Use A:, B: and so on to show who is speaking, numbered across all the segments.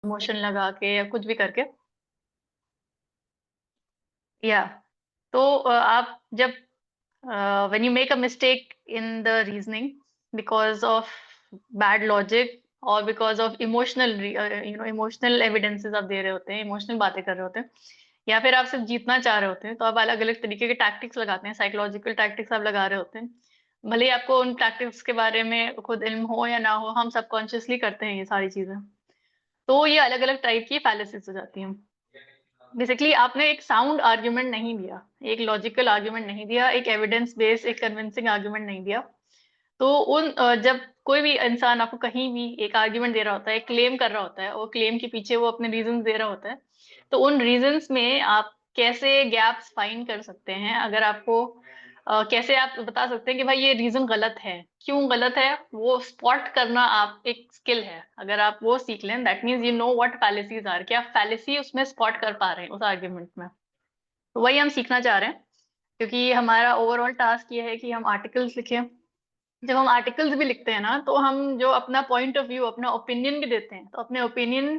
A: Emotion लगा के या कुछ भी करके। या तो आप जब when you make a mistake in the reasoning because of bad logic or because of emotional evidences आप दे रहे होते हैं, इमोशनल बातें कर रहे होते हैं, या फिर आप सिर्फ जीतना चाह रहे होते हैं, तो आप अलग अलग तरीके के टैक्टिक्स लगाते हैं, साइकोलॉजिकल टैक्टिक्स आप लगा रहे होते हैं। भले ही आपको उन टैक्टिक्स के बारे में खुद इल्म हो या ना हो, हम सबकॉन्शियसली करते हैं ये सारी चीजें। तो ये अलग अलग टाइप की फैलेसीज हो जाती हैं। बेसिकली आपने एक साउंड आर्ग्यूमेंट नहीं दिया, एक लॉजिकल आर्ग्यूमेंट नहीं दिया, एक एविडेंस बेस्ड एक कन्विंसिंग आर्ग्यूमेंट नहीं दिया। तो जब कोई भी इंसान आपको कहीं भी एक आर्ग्यूमेंट दे रहा होता है, एक क्लेम कर रहा होता है, और क्लेम के पीछे वो अपने रीजंस दे रहा होता है, तो उन रीजंस में आप कैसे गैप्स फाइंड कर सकते हैं, अगर आपको कैसे आप बता सकते हैं कि भाई ये रीजन गलत है, क्यों गलत है, वो स्पॉट करना आप एक स्किल है। अगर आप वो सीख लें, that means you know what fallacies are, क्या फैलेसी उसमें स्पॉट कर पा रहे हैं उस आर्ग्यूमेंट में। तो वही हम सीखना चाह रहे हैं, क्योंकि हमारा ओवरऑल टास्क ये है कि हम आर्टिकल्स लिखें। जब हम आर्टिकल्स भी लिखते हैं ना, तो हम जो अपना पॉइंट ऑफ व्यू, अपना ओपिनियन भी देते हैं, तो अपने ओपिनियन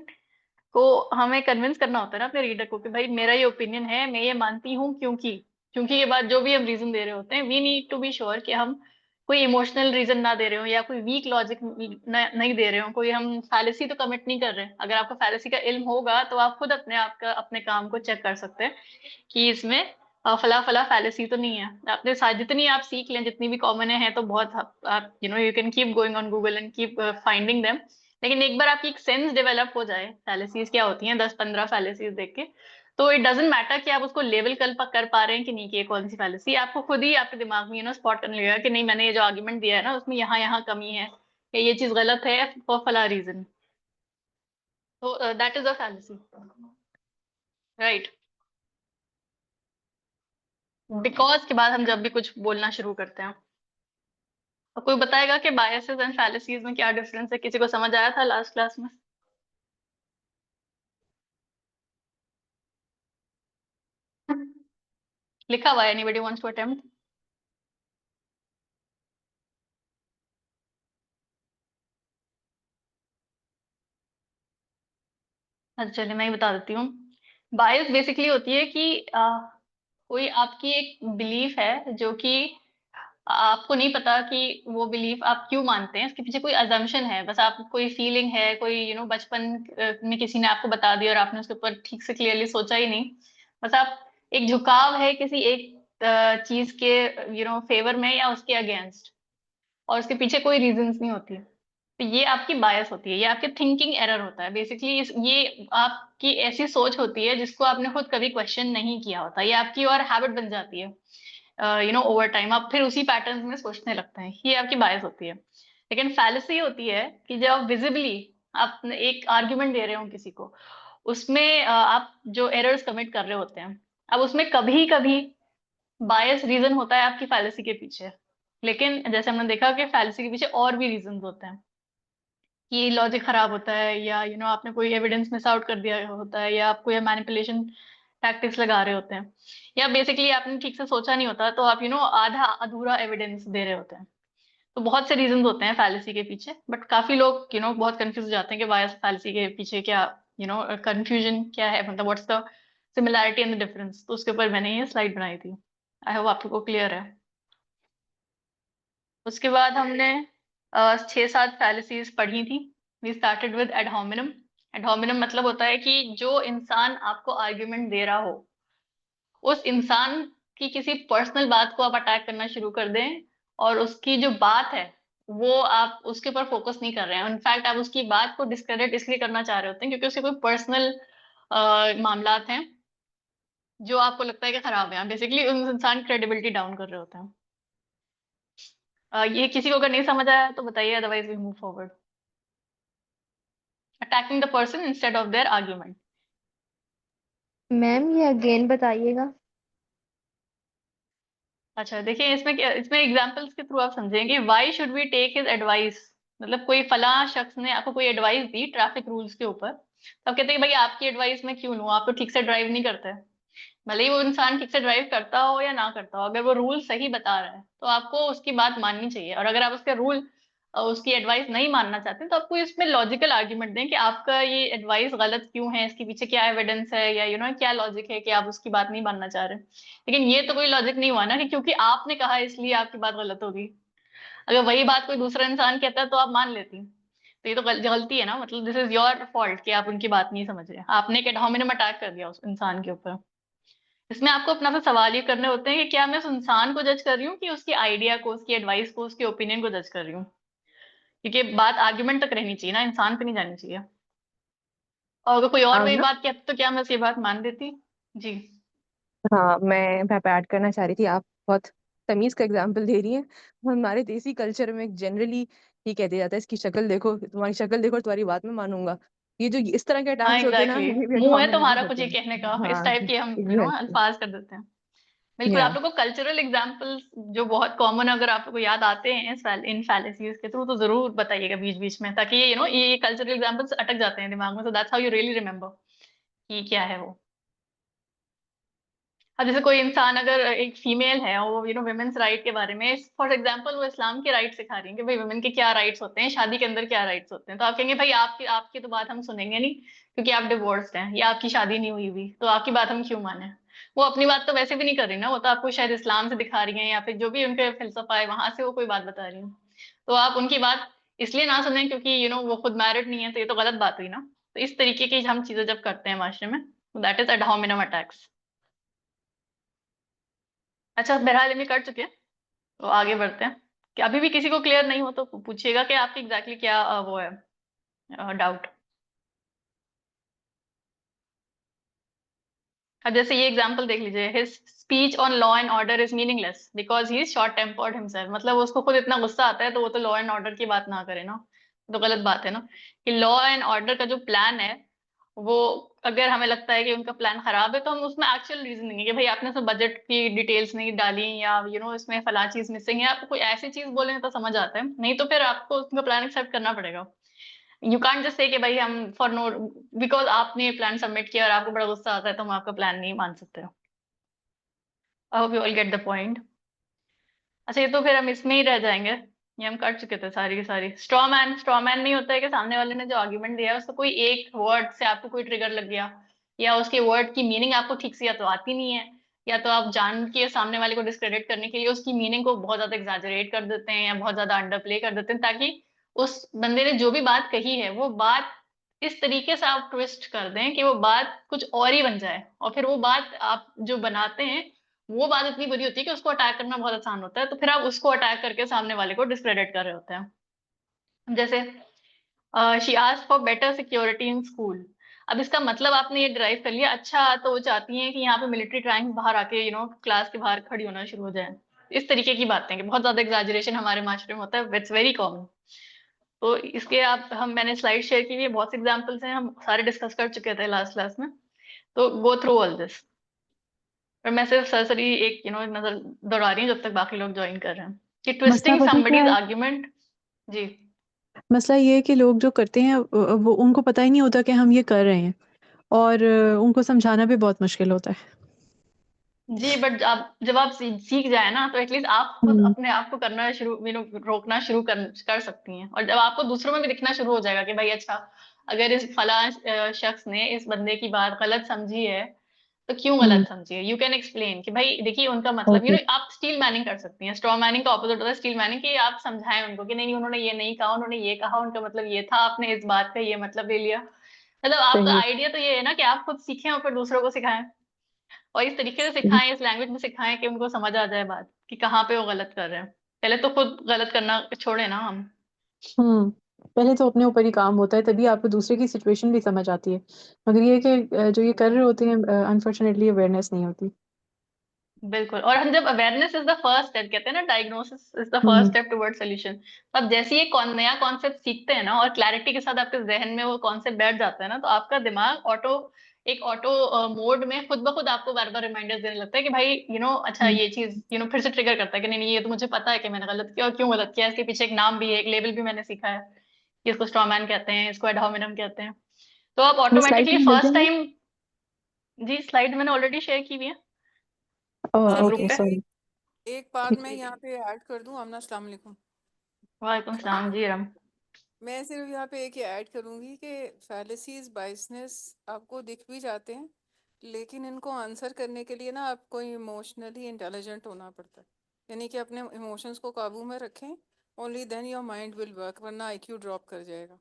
A: को हमें कन्विंस करना होता है ना अपने रीडर को, कि भाई मेरा ये ओपिनियन है, मैं ये मानती हूँ, क्योंकि क्योंकि ये बात, जो भी हम रीजन दे रहे होते हैं, we need to be sure कि हम कोई इमोशनल रीजन ना दे रहे हो, या कोई वीक लॉजिक नहीं दे रहे हो, कोई हम फैलेसी तो कमिट नहीं कर रहे हैं। अगर आपको फैलेसी का इल्म होगा, तो आप खुद अपने आप का अपने काम को चेक कर सकते हैं कि इसमें फला फला फैलेसी तो नहीं है। आपने साथ जितनी आप सीख लें, जितनी भी कॉमन है तो बहुत, आप you can keep going on Google and keep finding them. लेकिन एक बार आपकी एक सेंस डेवलप हो जाए फैलेसीज क्या होती हैं, 10-15 फैलेसीज देख के, तो इट डजेंट मैटर कि आप उसको लेवल कर पा रहे हैं कि नहीं, कि ये कौन सी फैलेसी, आपको खुद ही आपके दिमाग में स्पॉट करने लगेगा कि नहीं, मैंने ये जो आर्ग्यूमेंट दिया है ना, उसमें यहाँ यहाँ कमी है, या ये चीज गलत है फॉर फला रीजन। तो that is a fallacy, right. Because के बाद हम जब भी कुछ बोलना शुरू करते हैं, तो कोई बताएगा कि बायसेस एंड फैलेसीज में क्या डिफरेंस है? किसी को समझ आया था लास्ट क्लास में? लिखा हुआ है, एनीबॉडी वांट्स टू अटेम्प्ट? अच्छा चलिए, मैं ही बता देती हूँ। बायस बेसिकली होती है कि कोई आपकी एक बिलीफ है, जो कि आपको नहीं पता कि वो बिलीफ आप क्यों मानते हैं, उसके पीछे कोई अजम्पशन है, बस आप कोई फीलिंग है, कोई बचपन में किसी ने आपको बता दिया और आपने उसके ऊपर ठीक से क्लियरली सोचा ही नहीं। बस आप, एक झुकाव है किसी एक चीज के फेवर में या उसके अगेंस्ट, और उसके पीछे कोई रीजंस नहीं होती। तो ये आपकी बायस होती है, ये आपके थिंकिंग एरर होता है बेसिकली। ये आपकी ऐसी सोच होती है जिसको आपने खुद कभी क्वेश्चन नहीं किया होता, ये आपकी और हैबिट बन जाती है। ओवर टाइम आप फिर उसी पैटर्न में सोचने लगते हैं, ये आपकी बायस होती है। लेकिन फैलेसी होती है कि जब आप विजिबली आप एक आर्ग्यूमेंट दे रहे हो किसी को, उसमें आप जो एरर्स कमिट कर रहे होते हैं, अब उसमें कभी कभी बायस रीजन होता है आपकी फैलेसी के पीछे। लेकिन जैसे हमने देखा कि फैलेसी के पीछे और भी रीजन होते हैं, कि लॉजिक खराब होता है, या आपने कोई एविडेंस मिस आउट कर दिया होता है, या आप कोई मैनिपुलेशन टैक्टिक्स लगा रहे होते हैं, या बेसिकली आपने ठीक से सोचा नहीं होता, तो आप आधा अधूरा एविडेंस दे रहे होते हैं। तो बहुत से रीजंस होते हैं फैलेसी के पीछे, बट काफी लोग बहुत कंफ्यूज हो जाते हैं कि बायस फैलेसी के पीछे क्या, कंफ्यूजन क्या है, मतलब what's the similarity and the difference. तो उसके ऊपर मैंने ये स्लाइड बनाई थी, आई होप आपको क्लियर है। उसके बाद हमने 6-7 फैलेसीज पढ़ी थी। We started with ad hominem. Ad hominem मतलब होता है कि जो इंसान आपको आर्ग्यूमेंट दे रहा हो, उस इंसान की किसी पर्सनल बात को आप अटैक करना शुरू कर दें, और उसकी जो बात है वो आप उसके ऊपर फोकस नहीं कर रहे हैं, इनफैक्ट आप उसकी बात को डिस्क्रेडिट इसलिए करना चाह रहे होते हैं क्योंकि उसके कोई पर्सनल मामलात हैं जो आपको लगता है कि खराब है। बेसिकली उस इंसान की क्रेडिबिलिटी डाउन कर रहे होते हैं। ये किसी को अगर नहीं समझ आया तो बताइए, otherwise we move forward. Attacking the person instead of their argument.
B: Ma'am ये अगेन बताइएगा।
A: अच्छा देखिए, इसमें एग्जांपल्स के थ्रू आप समझेंगे, why should we take his advice. मतलब कोई फला शख्स ने आपको कोई एडवाइस दी ट्रैफिक रूल्स के ऊपर, तो आप कहते हैं कि भाई आपकी एडवाइस मैं क्यों लूं, आप तो ठीक से ड्राइव नहीं करते। भले ही वो इंसान ठीक से ड्राइव करता हो या ना करता हो, अगर वो रूल सही बता रहा है तो आपको उसकी बात माननी चाहिए। और अगर आप उसके रूल उसकी एडवाइस नहीं मानना चाहते, तो आपको इसमें लॉजिकल आर्ग्यूमेंट दें कि आपका ये एडवाइस गलत क्यों है, इसके पीछे क्या एविडेंस है, या क्या लॉजिक है कि आप उसकी बात नहीं मानना चाह रहे। लेकिन ये तो कोई लॉजिक नहीं हुआ ना कि क्योंकि आपने कहा इसलिए आपकी बात गलत होगी। अगर वही बात कोई दूसरा इंसान कहता है तो आप मान लेती। तो ये तो गलती है ना, मतलब दिस इज योर फॉल्ट कि आप उनकी बात नहीं समझ रहे, आपने एक एड होमिनम अटैक कर दिया उस इंसान के ऊपर। इसमें आपको अपना से सवाल ये करने होते हैं कि क्या मैं उस इंसान को जज कर रही हूँ कि उसकी आइडिया को, उसकी एडवाइस को, उसके ओपिनियन को जज कर रही हूँ। क्योंकि बात आर्ग्यूमेंट तक रहनी चाहिए ना, इंसान पे नहीं जानी चाहिए। और अगर कोई और वही
B: ना
A: बात कहता तो क्या मैं उसकी बात मान देती? जी।
B: हाँ, मैं पे ऐड करना चाह रही थी। आप बहुत तमीज का एग्जाम्पल दे रही हैं। हमारे देसी कल्चर में जनरली ये कह दिया जाता है, इसकी शक्ल देखो, तुम्हारी शक्ल देखो और तुम्हारी बात में मानूंगा। ये जो इस तरह के
A: हाँ
B: अटैक्स होते हैं ना,
A: एग्जैक्टली,
B: ये भी
A: मुंह है
B: एडोमिनम ही
A: तुम्हारा कुछ
B: होते
A: ये
B: हैं।
A: कहने का, इस
B: हाँ,
A: टाइप के हम
B: एग्जैक्टली।
A: अल्फाज कर देते हैं। बिल्कुल,
B: या
A: आप लोगों को कल्चरल एग्जाम्पल्स जो बहुत कॉमन अगर आप लोगों को याद आते हैं इन फैलेसीज के थ्रू, तो जरूर बताइएगा बीच बीच में, ताकि ये ये कल्चरल एग्जाम्पल्स अटक जाते हैं दिमाग में, so that's how you really remember कि क्या है वो। अब जैसे कोई इंसान अगर एक फीमेल है और वो वुमेन्स राइट के बारे में, फॉर एग्जांपल वो इस्लाम के राइट सिखा रही है कि भाई वुमेन के क्या राइट्स होते हैं, शादी के अंदर क्या राइट्स होते हैं, तो आप कहेंगे भाई आपकी आपकी तो बात हम सुनेंगे नहीं, क्योंकि आप डिवोर्स्ड हैं या आपकी शादी नहीं हुई हुई, तो आपकी बात हम क्यों माने। वो अपनी बात तो वैसे भी नहीं कर रही ना, वो तो आपको शायद इस्लाम से दिखा रही है या फिर जो भी उनके फिलसफा है वहां से वो कोई बात बता रही है। तो आप उनकी बात इसलिए ना सुने क्योंकि वो खुद मैरिड नहीं है, तो ये तो गलत बात हुई ना। तो इस तरीके की हम चीजें जब करते हैं माशरे में, that is add hominem attacks. अच्छा, बहरहाल में कर चुके हैं, तो आगे बढ़ते हैं। कि अभी भी किसी को क्लियर नहीं हो तो पूछिएगा कि आपकी एग्जैक्टली क्या वो है डाउट। अब जैसे ये एग्जांपल देख लीजिए, his speech on law and order is meaningless because he is short tempered himself. मतलब उसको खुद इतना गुस्सा आता है तो वो तो लॉ एंड ऑर्डर की बात ना करे ना, तो गलत बात है ना। कि लॉ एंड ऑर्डर का जो प्लान है वो, अगर हमें लगता है कि उनका प्लान खराब है तो हम उसमें एक्चुअल रीजनिंग है कि भाई आपने उसमें बजट की डिटेल्स नहीं डाली, या इसमें फला चीज मिसिंग है, आपको कोई ऐसी चीज बोलेंगे तो समझ आता है, नहीं तो फिर आपको उनका प्लान एक्सेप्ट करना पड़ेगा। यू कांट जस्ट से कि भाई हम फॉर नो, बिकॉज आपने प्लान सबमिट किया और आपको बड़ा गुस्सा आता है तो हम आपका प्लान नहीं मान सकते। I hope you all get the point. अच्छा, ये तो फिर हम इसमें ही रह जाएंगे, ये हम कर चुके थे सारी की सारी। स्ट्रॉ मैन नहीं होता है कि सामने वाले ने जो आर्ग्यूमेंट दिया है उसको कोई एक वर्ड से आपको कोई ट्रिगर लग गया, या उसके वर्ड की मीनिंग आपको ठीक से या तो आती नहीं है, या तो आप जान के सामने वाले को डिस्क्रेडिट करने के लिए उसकी मीनिंग को बहुत ज्यादा एग्जैजरेट कर देते हैं या बहुत ज्यादा अंडर प्ले कर देते हैं, ताकि उस बंदे ने जो भी बात कही है वो बात इस तरीके से आप ट्विस्ट कर दें कि वो बात कुछ और ही बन जाए, और फिर वो बात आप जो बनाते हैं वो बात इतनी बुरी होती है कि उसको अटैक करना बहुत आसान होता है, तो फिर आप उसको अटैक करके सामने वाले को डिस्क्रेडिट कर रहे होते हैं। जैसे she asked for better security in school. अब इसका मतलब आपने ये ड्राइव कर लिया, अच्छा तो वो चाहती हैं कि यहाँ पे मिलिट्री टैंक बाहर आके क्लास के बाहर खड़ी होना शुरू हो जाए। इस तरीके की बातें कि बहुत ज्यादा एग्जैजरेशन हमारे माशरे में होता है, इट्स वेरी कॉमन। तो इसके आप हम मैंने स्लाइड शेयर की हुई है, बहुत से एग्जांपल्स हैं, हम सारे डिस्कस कर चुके थे लास्ट क्लास में, तो गो थ्रू ऑल दिस। पर मैं सिर्फ सरसरी एक नजर दौड़ा रही हूँ जब तक बाकी लोग ज्वाइन कर रहे हैं, कि
B: मसला
A: ट्विस्टिंग
B: पता क्या
A: समबडीज
B: है?
A: आर्ग्यूमेंट। जी।
B: मसला ये है कि लोग जो करते हैं वो उनको पता ही नहीं होता कि हम ये कर रहे हैं, और उनको समझाना भी बहुत मुश्किल होता है।
A: जी, बट आप जब आप सीख जाए ना तो एटलीस्ट आप खुद
B: हम्म।
A: अपने आप को करना शुरू रोकना शुरू कर सकती हैं, और जब आपको दूसरों में भी दिखना शुरू हो जाएगा कि भाई अच्छा, अगर इस फला शख्स ने इस बंदे की बात गलत समझी है तो क्यों
B: हम्म।
A: गलत समझी है, यू कैन एक्सप्लेन कि भाई देखिए उनका मतलब
B: ओके।
A: आप स्टील मैनिंग कर सकती हैं। स्ट्रॉ मैनिंग का ऑपोजिट होता है स्टील मैनिंग, कि आप समझाएं उनको कि नहीं नहीं उन्होंने ये नहीं कहा, उन्होंने ये कहा, उनका मतलब ये था, आपने इस बात का ये मतलब ले लिया। मतलब आपका
B: सही।
A: आइडिया तो ये है ना कि आप खुद सीखें और फिर दूसरों को सिखाएं, और इस तरीके से सिखाएं, इस लैंग्वेज में सिखाएं कि उनको समझ आ जाए बात कि कहाँ पे वो गलत कर रहे हैं। पहले तो खुद गलत करना छोड़े ना हम।
B: हम्म। पहले तो अपने ऊपर ही काम होता है, तभी आपको दूसरे की सिचुएशन भी समझ आती है। मगर ये है कि जो ये कर रहे होते हैं, अनफॉर्चुनेटली अवेयरनेस नहीं होती।
A: बिल्कुल, और हम जब awareness is the first step कहते हैं ना, diagnosis is the first
B: hmm.
A: Step toward solution. अब जैसे ही नया कॉन्सेप्ट सीखते हैं ना और क्लैरिटी के साथ आपके जहन में वो कॉन्सेप्ट बैठ जाता है ना, तो आपका दिमाग ऑटो मोड में खुद ब खुद आपको बार बार रिमाइंडर्स देने लगता है कि भाई अच्छा
B: हम्म।
A: ये चीज फिर से ट्रिगर करता है कि नहीं नहीं ये तो मुझे पता है कि मैंने गलत किया, और क्यों गलत किया, इसके पीछे एक नाम भी है, एक लेबल भी मैंने सीखा है कि इसको स्ट्रॉमैन कहते हैं, इसको एड होमिनम कहते हैं। तो आप
B: ये स्लाइड
A: ऑटोमेटिकली
B: में मिल
A: फर्स्ट
B: जाएंगे?
A: टाइम। जी, स्लाइड मैंने ऑलरेडी शेयर की हुई है
B: ओह
A: ग्रुप
B: ओके,
A: पे।
B: सॉरी।
C: एक बात
B: ठीक।
C: मैं
A: जी जी।
C: यहाँ पे ऐड कर दूं, आमना, अस्सलाम वालेकुम।
A: वालेकुम सलाम जी रम।
C: मैं सिर्फ यहाँ पे एक ही ऐड करूंगी कि फैलेसीज बाइसनेस आपको दिख भी जाते हैं, लेकिन इनको आंसर करने के लिए ना आपको इमोशनली इंटेलिजेंट होना पड़ता है। यानी कि अपने इमोशंस को काबू में रखें। Only then your mind will work, वरना आईक्यू ड्रॉप कर जाएगा।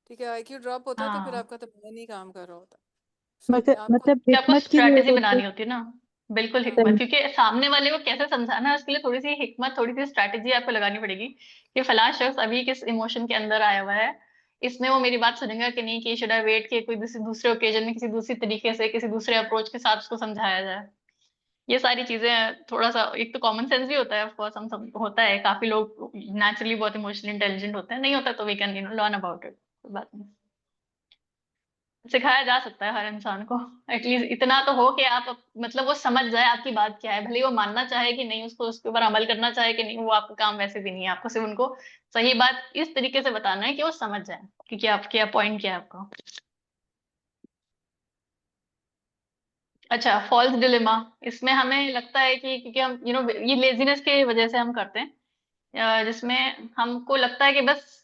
C: ठीक है, आईक्यू ड्रॉप होता है तो फिर
A: हाँ,
C: आपका तो मन नहीं काम कर रहा होता। आपको
B: मतलब
A: कि आपको
B: हिकमत की
A: स्ट्रैटेजी
B: जरूरत होती
A: बनानी होती है ना। बिल्कुल
C: हाँ
A: हिकमत, क्योंकि सामने वाले को कैसे समझाना है उसके लिए थोड़ी सी हिकमत, थोड़ी सी स्ट्रैटेजी आपको लगानी पड़ेगी कि फलां शख्स अभी किस इमोशन के अंदर आया हुआ है, इसमें वो मेरी बात सुनेगा कि नहीं, कि शुड आई वेट के कोई दूसरे ओकेजन में किसी दूसरी तरीके से किसी दूसरे अप्रोच के साथ उसको समझाया जाए। ये सारी चीजें थोड़ा सा, एक तो कॉमन सेंस भी होता है ऑफ कोर्स, हम सब होता है, काफी लोग नेचुरली बहुत इमोशनली इंटेलिजेंट होते हैं, नहीं होता तो we can learn about it, कोई बात नहीं, सिखाया जा सकता है हर इंसान को। एटलीस्ट इतना तो हो कि आप मतलब वो समझ जाए आपकी बात क्या है, भले ही वो मानना चाहे कि नहीं, उसको उसके ऊपर अमल करना चाहे कि नहीं, वो आपका काम वैसे भी नहीं है, आपको सिर्फ उनको सही बात इस तरीके से बताना है कि वो समझ जाए कि क्या पॉइंट क्या है आपका। अच्छा, फॉल्स डिलेमा, इसमें हमें लगता है कि क्योंकि हम ये लेजीनेस की वजह से हम करते हैं, जिसमें हमको लगता है कि बस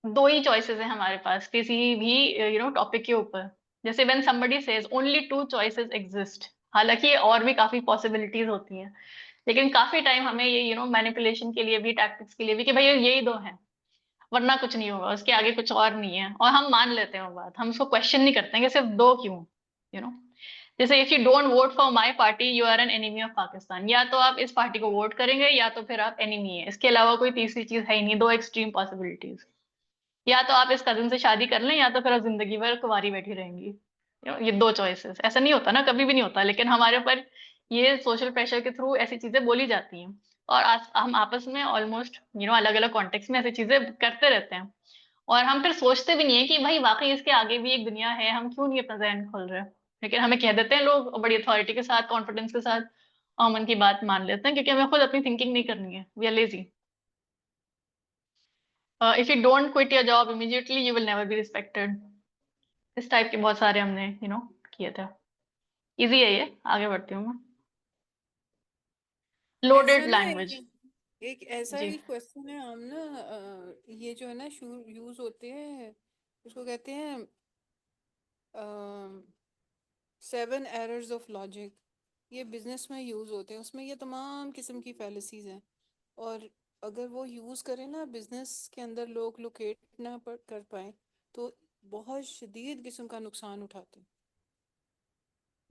A: दो ही चॉइसेस है हमारे पास किसी भी टॉपिक के ऊपर। जैसे when somebody says only two choices exist, हालांकि और भी काफी पॉसिबिलिटीज होती हैं, लेकिन काफी टाइम हमें ये मैनिपुलेशन के लिए भी, टैक्टिक्स के लिए भी, कि भाई यही दो हैं, वरना कुछ नहीं होगा, उसके आगे कुछ और नहीं है, और हम मान लेते हैं वो बात, हम उसको क्वेश्चन नहीं करते हैं कि सिर्फ दो क्यों। यू नो जैसे if you don't vote for my party you are an enemy of Pakistan, या तो आप इस पार्टी को वोट करेंगे या तो फिर आप एनिमी है, इसके अलावा कोई तीसरी चीज है ही नहीं, दो एक्सट्रीम पॉसिबिलिटीज। या तो आप इस कजिन से शादी कर लें या तो फिर आप जिंदगी भर कुंवारी बैठी रहेंगी। ये दो चॉइसेस, ऐसा नहीं होता ना, कभी भी नहीं होता, लेकिन हमारे ऊपर ये सोशल प्रेशर के थ्रू ऐसी चीजें बोली जाती हैं, और हम आपस में ऑलमोस्ट अलग अलग कॉन्टेक्स्ट में ऐसी चीजें करते रहते हैं, और हम फिर सोचते भी नहीं है कि भाई वाकई इसके आगे भी एक दुनिया है, हम क्यों नहीं अपना जहन खोल रहे हैं। लेकिन हमें कह देते हैं लोग बड़ी अथॉरिटी के साथ, कॉन्फिडेंस के साथ, और मन की बात मान लेते हैं, क्योंकि हमें खुद अपनी थिंकिंग नहीं करनी है, we are lazy. If you don't quit your job immediately you will never be respected. इस टाइप के बहुत सारे हमने किए थे। इजी है ये, आगे बढ़ती हूँ मैं।
C: ऐसा
A: लोडेड
C: ना
A: लैंग्वेज।
C: एक ऐसा
A: जी।
C: ही क्वेश्चन है, हम ना ये जो है ना यूज होते हैं, उसको कहते हैं 7 एरर्स ऑफ लॉजिक। ये बिजनेस में यूज होते हैं, उसमें ये तमाम किस्म की फैलेसीज हैं। और अगर वो यूज करें ना बिजनेस के अंदर, लोग लोकेट ना कर पाए तो बहुत शदीद किस्म का नुकसान उठाते हैं।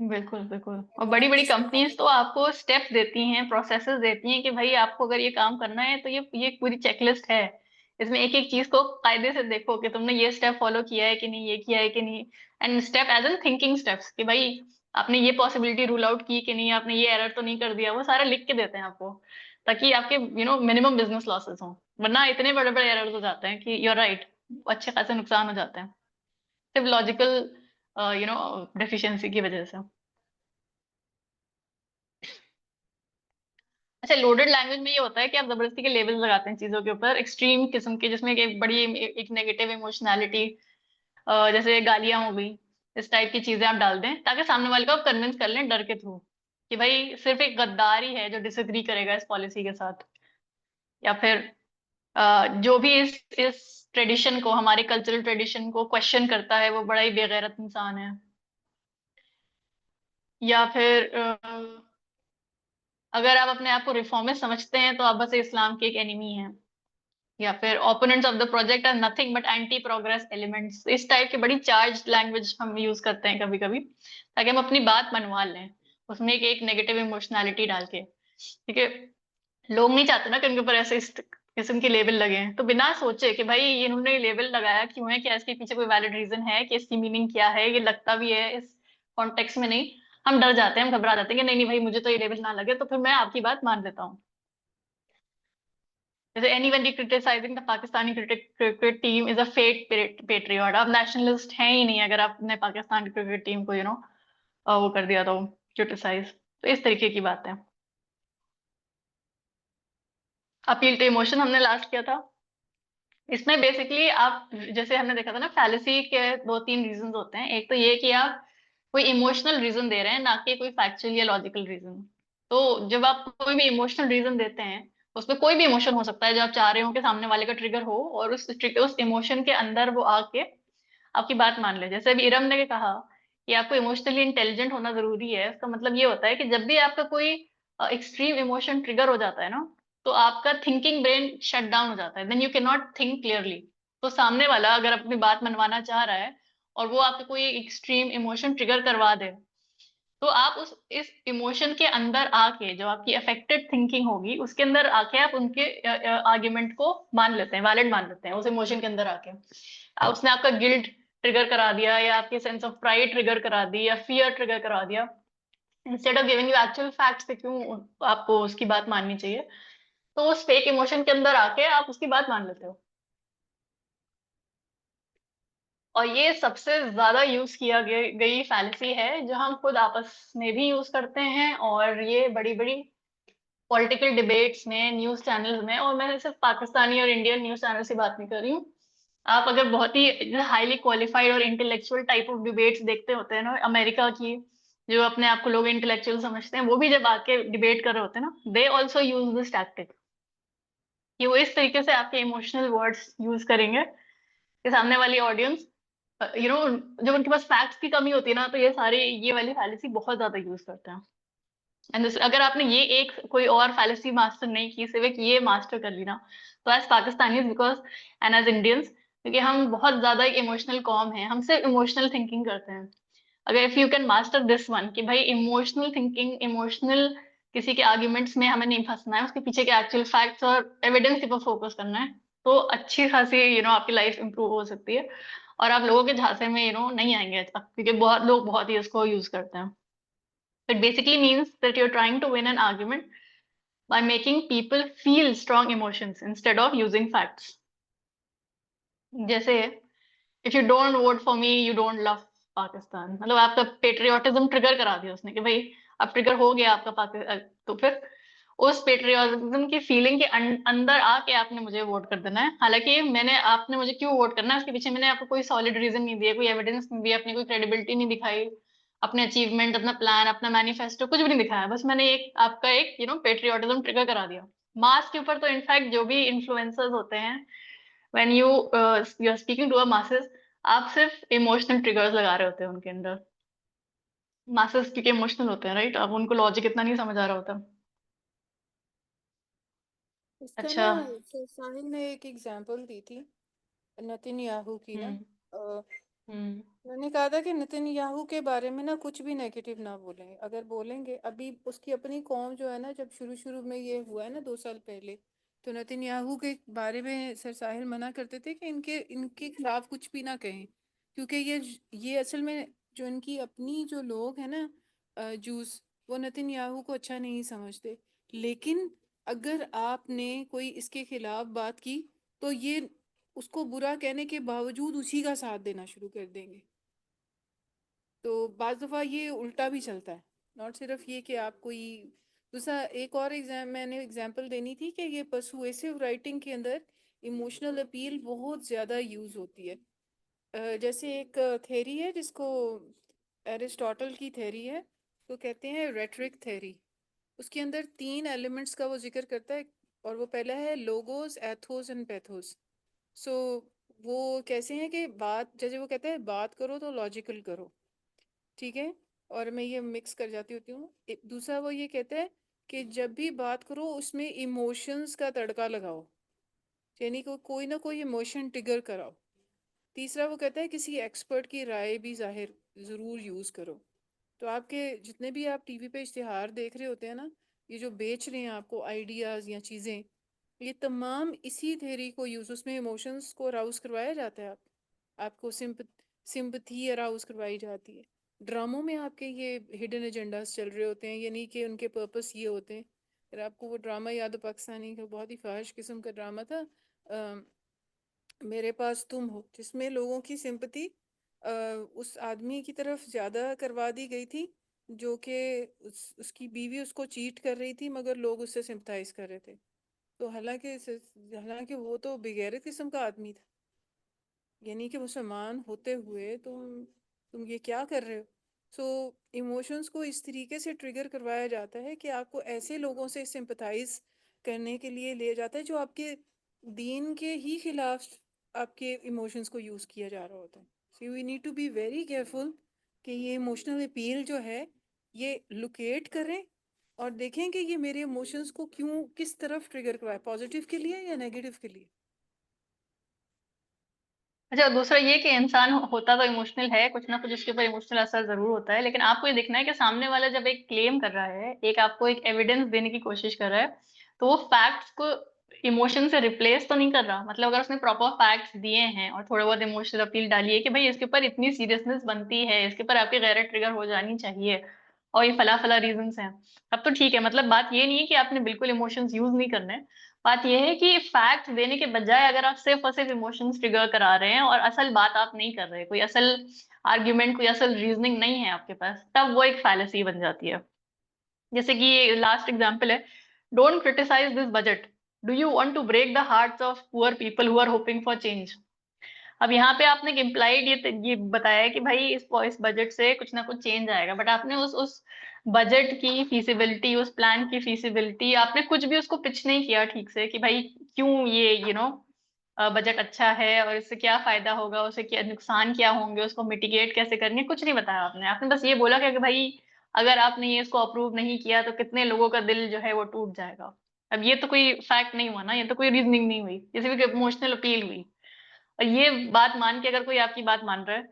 A: बिल्कुल बिल्कुल, और बड़ी
C: तमाम
A: बड़ी
C: इस्तेमाल
A: कंपनीज तो आपको स्टेप्स देती हैं, प्रोसेसेस देती हैं कि भाई आपको अगर ये काम करना है तो ये पूरी चेकलिस्ट है, इसमें एक एक चीज को कायदे से देखो कि तुमने ये स्टेप फॉलो किया है कि नहीं, ये किया है कि नहीं, and step as an thinking steps, कि भाई आपने ये पॉसिबिलिटी रूल आउट की कि नहीं, आपने ये एरर तो नहीं कर दिया, वो सारा लिख के देते हैं आपको, ताकि आपके मिनिमम बिजनेस लॉसेस हों, वरना इतने बड़े बड़े एरर्स हो जाते हैं कि यू आर राइट, अच्छे खासे नुकसान हो जाते हैं, सिर्फ लॉजिकल डेफिशिएंसी की वजह से। अच्छा, लोडेड लैंग्वेज में ये होता है कि आप जबरदस्ती के लेबल्स लगाते हैं चीजों के ऊपर, एक्सट्रीम किस्म के, जिसमें एक बड़ी एक नेगेटिव इमोशनैलिटी, जैसे गालियां हो गई, इस टाइप की चीजें आप डाल दें ताकि सामने वाले को आप कन्विंस कर लें डर के थ्रू, कि भाई सिर्फ एक गद्दार ही है जो डिसएग्री करेगा इस पॉलिसी के साथ, या फिर जो भी इस ट्रेडिशन को, हमारे कल्चरल ट्रेडिशन को क्वेश्चन करता है वो बड़ा ही बेगैरत इंसान है, या फिर अगर आप अपने आप को रिफॉर्मिस्ट समझते हैं तो आप बस इस्लाम के एक एनिमी हैं, या फिर opponents of the project are nothing but anti progress elements, इस टाइप की बड़ी चार्ज लैंग्वेज हम यूज करते हैं कभी कभी, ताकि हम अपनी बात मनवा लें, उसमें एक नेगेटिव इमोशनैलिटी डाल के, ठीक है। लोग नहीं चाहते ना कि उनके ऊपर ऐसे इस किस्म के लेबल लगे हैं, तो बिना सोचे कि भाई ये इन्होंने लेबल लगाया क्यों है, क्या इसके पीछे कोई वैलिड रीजन है, कि इसकी मीनिंग क्या है, ये लगता भी है इस कॉन्टेक्स्ट में, नहीं, हम डर जाते हैं, हम घबरा जाते हैं कि नहीं नहीं भाई मुझे तो ये लेबल ना लगे, तो फिर मैं आपकी बात मान लेता हूँ। जैसे anyone criticising the Pakistani cricket team is a fake patriot, आप नेशनलिस्ट हैं ही नहीं अगर आपने पाकिस्तान की क्रिकेट टीम को वो कर दिया तो क्रिटिसाइज, तो इस तरीके की बात है। अपील टू इमोशन हमने लास्ट किया था, इसमें बेसिकली आप, जैसे हमने देखा था ना, फैलेसी के दो तीन रीजन होते हैं, एक तो ये कि आप कोई इमोशनल रीजन दे रहे हैं ना कि कोई फैक्चुअल या लॉजिकल रीजन। तो जब आप कोई भी इमोशनल रीजन देते हैं उसमें कोई भी इमोशन हो सकता है जो आप चाह रहे हो कि सामने वाले का ट्रिगर हो, और उस इमोशन के अंदर वो आके आपकी बात मान ले। जैसे अभी इरम ने कहा कि आपको इमोशनली इंटेलिजेंट होना जरूरी है, इसका मतलब ये होता है कि जब भी आपका कोई एक्सट्रीम इमोशन ट्रिगर हो जाता है ना, तो आपका थिंकिंग ब्रेन शट डाउन हो जाता है, then you can not think clearly. तो सामने वाला अगर अपनी बात मनवाना चाह रहा है और वो आपको कोई एक्सट्रीम इमोशन ट्रिगर करवा दे, तो आप उस इस इमोशन के अंदर आके, जो आपकी अफेक्टेड थिंकिंग होगी उसके अंदर आके, आप उनके आर्ग्यूमेंट को मान लेते हैं, वैलिड मान लेते हैं उस इमोशन के अंदर आके। उसने आपका गिल्ट ट्रिगर करा दिया, या आपकी सेंस ऑफ प्राइड ट्रिगर करा दी, या फियर ट्रिगर करा दिया, instead of giving you actual facts कि क्यों आपको उसकी बात माननी चाहिए, तो उस फेक इमोशन के अंदर आके आप उसकी बात मान लेते हो। और ये सबसे ज्यादा यूज किया गई फैलेसी है, जो हम खुद आपस में भी यूज करते हैं, और ये बड़ी बड़ी पॉलिटिकल डिबेट्स में, न्यूज चैनल्स में, और मैं सिर्फ पाकिस्तानी और इंडियन न्यूज चैनल की बात नहीं कर रही हूँ। आप अगर बहुत ही हाईली क्वालिफाइड और इंटेलेक्चुअल टाइप ऑफ डिबेट्स देखते होते हैं ना, अमेरिका की, जो अपने आप को लोग इंटेलेक्चुअल समझते हैं, वो भी जब आके डिबेट कर रहे होते हैं ना, they also use this tactic, कि वो इस तरीके से आपके इमोशनल वर्ड्स यूज करेंगे कि सामने वाली ऑडियंस, जब उनके पास फैक्ट्स की कमी होती है ना, तो ये वाली फैलेसी बहुत ज्यादा यूज करते हैं। एंड अगर आपने ये एक कोई और फैलेसी मास्टर नहीं की, सिर्फ ये मास्टर कर ली ना, तो as Pakistanis because and as Indians, क्योंकि हम बहुत ज्यादा एक इमोशनल कॉम है, हम सिर्फ इमोशनल थिंकिंग करते हैं। अगर if you can master this one, कि भाई इमोशनल थिंकिंग, इमोशनल किसी के आर्ग्यूमेंट्स में हमें नहीं फंसना है, उसके पीछे के एक्चुअल फैक्ट्स और एविडेंस के ऊपर फोकस करना है, तो अच्छी खासी आपकी लाइफ इंप्रूव हो सकती है, और आप लोगों के झांसे में नहीं आएंगे, क्योंकि बहुत लोग बहुत ही इसको यूज करते हैं। It basically means that you're trying to win an argument by making people feel strong emotions instead of using facts. जैसे if you don't vote for me you don't love Pakistan, मतलब आपका पेट्रियोटिज्म ट्रिगर करा दिया उसने, कि भाई अब trigger हो गया आपका पाकिस्तान, तो फिर उस पेट्रियोटिज्म की फीलिंग के अंदर आके आपने मुझे वोट कर देना है। हालांकि आपने मुझे क्यों वोट करना है, उसके पीछे मैंने आपको कोई सॉलिड रीजन नहीं दिया, कोई एविडेंस नहीं दिया, अपनी कोई क्रेडिबिलिटी नहीं दिखाई, अपने अचीवमेंट, अपना प्लान, अपना मैनिफेस्टो कुछ भी नहीं दिखाया, बस मैंने एक आपका एक पेट्रियोटिज्म ट्रिगर करा दिया। मास के ऊपर तो इनफैक्ट जो भी इन्फ्लुएंसर्स होते हैं, when you are speaking to a masses, आप सिर्फ इमोशनल ट्रिगर्स लगा रहे होते हैं उनके अंदर। मासेस क्योंकि इमोशनल होते हैं, राइट, अब उनको लॉजिक इतना नहीं समझ आ रहा होता।
C: इसका
A: अच्छा।
C: ना साहिल ने एक एग्जांपल दी थी नेतन्याहू की ना।
A: हम्म। हम्म।
C: मैंने कहा था कि नेतन्याहू के बारे में ना कुछ भी नेगेटिव ना बोलें, अगर बोलेंगे अभी उसकी अपनी कौम जो है ना, जब शुरू शुरू में ये हुआ है ना 2 साल पहले, तो नेतन्याहू के बारे में सर साहिल मना करते थे कि इनके इनके खिलाफ कुछ भी ना कहें, क्योंकि ये असल में जो इनकी अपनी जो लोग हैं ना, जूस, वो नेतन्याहू को अच्छा नहीं समझते। लेकिन अगर आपने कोई इसके खिलाफ बात की, तो ये उसको बुरा कहने के बावजूद उसी का साथ देना शुरू कर देंगे। तो बाज़ दफ़ा ये उल्टा भी चलता है, नॉट सिर्फ ये कि आप कोई दूसरा। एक और मैंने एग्जांपल देनी थी कि ये पर्सुएसिव राइटिंग के अंदर इमोशनल अपील बहुत ज़्यादा यूज़ होती है। जैसे एक थेरी है जिसको एरिस्टोटल की थेरी है, तो कहते हैं रेटरिक थेरी। उसके अंदर 3 एलिमेंट्स का वो जिक्र करता है, और वो पहला है लोगोस, एथोस एंड पैथोस। सो वो कैसे हैं कि बात, जैसे वो कहते हैं बात करो तो लॉजिकल करो, ठीक है, और मैं ये मिक्स कर जाती होती हूँ। दूसरा वो ये कहता है कि जब भी बात करो उसमें इमोशंस का तड़का लगाओ, यानी कि कोई ना कोई इमोशन ट्रिगर कराओ। तीसरा वो कहता है किसी एक्सपर्ट की राय भी जाहिर ज़रूर यूज़ करो। तो आपके जितने भी आप टीवी पे इश्तिहार देख रहे होते हैं ना, ये जो बेच रहे हैं आपको आइडियाज़ या चीज़ें, ये तमाम इसी थेरी को यूज़, उसमें इमोशंस को अराउज करवाया जाता है। आपको सिंपथी अराउज करवाई जाती है। ड्रामों में आपके ये हिडन एजेंडास चल रहे होते हैं, यानी कि उनके पर्पस ये होते हैं। अगर आपको वो ड्रामा याद हो, पाकिस्तानी का बहुत ही फाहिश किस्म का ड्रामा था, मेरे पास तुम हो, जिसमें लोगों की सिंपथी उस आदमी की तरफ ज़्यादा करवा दी गई थी, जो कि उसकी बीवी उसको चीट कर रही थी, मगर लोग उससे सिंपथाइज कर रहे थे। तो हालांकि वो तो बेगैरत किस्म का आदमी था, यानी कि मुसलमान होते हुए तुम ये क्या कर रहे हो। सो इमोशंस को इस तरीके से ट्रिगर करवाया जाता है कि आपको ऐसे लोगों से सिंपथाइज करने के लिए ले जाता है जो आपके दीन के ही खिलाफ आपके इमोशंस को यूज किया जा रहा होता है. So we need to be very careful कि ये इमोशनल अपील जो है ये लोकेट करें और देखें कि ये मेरे इमोशंस को क्यों किस तरफ ट्रिगर करवाए, पॉजिटिव के लिए या नेगेटिव के लिए.
A: अच्छा, दूसरा ये कि इंसान होता तो इमोशनल है, कुछ ना कुछ उसके ऊपर इमोशनल असर जरूर होता है, लेकिन आपको ये देखना है कि सामने वाला जब एक क्लेम कर रहा है, एक आपको एक एविडेंस देने की कोशिश कर रहा है, तो वो फैक्ट्स को इमोशन से रिप्लेस तो नहीं कर रहा. मतलब अगर उसने प्रॉपर फैक्ट्स दिए हैं और थोड़े बहुत इमोशनल अपील डाली है कि भाई इसके ऊपर इतनी सीरियसनेस बनती है, इसके ऊपर आपकी गैरत ट्रिगर हो जानी चाहिए और ये फला फला रीजंस हैं, अब तो ठीक है. मतलब बात ये नहीं है कि आपने बिल्कुल इमोशंस यूज नहीं करने. बात यह है कि फैक्ट देने के बजाय अगर आप सिर्फ और सिर्फ इमोशंस ट्रिगर करा रहे हैं और असल बात आप नहीं कर रहे, कोई असल आर्ग्यूमेंट, कोई असल रीजनिंग नहीं है आपके पास, तब वो एक फैलेसी बन जाती है. जैसे कि लास्ट एग्जांपल है, don't criticise this budget, do you want to break the hearts of poor people who are hoping for change. अब यहाँ पे आपने एक इम्प्लाइड ये बताया है कि भाई इस बजट से कुछ ना कुछ चेंज आएगा, बट आपने उस बजट की फीसिबिलिटी, उस प्लान की फीसिबिलिटी, आपने कुछ भी उसको पिच नहीं किया ठीक से कि भाई क्यों ये बजट अच्छा है और इससे क्या फायदा होगा, उससे क्या नुकसान क्या होंगे, उसको मिटिगेट कैसे करेंगे, कुछ नहीं बताया आपने. आपने बस ये बोला कि भाई अगर आपने ये इसको अप्रूव नहीं किया तो कितने लोगों का दिल जो है वो टूट जाएगा. अब ये तो कोई फैक्ट नहीं हुआ ना, ये तो कोई रीजनिंग नहीं हुई, जैसे भी इमोशनल अपील हुई. और ये बात मान के अगर कोई आपकी बात मान रहा है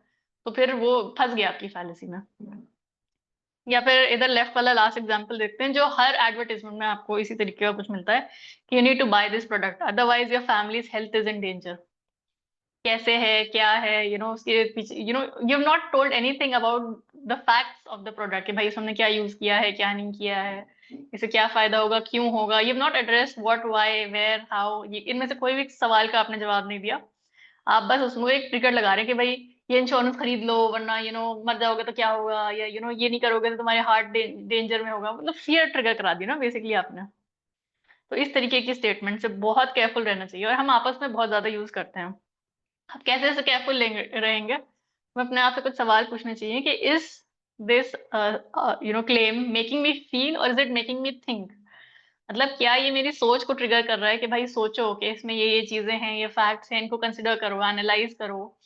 A: तो फिर वो फंस गया आपकी फैलेसी में. या फिर इधर लेफ्ट वाला लास्ट एग्जांपल देखते हैं, जो हर एडवर्टाइजमेंट में आपको इसी तरीके का कुछ मिलता है कि you need to buy this product otherwise your family's health is in danger. कैसे है, क्या है, उसके पीछे you have not told anything about the facts of the product कि भाई इसमें क्या यूज किया है, क्या नहीं किया है, इससे क्या फायदा होगा, क्यों होगा. You have not addressed what, why, where, how. इनमें से कोई भी सवाल का आपने जवाब नहीं दिया. आप बस उसमें एक ट्रिगर लगा रहे हैं कि भाई ये इंश्योरेंस खरीद लो वरना मर जाओगे तो क्या होगा, या ये नहीं करोगे तो तुम्हारे हार्ट डेंजर में होगा. मतलब फियर ट्रिगर करा दी ना बेसिकली आपने. तो इस तरीके की स्टेटमेंट से बहुत केयरफुल रहना चाहिए, और हम आपस में बहुत ज्यादा यूज करते हैं. अब कैसे ऐसे केयरफुल रहेंगे, हमें अपने आप से कुछ सवाल पूछने चाहिए कि is this claim making me feel और is it making me think. मतलब क्या ये मेरी सोच को ट्रिगर कर रहा है कि भाई सोचो कि इसमें ये चीजें हैं, ये फैक्ट्स हैं, इनको कंसिडर करो, एनालाइज करो.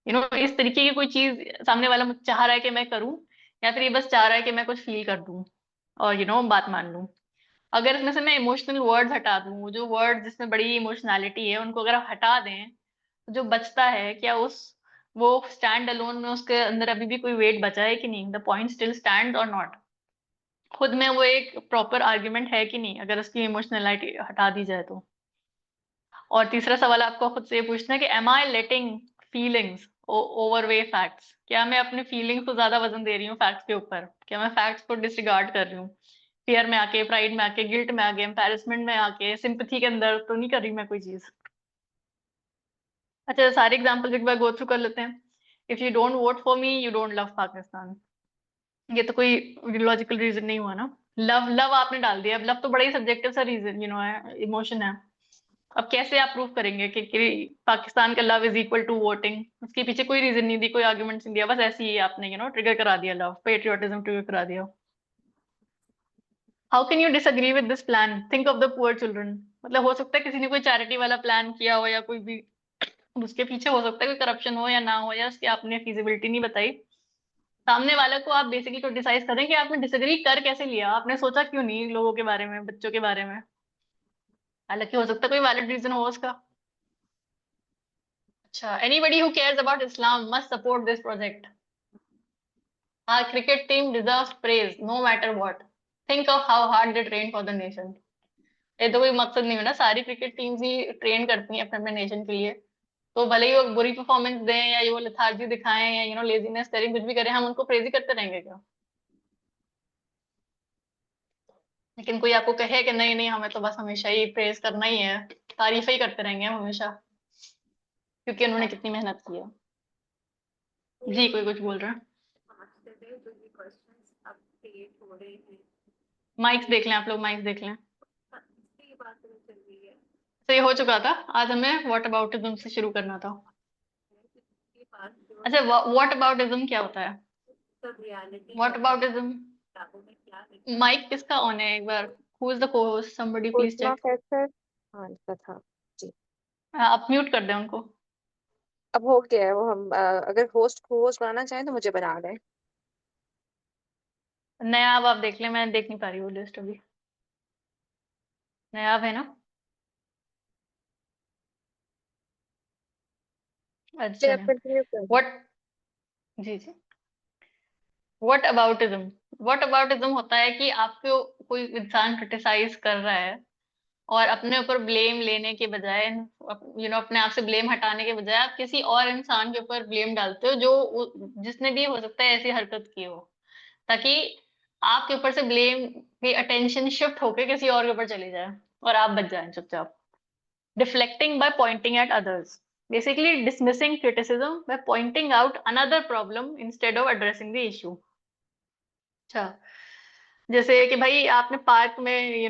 A: इस तरीके की कोई चीज सामने वाला मुझे चाह रहा है कि मैं करूं, या फिर ये बस चाह रहा है कि मैं कुछ फील कर दूं और बात मान लूं. अगर इसमें से मैं इमोशनल वर्ड्स हटा दूं, जो वर्ड जिसमें बड़ी इमोशनैलिटी है उनको अगर आप हटा दें, तो जो बचता है क्या वो स्टैंड अलोन में उसके अंदर अभी भी कोई वेट बचा है कि नहीं, द पॉइंट स्टिल स्टैंड और नॉट. खुद में वो एक प्रॉपर आर्ग्यूमेंट है कि नहीं अगर उसकी इमोशनलिटी हटा दी जाए तो. और तीसरा सवाल आपको खुद से ये पूछना है कि am I letting feelings ओवरवे facts. क्या मैं अपने फीलिंग्स को ज्यादा वजन दे रही हूँ फैक्ट्स के ऊपर, क्या मैं फैक्ट्स को डिसरिगार्ड कर रही हूँ, फियर में आके, प्राइड में आके, गिल्ट में आके, एम्बैरेसमेंट में आके, सिंपैथी के अंदर तो नहीं कर रही मैं कोई चीज. अच्छा, सारे एग्जांपल्स एक बार गो थ्रू कर लेते हैं. If you don't vote for me you don't love Pakistan. ये तो कोई लॉजिकल रीजन नहीं हुआ ना. लव लव आपने डाल दिया. अब लव तो बड़ा ही सब्जेक्टिव सा रीजन है, इमोशन है. अब कैसे आप प्रूव करेंगे कि पाकिस्तान का love is equal to voting. उसके पीछे कोई रीजन नहीं दी, कोई आर्गुमेंट नहीं दिया, बस ऐसे ही आपने ट्रिगर करा दिया, लव पेट्रियोटिज्म ट्रिगर करा दिया. How can you disagree with this plan, think of the poor children. मतलब हो सकता है किसी ने कोई चैरिटी वाला प्लान किया हो या कोई भी, उसके पीछे हो सकता है कोई करप्शन हो या ना हो, या उसकी आपने फीजिबिलिटी नहीं बताई. सामने वाले को आप बेसिकली क्रिटिसाइज करें कि आपने डिसएग्री कर कैसे लिया, आपने सोचा क्यों नहीं लोगों के बारे में, बच्चों के बारे में. हालांकि हो सकता है कोई वैलिड रीजन हो उसका. अच्छा, anybody who cares about Islam must support this project. Our cricket team deserves praise no matter what. Think of how hard they train for the nation. ये तो कोई मकसद नहीं है ना, सारी क्रिकेट टीम्स ही ट्रेन करती हैं अपने अपने नेशन के लिए. तो भले ही वो बुरी परफॉर्मेंस दें या वो लेथार्जी दिखाएं या लेजीनेस करें, कुछ भी करें, हम उनको प्रेज ही करते रहेंगे क्या. लेकिन कोई आपको कहे कि नहीं नहीं हमें तो बस हमेशा ही प्रेज करना ही है, तारीफ ही करते रहेंगे हम हमेशा, क्योंकि उन्होंने कितनी मेहनत की है. जी, कोई कुछ बोल रहा है. माइक्स देख लें आप लोग, माइक्स देख लें. तो ये हो चुका था. आज हमें व्हाट अबाउटिज्म से शुरू करना था. अच्छा, व्हाट अबाउटिज्म क्या होता है? व्हाट अबाउटिज्म, माइक किसका ऑन है एक बार Who is the co-host? Somebody please
B: Usma
A: check.
B: कैसर, हाँ इसका था जी।
A: आप म्यूट कर दें उनको.
B: अब हो गया है वो, हम अगर होस्ट को होस्ट बनाना चाहें तो मुझे बना दें।
A: नया आप देख लें, मैं देख नहीं पा रही वो लिस्ट अभी. नया है ना? अच्छा
B: चलिए आप
A: चलें.
B: कंटिन्यू कर दें।
A: व्हाट. जी जी. Whataboutism. व्हाट अबाउटिज्म होता है कि आपको कोई इंसान क्रिटिसाइज कर रहा है और अपने ऊपर ब्लेम लेने के बजाय, अपने आप से ब्लेम हटाने के बजाय आप किसी और इंसान के ऊपर ब्लेम डालते हो जो जिसने भी हो सकता है ऐसी हरकत की हो, ताकि आपके ऊपर से ब्लेम की अटेंशन शिफ्ट होके किसी और के ऊपर चली जाए और आप बच जाएं चुपचाप. Deflecting by pointing at others. Basically dismissing criticism by pointing out another problem instead of addressing the issue. अच्छा. जैसे कि भाई आपने पार्क में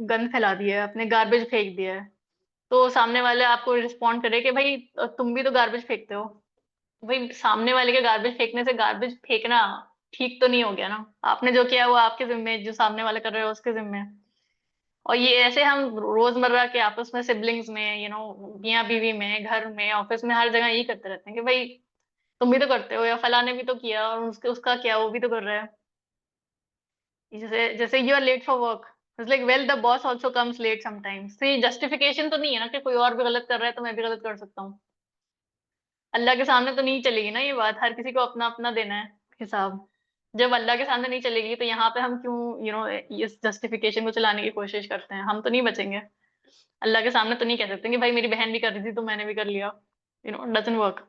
A: गंद फैला दिया है, आपने गार्बेज फेंक दिया है, तो सामने वाले आपको रिस्पॉन्ड करे कि भाई तुम भी तो गार्बेज फेंकते हो. भाई सामने वाले के गार्बेज फेंकने से गार्बेज फेंकना ठीक तो नहीं हो गया ना. आपने जो किया वो आपके जिम्मे है, जो सामने वाला कर रहे हो उसके जिम्मे है. और ये ऐसे हम रोजमर्रा के आपस में सिबलिंग्स में, मियाँ बीवी में, घर में, ऑफिस में, हर जगह यही करते रहते हैं कि भाई तुम भी तो करते हो, या फला ने भी तो किया, और उसके उसका क्या, वो भी तो कर रहा है. जैसे जैसे you are late for work, it's like well the boss also comes late sometimes. तो ये जस्टिफिकेशन तो नहीं है ना कि कोई और भी गलत कर रहा है तो मैं भी गलत कर सकता हूँ. अल्लाह के सामने तो नहीं चलेगी ना ये बात. हर किसी को अपना अपना देना है हिसाब. जब अल्लाह के सामने नहीं चलेगी तो यहाँ पे हम क्यों इस जस्टिफिकेशन को चलाने की कोशिश करते हैं. हम तो नहीं बचेंगे. अल्लाह के सामने तो नहीं कह सकते कि भाई मेरी बहन भी कर रही थी तो मैंने भी कर लिया. Doesn't work.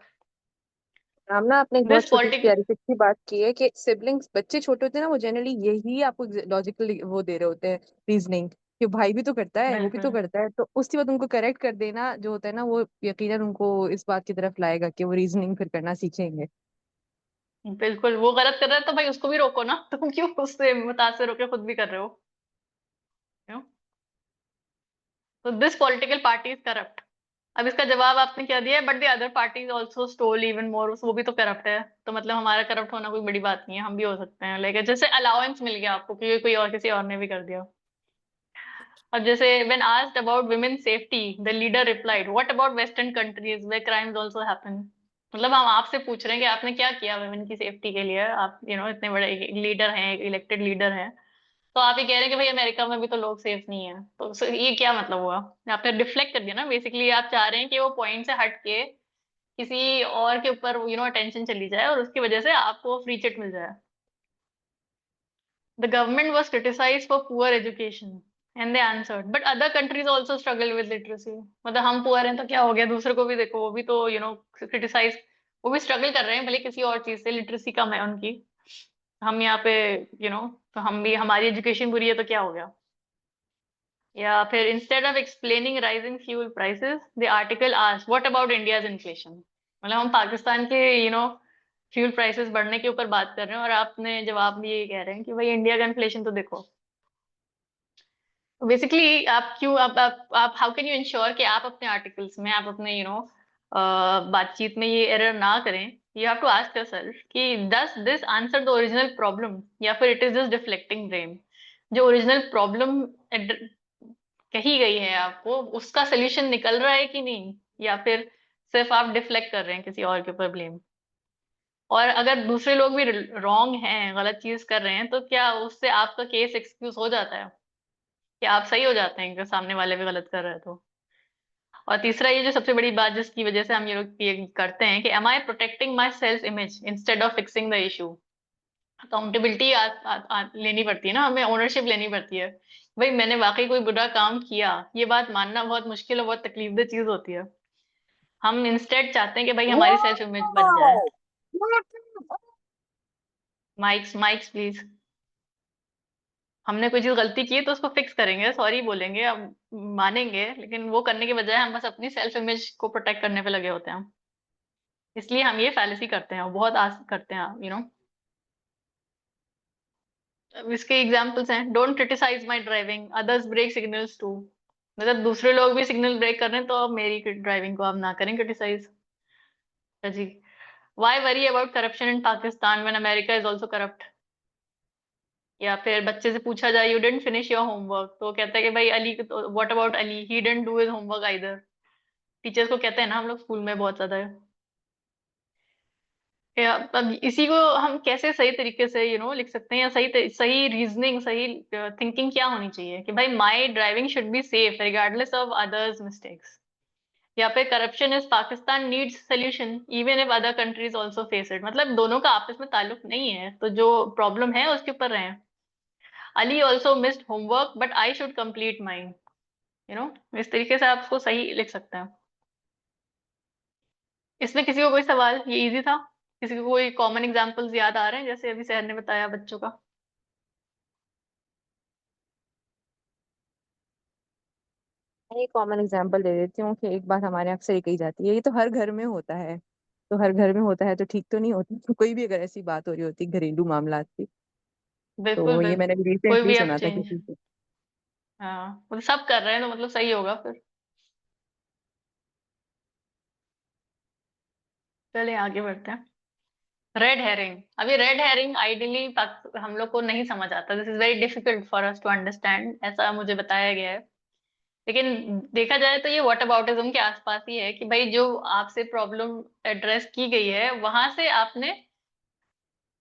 B: आमना आपने एक बहुत
A: दिस
B: छोटी सी
A: पॉलिटिक.
B: प्यारी सी अच्छी बात की है कि सिबलिंग्स, बच्चे छोटे होते हैं ना, वो जनरली यही आपको लॉजिकल वो दे रहे होते हैं, रीजनिंग, कि भाई भी तो करता है, वो भी तो
A: बिल्कुल.
B: करता है, तो उसके बाद उनको करेक्ट कर देना जो होता है ना, वो यकीनन उनको इस बात की तरफ लाएगा कि वो रीजनिंग फिर करना सीखेंगे।
A: बिल्कुल वो गलत कर रहा है तो भाई उसको भी रोको ना. तुम क्यों उससे मुतासर होकर खुद भी कर रहे हो. you know? तो this political party is corrupt. अब इसका जवाब आपने क्या दिया है, but the other party also stole even more. वो भी तो करप्ट है, तो मतलब हमारा करप्ट होना कोई बड़ी बात नहीं है, हम भी हो सकते हैं. लाइक जैसे अलाउंस मिल गया आपको क्योंकि कोई और किसी और ने भी कर दिया. अब जैसे when asked about women's safety, the leader replied, "What about Western countries where crimes also happen?" मतलब हम आपसे पूछ रहे हैं कि आपने क्या किया वुमेन की सेफ्टी के लिए. आप इतने बड़े लीडर हैं, इलेक्टेड लीडर हैं, तो आप ये कह रहे हैं कि भाई अमेरिका में भी तो लोग सेफ नहीं है. तो ये क्या मतलब हुआ. आपने डिफ्लेक्ट कर दिया ना. बेसिकली आप चाह रहे हैं कि वो पॉइंट से हट के किसी और के ऊपर अटेंशन चली जाए और उसकी वजह से आपको फ्री चिट मिल जाए. The government was criticized for poor education and they answered, but other countries also struggle with literacy. मतलब हम पुअर हैं तो क्या हो गया, दूसरे को भी देखो, वो भी तो क्रिटिसाइज, वो भी स्ट्रगल कर रहे हैं भले किसी और चीज से. लिटरेसी कम है उनकी. हम यहाँ पे तो हम भी, हमारी एजुकेशन बुरी है तो क्या हो गया. या फिर instead of explaining rising fuel prices the article asked what about India's inflation. मतलब हम पाकिस्तान के फ्यूल प्राइसेस बढ़ने के ऊपर बात कर रहे हैं और आपने जवाब में ये कह रहे हैं कि भाई इंडिया का इन्फ्लेशन तो देखो. बेसिकली आप क्यों, आप हाउ कैन यू इंश्योर कि आप अपने आर्टिकल्स में, आप अपने बातचीत में ये एरर ना करें. You have to ask yourself कि does this answer the original problem या फिर it is just deflecting blame. जो ओरिजिनल प्रॉब्लम कही गई है आपको, उसका सोल्यूशन निकल रहा है कि नहीं, या फिर सिर्फ आप डिफ्लेक्ट कर रहे हैं किसी और के ऊपर ब्लेम. और अगर दूसरे लोग भी रॉन्ग हैं, गलत चीज कर रहे हैं, तो क्या उससे आपका केस एक्सक्यूज हो जाता है कि आप सही हो जाते हैं कि सामने वाले भी गलत कर रहे हैं तो. और तीसरा ये जो सबसे बड़ी बात जिसकी वजह से हम ये करते हैं कि am I protecting my self image instead of fixing the issue. Accountability लेनी पड़ती है ना, हमें ओनरशिप लेनी पड़ती है. भाई मैंने वाकई कोई बुरा काम किया, ये बात मानना बहुत मुश्किल और बहुत तकलीफदेह चीज होती है. हम इंस्टेड चाहते हैं कि भाई हमारी सेल्फ इमेज बच जाए. Mics mics please. हमने कोई चीज गलती की है तो उसको फिक्स करेंगे, सॉरी बोलेंगे, अब मानेंगे, लेकिन वो करने के बजाय हम बस अपनी सेल्फ इमेज को प्रोटेक्ट करने पे लगे होते हैं. इसलिए हम ये फैलेसी करते हैं, बहुत आस करते हैं इसके एग्जांपल्स हैं, don't criticise my driving, others break signals too. मतलब दूसरे लोग भी सिग्नल ब्रेक कर रहे हैं तो अब मेरी ड्राइविंग को आप ना करें क्रिटिसाइज. जी. Why worry about corruption in Pakistan when America is also corrupt. या फिर बच्चे से पूछा जाए you didn't finish your homework, तो वो कहता है कि भाई Ali, what about Ali, he didn't do his homework either. Teachers को कहते हैं ना हम लोग स्कूल में बहुत ज्यादा। या अब इसी को हम कैसे सही तरीके से लिख सकते हैं, या सही रीजनिंग, सही थिंकिंग क्या होनी चाहिए कि भाई my driving should be safe regardless of others mistakes. या फिर corruption is Pakistan needs solution even if other countries also face it, मतलब दोनों का आपस में ताल्लुक नहीं है, तो जो प्रॉब्लम है उसके ऊपर रहे। Ali also missed homework but I should complete mine. इस तरीके से आप उसको सही लिख सकते हैं। इसमें किसी को कोई सवाल, ये इजी था? किसी को कोई कॉमन एग्जांपल्स याद आ रहे हैं जैसे अभी सहर ने बताया बच्चों का?
B: मैं एक कॉमन एग्जांपल दे देती हूँ कि एक बात हमारे यहाँ अक्सर ये कही जाती है, ये तो हर घर में होता है। तो हर घर में होता है तो ठीक तो नहीं होता। तो कोई भी अगर ऐसी बात हो रही होती घरेलू मामलात की,
A: बिल्कुल
B: तो ये मैंने
A: बिल्कुल। कोई
B: रिसेंटली
A: भी आप
B: सुना था
A: चेंज,
B: किसी से।
A: हाँ मतलब सब कर रहे हैं तो मतलब सही होगा फिर। चलिए आगे बढ़ते हैं। रेड हेरिंग, अभी रेड हेरिंग आइडियली हम लोग को नहीं समझ आता, this is very difficult for us to understand, ऐसा मुझे बताया गया है। लेकिन देखा जाए तो ये व्हाट अबाउटिज्म के आसपास ही है कि भाई जो आपसे प्रॉब्लम एड्रेस की गई है वहां से आपने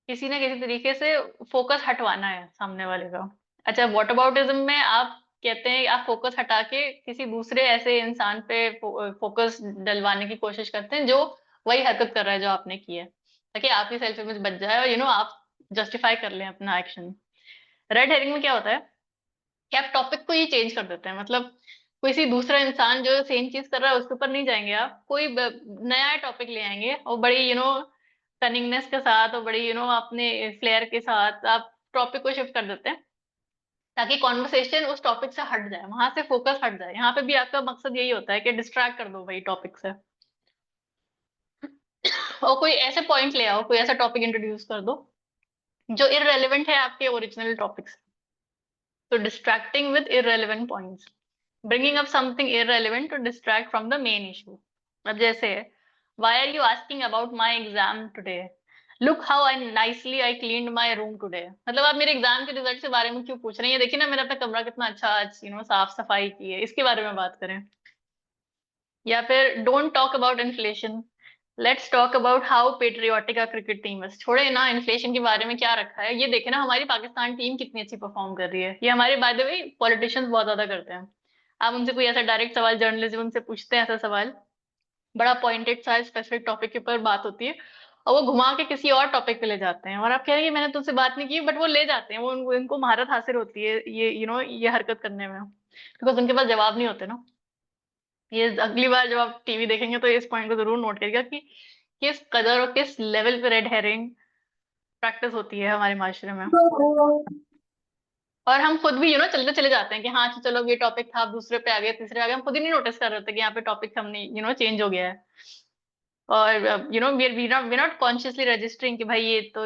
A: किसी ना किसी तरीके से फोकस हटवाना है सामने वाले का। अच्छा, व्हाट अबाउटिज्म में आप कहते हैं आप फोकस हटा के किसी दूसरे ऐसे इंसान पे फोकस डलवाने की कोशिश करते हैं जो वही हरकत कर रहा है जो आपने की है, ताकि आपकी सेल्फ इमेज बच जाए और आप जस्टिफाई कर लें अपना एक्शन। रेड हेरिंग में क्या होता है कि आप टॉपिक को ही चेंज कर देते हैं, मतलब किसी दूसरा इंसान जो सेम चीज कर रहा है उसके ऊपर नहीं जाएंगे, आप कोई नया टॉपिक ले आएंगे और बड़ी कनिंगनेस के साथ और बड़ी अपने फ्लेयर के साथ आप टॉपिक को शिफ्ट कर देते हैं, ताकि कॉन्वर्सेशन उस टॉपिक से हट जाए, वहां से फोकस हट जाए। यहाँ पे भी आपका मकसद यही होता है कि डिस्ट्रैक्ट कर दो भाई टॉपिक से, और कोई ऐसे पॉइंट ले आओ, कोई ऐसा टॉपिक इंट्रोड्यूस कर दो जो इररेलेवेंट है आपके ओरिजिनल टॉपिक से। तो distracting with irrelevant points, bringing up something irrelevant to distract from the main issue। अब जैसे why are you asking about my exam today, look how I nicely I cleaned my room today, मतलब आप मेरे exam के result के बारे में क्यों पूछ रहे हैं, ये देखिए ना मैंने अपना कमरा कितना अच्छा आज साफ सफाई की है, इसके बारे में बात करें। या फिर don't talk about inflation, let's talk about how patriotic a cricket team है, छोड़े ना इन्फ्लेशन के बारे में क्या रखा है, ये देखे ना हमारी पाकिस्तान टीम कितनी अच्छी परफॉर्म कर रही है। ये हमारे बाय द वे पॉलिटिशियंस बहुत ज्यादा करते हैं। आप उनसे कोई ऐसा डायरेक्ट सवाल, जर्नलिज्म उनसे पूछते हैं ऐसा सवाल, बड़ा पॉइंटेड सा स्पेसिफिक टॉपिक के ऊपर बात होती है और वो घुमा के किसी और टॉपिक पे ले जाते हैं, और आप कह रहे हैं कि मैंने तुमसे बात नहीं की, बट वो ले जाते हैं, वो इनको महारत हासिल होती है ये ये हरकत करने में, बिकॉज उनके पास जवाब नहीं होते ना। ये अगली बार जब आप टीवी देखेंगे तो इस पॉइंट को जरूर नोट करिएगा कि किस कदर और किस लेवल पे रेड हेरिंग प्रैक्टिस होती है हमारे माशरे में। और हम खुद भी चलते चले जाते हैं कि हाँ अच्छा चलो ये टॉपिक था, अब दूसरे पे आ गए, तीसरे आ गए, हम खुद ही नहीं नोटिस कर रहे थे कि यहाँ पे टॉपिक हमने चेंज हो गया है। और वी नॉट कॉन्शियसली रजिस्टरिंग कि भाई ये तो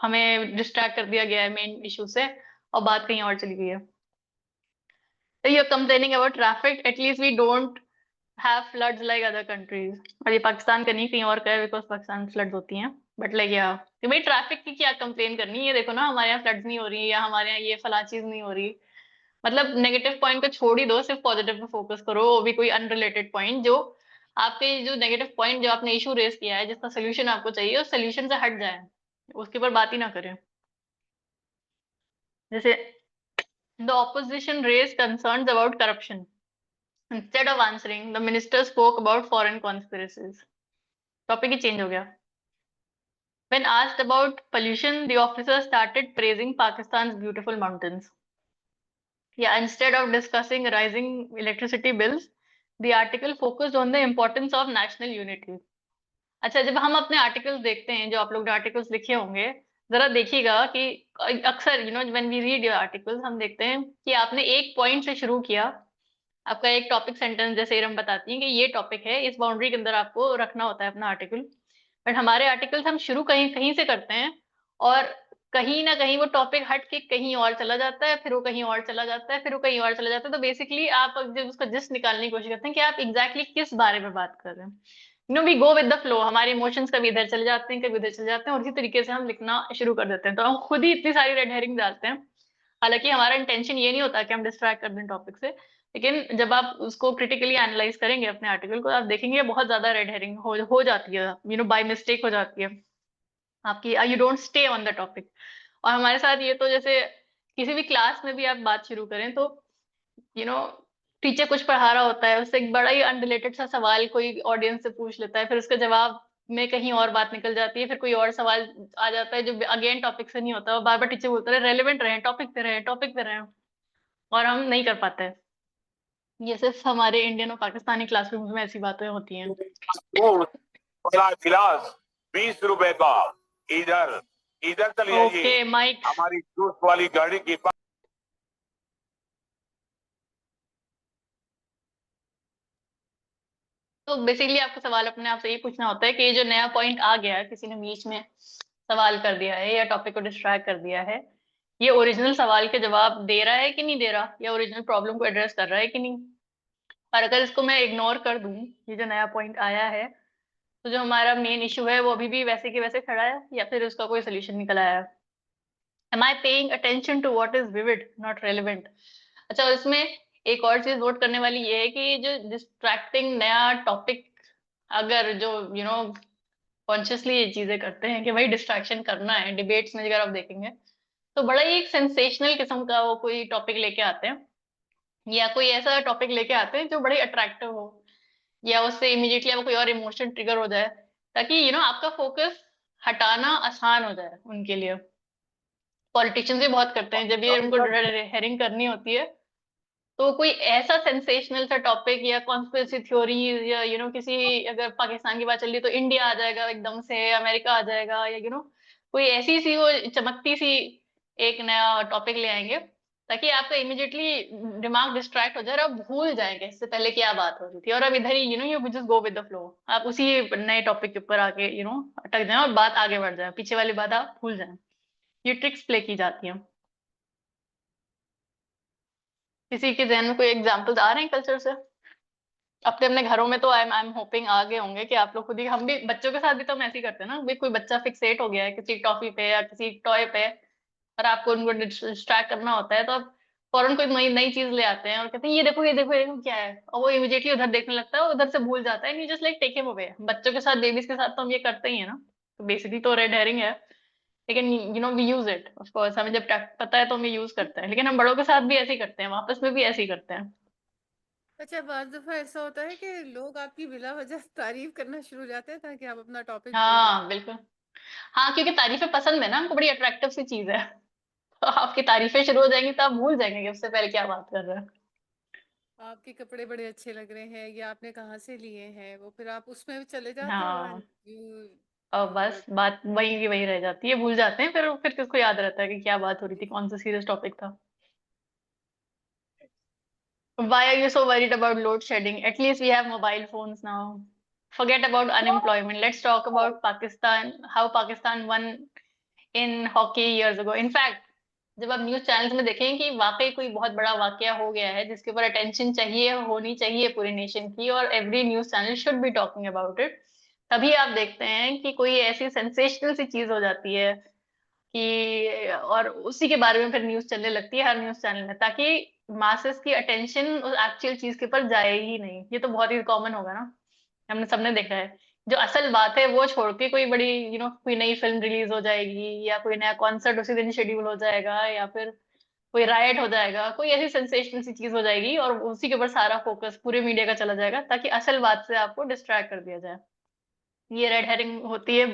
A: हमें डिस्ट्रैक्ट कर दिया गया है मेन इशू से और बात कहीं और चली गई है। तो you are complaining about traffic, at least we don't have floods like other countries, और ये पाकिस्तान का नहीं कहीं और का है बिकॉज पाकिस्तान में फ्लड्स होती हैं, बट लाइक या कि भाई ट्रैफिक की क्या कंप्लेन करनी है, ये देखो ना हमारे यहाँ फ्लड्स नहीं हो रही या हमारे यहाँ ये फला चीज नहीं हो रही। मतलब नेगेटिव पॉइंट को छोड़ ही दो, सिर्फ पॉजिटिव पे फोकस करो, वो भी कोई अनरिलेटेड पॉइंट जो आपके जो नेगेटिव पॉइंट जो आपने इशू रेस किया है जिसका सोल्यूशन आपको चाहिए उस सोल्यूशन से हट जाए, उसके ऊपर बात ही ना करें। जैसे the opposition raise concerns about corruption, instead of answering the minister spoke about foreign conspiracies, topic ही चेंज हो गया। When asked about pollution, the officer started praising Pakistan's beautiful mountains. Yeah, instead of discussing rising electricity bills, the article focused on the importance of national unity. अच्छा, जब हम अपने articles देखते हैं, जो आप लोग ने आर्टिकल्स लिखे होंगे, जरा देखिएगा कि अक्सर when we read your articles हम देखते हैं कि आपने एक पॉइंट से शुरू किया, आपका एक टॉपिक सेंटेंस जैसे इरम बताती है कि ये टॉपिक है, इस बाउंड्री के अंदर आपको रखना होता है अपना आर्टिकल, बट हमारे आर्टिकल्स हम शुरू कहीं कहीं से करते हैं और कहीं ना कहीं वो टॉपिक हट के कहीं और चला जाता है, फिर वो कहीं और चला जाता है, फिर वो कहीं और चला जाता है, तो बेसिकली आप जब उसका जिस्ट निकालने की कोशिश करते हैं कि आप एग्जैक्टली किस बारे में बात कर रहे हैं। We go with the flow, हमारे इमोशंस कभी इधर चले जाते हैं, कभी उधर चले जाते हैं, और इसी तरीके से हम लिखना शुरू कर देते हैं। तो हम खुद ही इतनी सारी रेड हेरिंग डालते हैं। हालांकि हमारा इंटेंशन ये नहीं होता कि हम डिस्ट्रैक्ट कर दें टॉपिक से, लेकिन जब आप उसको क्रिटिकली एनालाइज करेंगे अपने आर्टिकल को, आप देखेंगे बहुत ज्यादा रेड हेरिंग हो जाती है, बाय मिस्टेक हो जाती है आपकी, you don't stay on the topic. और हमारे साथ ये तो जैसे किसी भी क्लास में भी आप बात शुरू करें तो यू नो टीचर कुछ पढ़ा रहा होता है, उससे एक बड़ा ही अनरिलेटेड सा सवाल कोई ऑडियंस से पूछ लेता है, फिर उसका जवाब में कहीं और बात निकल जाती है, फिर कोई और सवाल आ जाता है जो अगेन टॉपिक से नहीं होता, और बार बार टीचर बोलता है रेलेवेंट रहे, टॉपिक पे रहे, टॉपिक पे रहे, और हम नहीं कर पाते हैं। ये सिर्फ हमारे इंडियन और पाकिस्तानी क्लासरूम में ऐसी बातें होती हैं।
D: गिलास 20 रुपए का, इधर इधर चले
A: ओके
D: जाइए,
A: माइक।
D: हमारी जूस वाली गाड़ी की
A: तो बेसिकली आपको सवाल अपने आप से ये पूछना होता है कि ये जो नया पॉइंट आ गया है, किसी ने बीच में सवाल कर दिया है या टॉपिक को डिस्ट्रैक्ट कर दिया है, ये ओरिजिनल सवाल के जवाब दे रहा है कि नहीं दे रहा, या ओरिजिनल प्रॉब्लम को एड्रेस कर रहा है कि नहीं। और अगर इसको मैं इग्नोर कर दूं, ये जो नया पॉइंट आया है, तो जो हमारा मेन इशू है वो अभी भी वैसे के वैसे खड़ा है, या फिर उसका कोई सोल्यूशन निकल आया है। Am I paying attention to what is vivid, not relevant? अच्छा, और इसमें एक और चीज नोट करने वाली ये है कि जो डिस्ट्रैक्टिंग नया टॉपिक, अगर जो कॉन्शियसली ये चीजें करते हैं कि भाई डिस्ट्रैक्शन करना है, डिबेट्स में अगर आप देखेंगे तो बड़ा ही एक सेंसेशनल किस्म का वो कोई टॉपिक लेके आते हैं, या कोई ऐसा टॉपिक लेके आते हैं जो बड़ी अट्रैक्टिव हो, या उससे इमीडिएटली आपको कोई और इमोशन ट्रिगर हो जाए, ताकि आपका फोकस हटाना आसान हो जाए उनके लिए। पॉलिटिशियंस भी बहुत करते हैं, जब ये उनको हेरिंग करनी होती है तो कोई ऐसा सेंसेशनल सा टॉपिक या कॉन्स्पिरेसी थ्योरीज, या किसी, अगर पाकिस्तान की बात चल रही तो इंडिया आ जाएगा एकदम से, अमेरिका आ जाएगा, या कोई ऐसी सी वो चमकती सी एक नया टॉपिक ले आएंगे, ताकि आपका इमिडिएटली दिमाग डिस्ट्रैक्ट हो जाए और आप भूल जाएंगे इससे पहले क्या बात हो रही थी, और अब इधर ही you just go with the flow, आप उसी नए टॉपिक के ऊपर आके अटक जाए और बात आगे बढ़ जाए, पीछे वाली बात आप भूल जाए। ये ट्रिक्स प्ले की जाती हैं। किसी के जहन में कोई एग्जाम्पल्स आ रहे हैं कल्चर से? अपने अपने घरों में तो आई एम होपिंग आ गए होंगे कि आप लोग खुद ही, हम भी बच्चों के साथ भी तो हम ऐसे ही करते हैं ना, भाई कोई बच्चा फिक्सेट हो गया है किसी टॉफी पे या किसी टॉय पे, और आपको उनको डिस्ट्रैक्ट करना होता है, तो आप फौरन कोई नई नई चीज ले आते हैं और कहते हैं ये देखो, ये देखो, ये देखो क्या है, और वो इमीडिएटली उधर देखने लगता है और उधर से भूल जाता है, you just like take him away. बच्चों के साथ, बेबीज के साथ तो हम ये करते ही है ना, तो बेसिकली तो रेड हेरिंग है, लेकिन we use it, of course हमें जब पता है तो हम ये यूज करते हैं, लेकिन हम बड़ों के साथ भी ऐसे ही करते हैं, वापस में भी ऐसे ही करते हैं।
C: अच्छा, बाद दफा ऐसा होता है कि लोग आपकी बिला वजह तारीफ करना शुरू हो जाते हैं ताकि आप अपना टॉपिक भूल जाए।
A: हाँ बिल्कुल। हाँ, क्योंकि तारीफें पसंद है ना हमको, बड़ी अट्रैक्टिव सी चीज है। तो आपकी तारीफें शुरू हो जाएंगी तो आप भूल जाएंगे कि उससे पहले क्या बात कर रहे हैं।
C: आपके कपड़े बड़े अच्छे लग रहे हैं या आपने कहाँ से लिए हैं, वो फिर आप उसमें भी चले जाते हो
A: हाँ,
C: एंड यू
A: और बस बात वही की वही रह जाती है, भूल जाते हैं, फिर किसको याद रहता है कि क्या बात हो रही थी, कौन सा सीरियस टॉपिक था। Why are you so worried about load shedding? At least we have mobile phones now. Forget about unemployment. Let's talk about Pakistan, how Pakistan won in hockey years ago. In fact, जब आप news channels में देखें कि वाकई कोई बहुत बड़ा वाकया हो गया है जिसके ऊपर अटेंशन चाहिए, होनी चाहिए पूरी नेशन की, और every news channel should be talking about it, तभी आप देखते हैं कि कोई ऐसी सेंसेशनल सी चीज हो जाती है कि, और उसी के बारे में फिर न्यूज चलने लगती है हर न्यूज चैनल में, ताकि मासेस की अटेंशन उस एक्चुअल चीज के ऊपर जाए ही नहीं। ये तो बहुत ही कॉमन होगा ना, हमने सबने देखा है। जो असल बात है वो छोड़ के कोई बड़ी कोई नई फिल्म रिलीज हो जाएगी, या कोई नया कॉन्सर्ट उसी दिन शेड्यूल हो जाएगा, या फिर कोई राइट हो जाएगा, कोई ऐसी सेंसेशनल सी चीज हो जाएगी, और उसी के ऊपर सारा फोकस पूरे मीडिया का चला जाएगा, ताकि असल बात से आपको डिस्ट्रैक्ट कर दिया जाए। ये रेड हेरिंग होती है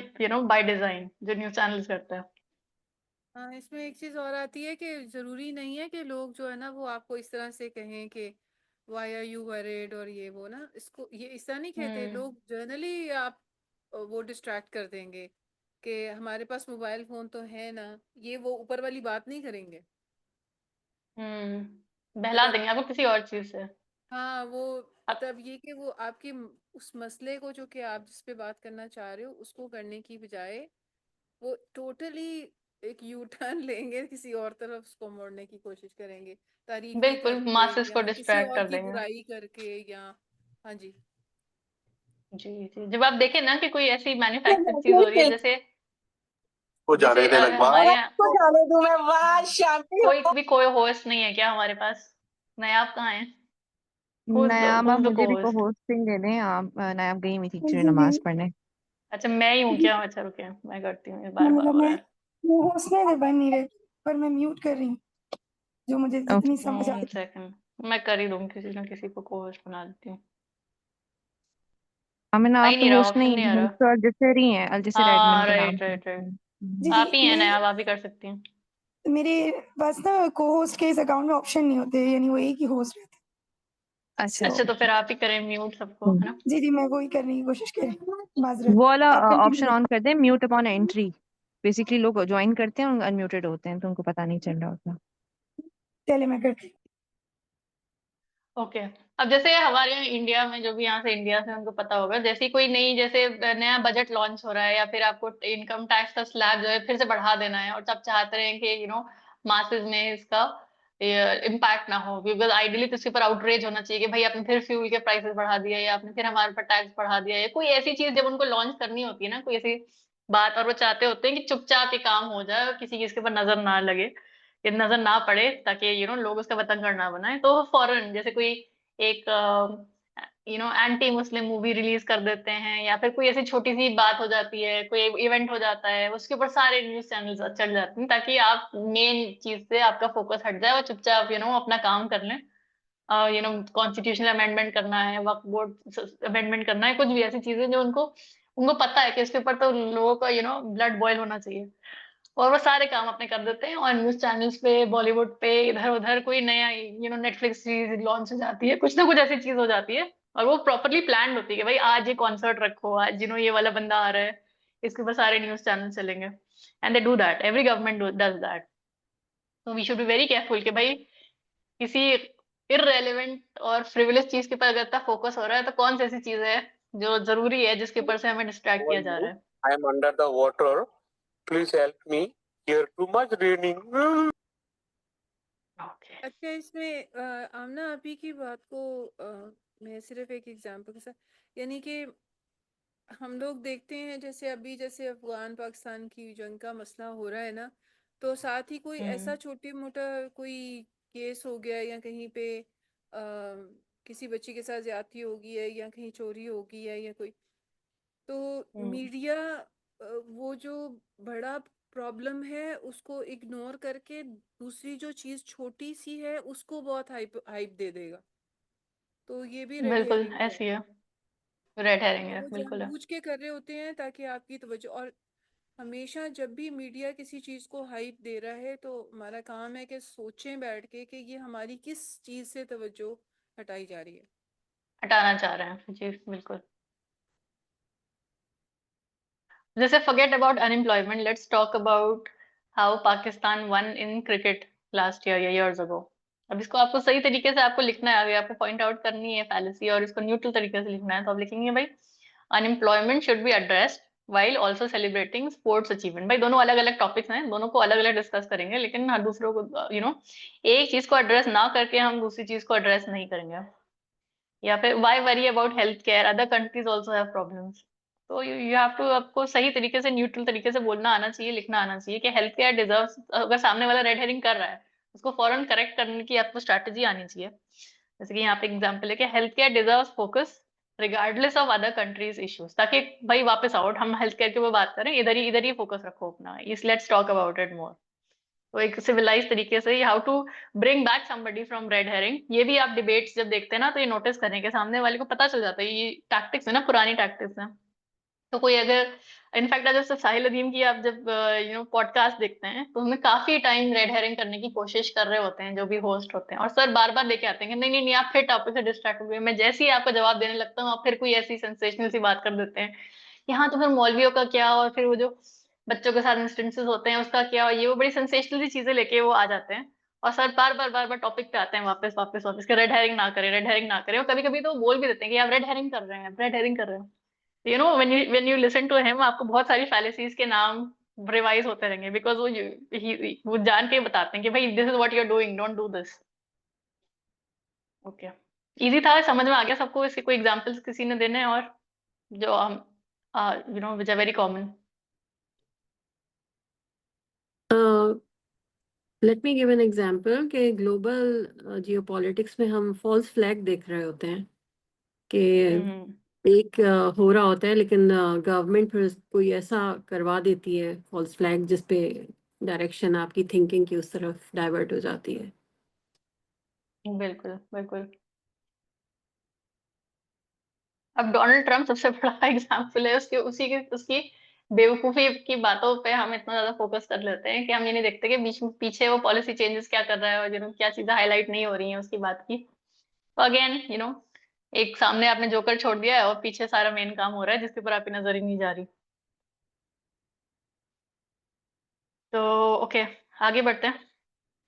A: बाय डिजाइन, जो न्यूज चैनल्स करते हैं।
C: हाँ, इसमें एक चीज और आती है कि जरूरी नहीं है कि लोग जो है ना वो आपको इस तरह से कहें कि वाई आर यू वरीड और ये वो ना, इसको ये इस तरह नहीं कहते
A: हम्म।
C: लोग, जनरली आप वो डिस्ट्रैक्ट कर देंगे कि हमारे पास मोबाइल फोन तो है ना, ये वो ऊपर वाली बात नहीं करेंगे।
A: बहला
C: मतलब
A: देंगे आपको किसी और चीज से।
C: हाँ, वो
A: अब
C: मतलब ये कि वो आपकी उस मसले को जो कि आप जिस पे बात करना चाह रहे हो उसको करने की बजाय वो टोटली एक यू टर्न लेंगे, किसी और तरफ उसको मोड़ने की कोशिश करेंगे, तारीफें
A: बिल्कुल
C: करके
A: मासेस को
C: या किसी
A: डिस्ट्रैक्ट
C: और
A: कर
C: की
A: देंगे।
C: बुराई करके या। हाँ जी।
A: जी। जब आप देखें ना कि कोई ऐसी मैन्युफैक्चर्ड चीज़ हो रही है जैसे
D: को जाने
A: जैसे
D: देने लग
A: हमारे यहाँ
E: को जाने दूं मैं, वाह शांति हो।
A: कोई होस्ट नहीं है क्या हमारे पास? नायाब कहाँ है?
B: नायाब, आप
A: who's the
B: मुझे भी को
A: co-host?
B: होस्टिंग दे दें। आप नायाब गई हुई थी एक्चुअली
E: जी जी।
B: नमाज पढ़ने।
A: अच्छा मैं ही हूँ क्या? अच्छा रुके मैं करती हूँ, बार
E: हाँ,
A: बार
E: मतलब
A: हो रहा है।
E: मैं होस्ट नहीं बन नहीं रहे, पर मैं म्यूट कर रही हूँ जो मुझे जितनी
B: ओके,
E: समझ आ रही।
A: सेकंड मैं कर ही दूंगी, किसी ना किसी को co-host बना देती हूँ।
B: अमीन
A: आ
B: आप
A: ही
B: तो
A: नहीं रहा,
B: होस्ट
A: ऑप्शन
B: नहीं
A: नहीं आ
B: है,
A: रहा।
B: होस्ट तो अल्जसर ही है, अल्जसर एडमिन
A: हाँ
B: का नाम।
A: Right right right.
E: जी
A: आप
E: जी।
A: ही हैं
E: मेरे
A: नायाब, आप ही कर सकती हैं।
E: मेरे पास ना को होस्ट के इस अकाउंट में ऑप्शन नहीं होते, यानी वो एक ही होस्ट रहते।
B: अच्छा
A: अच्छा तो फिर आप ही करें म्यूट सबको, है ना?
E: जी जी, मैं वही करने की कोशिश कर रही हूँ। माजरत,
B: वो वाला
E: आप
B: ऑप्शन
E: कंटिन्यू।
B: ऑन कर दें, म्यूट अपॉन एंट्री। बेसिकली लोग ज्वाइन करते हैं और अनम्यूटेड होते हैं तो उनको पता नहीं चल रहा होता।
E: चलिए मैं करती हूँ।
A: ओके। अब जैसे हमारे यहाँ इंडिया में, जो भी यहाँ से इंडिया से उनको पता होगा, जैसे ही कोई नई जैसे नया बजट लॉन्च हो रहा है या फिर आपको इनकम टैक्स का स्लैब जो है फिर से बढ़ा देना है और सब चाहते हैं कि मासेस में इसका इम्पैक्ट ना हो, बिकॉज आइडियली तो इसके ऊपर आउटरेज होना चाहिए कि भाई आपने फिर फ्यूल के प्राइसेस बढ़ा दिया या आपने फिर हमारे ऊपर टैक्स बढ़ा दिया, या कोई ऐसी चीज जब उनको लॉन्च करनी होती है ना, कोई ऐसी बात, और वो चाहते होते हैं कि चुपचाप ये काम हो जाए और किसी चीज के ऊपर नजर ना लगे, ये नजर ना पड़े, ताकि लोग उसका बतंगड़ ना बनाए, तो फॉरन जैसे कोई एक एंटी मुस्लिम मूवी रिलीज कर देते हैं, या फिर कोई ऐसी छोटी सी बात हो जाती है, कोई इवेंट हो जाता है, उसके ऊपर सारे न्यूज चैनल्स चढ़ जाते हैं ताकि आप मेन चीज से आपका फोकस हट जाए और चुपचाप अपना काम कर लें। कॉन्स्टिट्यूशनल अमेंडमेंट करना है, वक्फ बोर्ड अमेंडमेंट करना है, कुछ भी ऐसी चीजें जो उनको उनको पता है कि इसके ऊपर तो लोगों का ब्लड बॉयल होना चाहिए, और वो सारे काम अपने कर देते हैं, और न्यूज चैनल्स पे, बॉलीवुड पे, इधर उधर कोई नया नेटफ्लिक्स सीरीज लॉन्च हो जाती है, कुछ ना कुछ ऐसी चीज हो जाती है, और वो प्रॉपरली प्लान्ड होती है कि भाई आज ये कॉन्सर्ट रखो, आज ये वाला बंदा आ रहा है, इसके ऊपर सारे न्यूज चैनल चलेंगे, and they do that, every government does that. तो we should be very careful कि भाई किसी इररेलेवेंट और फ्रिवलेस चीज के ऊपर अगर इतना फोकस हो रहा है तो कौन सी ऐसी चीज है जो जरूरी है जिसके ऊपर से हमें डिस्ट्रैक्ट किया जा रहा है।
D: I am under the water. Please help me. Here too much raining.
A: Okay.
C: अच्छा, इसमें आमना अभी की बात को मैं सिर्फ एक एग्जांपल के साथ, यानी कि हम लोग देखते हैं जैसे अभी जैसे अफगान पाकिस्तान की जंग का मसला हो रहा है ना, तो साथ ही कोई ऐसा छोटी मोटा कोई केस हो गया या कहीं पे किसी बच्ची के साथ ज्यादती हो गई है या कहीं चोरी हो गई है या कोई, तो मीडिया वो जो बड़ा प्रॉब्लम है उसको इग्नोर करके दूसरी जो चीज छोटी सी है उसको बहुत हाइप हाइप दे देगा, तो ये भी रेड
A: बिल्कुल
C: हेयरिंग है।
A: ऐसी है, रेड हेरिंग
C: तो
A: है,
C: वो
A: बिल्कुल है।
C: जानबूझ के कर रहे होते हैं ताकि आपकी तवज्जो, और हमेशा जब भी मीडिया किसी चीज को हाइप दे रहा है तो हमारा काम है कि सोचें बैठ के कि ये हमारी किस चीज से तवज्जो हटाई जा रही है।
A: हटाना चाह रहे हैं जी, बिल्कुल। जैसे forget about unemployment, let's talk about how Pakistan won in cricket last year या years ago। अब इसको आपको सही तरीके से आपको लिखना है, अभी आपको पॉइंट आउट करनी है फैलेसी और इसको न्यूट्रल तरीके से लिखना है, तो आप लिखेंगे भाई unemployment should be addressed while also celebrating sports achievement। भाई दोनों अलग अलग टॉपिक्स हैं, दोनों को अलग अलग डिस्कस करेंगे, लेकिन हर दूसरों को एक चीज को एड्रेस ना करके हम दूसरी चीज को एड्रेस नहीं करेंगे। या फिर why worry about health care, other countries also have problems। तो यू हैव टू, आपको सही तरीके से न्यूट्रल तरीके से बोलना आना चाहिए, लिखना आना चाहिए कि हेल्थ केयर डिजर्व्स, अगर सामने वाला रेड हेरिंग कर रहा है उसको फौरन करेक्ट करने की आपको स्ट्रैटेजी आनी चाहिए। जैसे कि यहाँ पे एग्जांपल है कि health care deserves focus regardless of other countries issues, ताकि भाई वापस आउट हम हेल्थ केयर के ऊपर बात करें, इधर ही फोकस रखो अपना, इस let's talk about it more. तो एक सिविलाइज तरीके से how to bring back somebody from red herring, ये भी आप डिबेट्स जब देखते हैं ना तो ये नोटिस करें कि सामने वाले को पता चल जाता है ये टैक्टिक्स है ना, पुरानी टैक्टिक्स है। तो कोई अगर इनफैक्ट अगर सिर्फ साहिल अदीम की आप जब पॉडकास्ट देखते हैं तो उनमें काफी टाइम रेड हेरिंग करने की कोशिश कर रहे होते हैं जो भी होस्ट होते हैं, और सर बार बार लेके आते हैं कि नहीं नहीं नहीं आप फिर टॉपिक से डिस्ट्रैक्ट हो गए, मैं जैसे ही आपको जवाब देने लगता हूँ आप फिर कोई ऐसी सेंसेशनल सी बात कर देते हैं कि हाँ तो फिर मौलवियों का क्या, और फिर वो जो बच्चों के साथ इंस्टेंसेस होते हैं उसका क्या, और ये वो बड़ी सेंसेशनल सी चीजें लेके वो आ जाते हैं, और सर बार बार टॉपिक पे आते हैं वापस वापस वापस के रेड हेरिंग ना करें, रेड हेरिंग ना करें, और कभी कभी तो वो बोल भी देते हैं कि आप रेड हेरिंग कर रहे हैं, रेड हेरिंग कर रहे हैं। When you listen to him आपको बहुत सारी फैलेसीज के नाम रिवाइज होते रहेंगे, बिकॉज वो जान के बताते हैं कि भाई this is what you are doing, don't do this. Okay, easy था, समझ में आ गया सबको? इसके कोई एग्जांपल्स किसी ने देने हैं? और जो हम which are very common?
F: Let me give an example कि ग्लोबल जियोपॉलिटिक्स में हम फॉल्स फ्लैग देख रहे होते हैं कि एक हो रहा होता है, लेकिन गवर्नमेंट फिर कोई ऐसा करवा देती है फॉल्स फ्लैग जिस पे डायरेक्शन आपकी थिंकिंग की उस तरफ डाइवर्ट हो जाती है।
A: बिल्कुल बिल्कुल। अब डोनाल्ड ट्रम्प सबसे बड़ा एग्जाम्पल है, उसकी बेवकूफी की बातों पे हम इतना ज्यादा फोकस कर लेते हैं कि हम ये नहीं देखते कि बीच में पीछे वो पॉलिसी चेंजेस क्या कर रहा है और क्या चीजें हाईलाइट नहीं हो रही हैं उसकी बात की। तो अगेन एक सामने आपने जोकर छोड़ दिया है और पीछे सारा मेन काम हो रहा है जिसके ऊपर आपकी नजर ही नहीं जा रही। तो ओके, आगे बढ़ते हैं।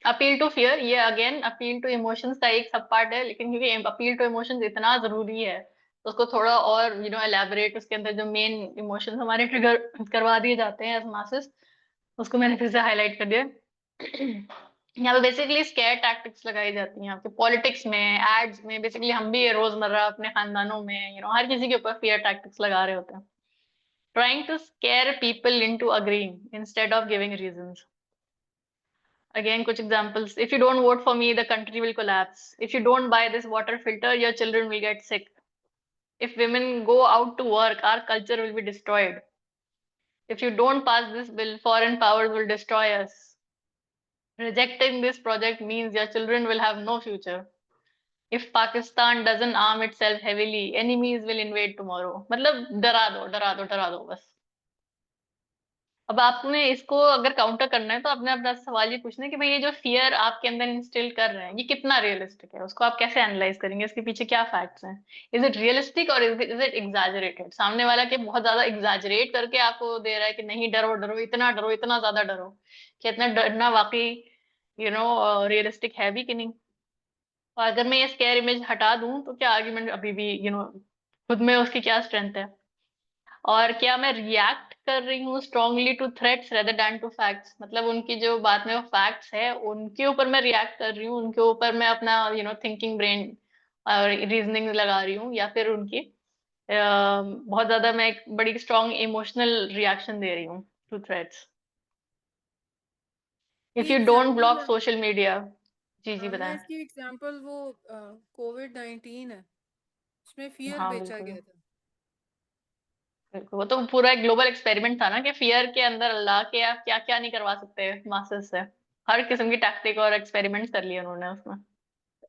A: अपील टू फियर, ये अगेन अपील टू इमोशंस का एक सब पार्ट है, लेकिन क्योंकि अपील टू इमोशंस इतना जरूरी है तो उसको थोड़ा और एलैबोरेट, उसके अंदर जो मेन इमोशंस हमारे ट्रिगर करवा दिए जाते हैं एज मासेस, उसको मैंने फिर से हाईलाइट कर दिया। यहाँ पे बेसिकली स्केयर टैक्टिक्स लगाई जाती हैं आपके पॉलिटिक्स में, एड्स में, बेसिकली हम भी रोजमर्रा अपने खानदानों में हर किसी के ऊपर फियर टैक्टिक्स लगा रहे होते हैं, trying to scare people into agreeing instead of giving reasons. Again, कुछ examples. If you don't vote for me, the country will collapse. If you don't buy this water filter, your children will get sick. If women go out to work, our culture will be destroyed. If you don't pass this bill, foreign powers will destroy us. Rejecting this project means your children will have no future. If Pakistan doesn't arm itself heavily, enemies will invade tomorrow. मतलब डरा दो डरा दो डरा दो बस। अब आपने इसको अगर काउंटर करना है तो आपने अपना सवाल ये पूछना है कि भाई ये जो फियर आपके अंदर इंस्टिल कर रहे हैं ये कितना रियलिस्टिक है, उसको आप कैसे एनालाइज करेंगे, इसके पीछे क्या फैक्ट्स हैं, इज इट रियलिस्टिक और इज इट एग्जैजरेटेड। सामने वाला के बहुत ज्यादा एग्जैजरेट करके आपको दे रहा है कि नहीं डरो डरो इतना ज्यादा डरो, कि इतना डरना वाकई रियलिस्टिक है भी कि नहीं। और अगर मैं ये स्केयर इमेज हटा दूं तो क्या आर्ग्यूमेंट अभी भी खुद में उसकी क्या स्ट्रेंथ है, और क्या मैं रिएक्ट कर रही हूँ strongly to threats rather than to facts. मतलब उनकी जो बात में वो फैक्ट्स है उनके ऊपर मैं रिएक्ट कर रही हूँ, उनके ऊपर मैं अपना थिंकिंग ब्रेन और रीजनिंग लगा रही हूँ, या फिर उनकी बहुत ज्यादा मैं एक बड़ी स्ट्रांग इमोशनल रिएक्शन दे रही हूँ to threats. If you don't block
C: example
A: social media. जी जी
C: मैं
A: बताएं।
C: इसकी एग्जांपल वो कोविड-19 है, उसमें फियर
A: हाँ
C: बेचा
A: बिल्कुल
C: गया था।
A: बिल्कुल, वो तो पूरा एक ग्लोबल एक्सपेरिमेंट था ना कि फियर के अंदर अल्लाह के आप क्या क्या नहीं करवा सकते मासेस से। हर किस्म की टैक्टिक और एक्सपेरिमेंट कर लिए उन्होंने उसमें,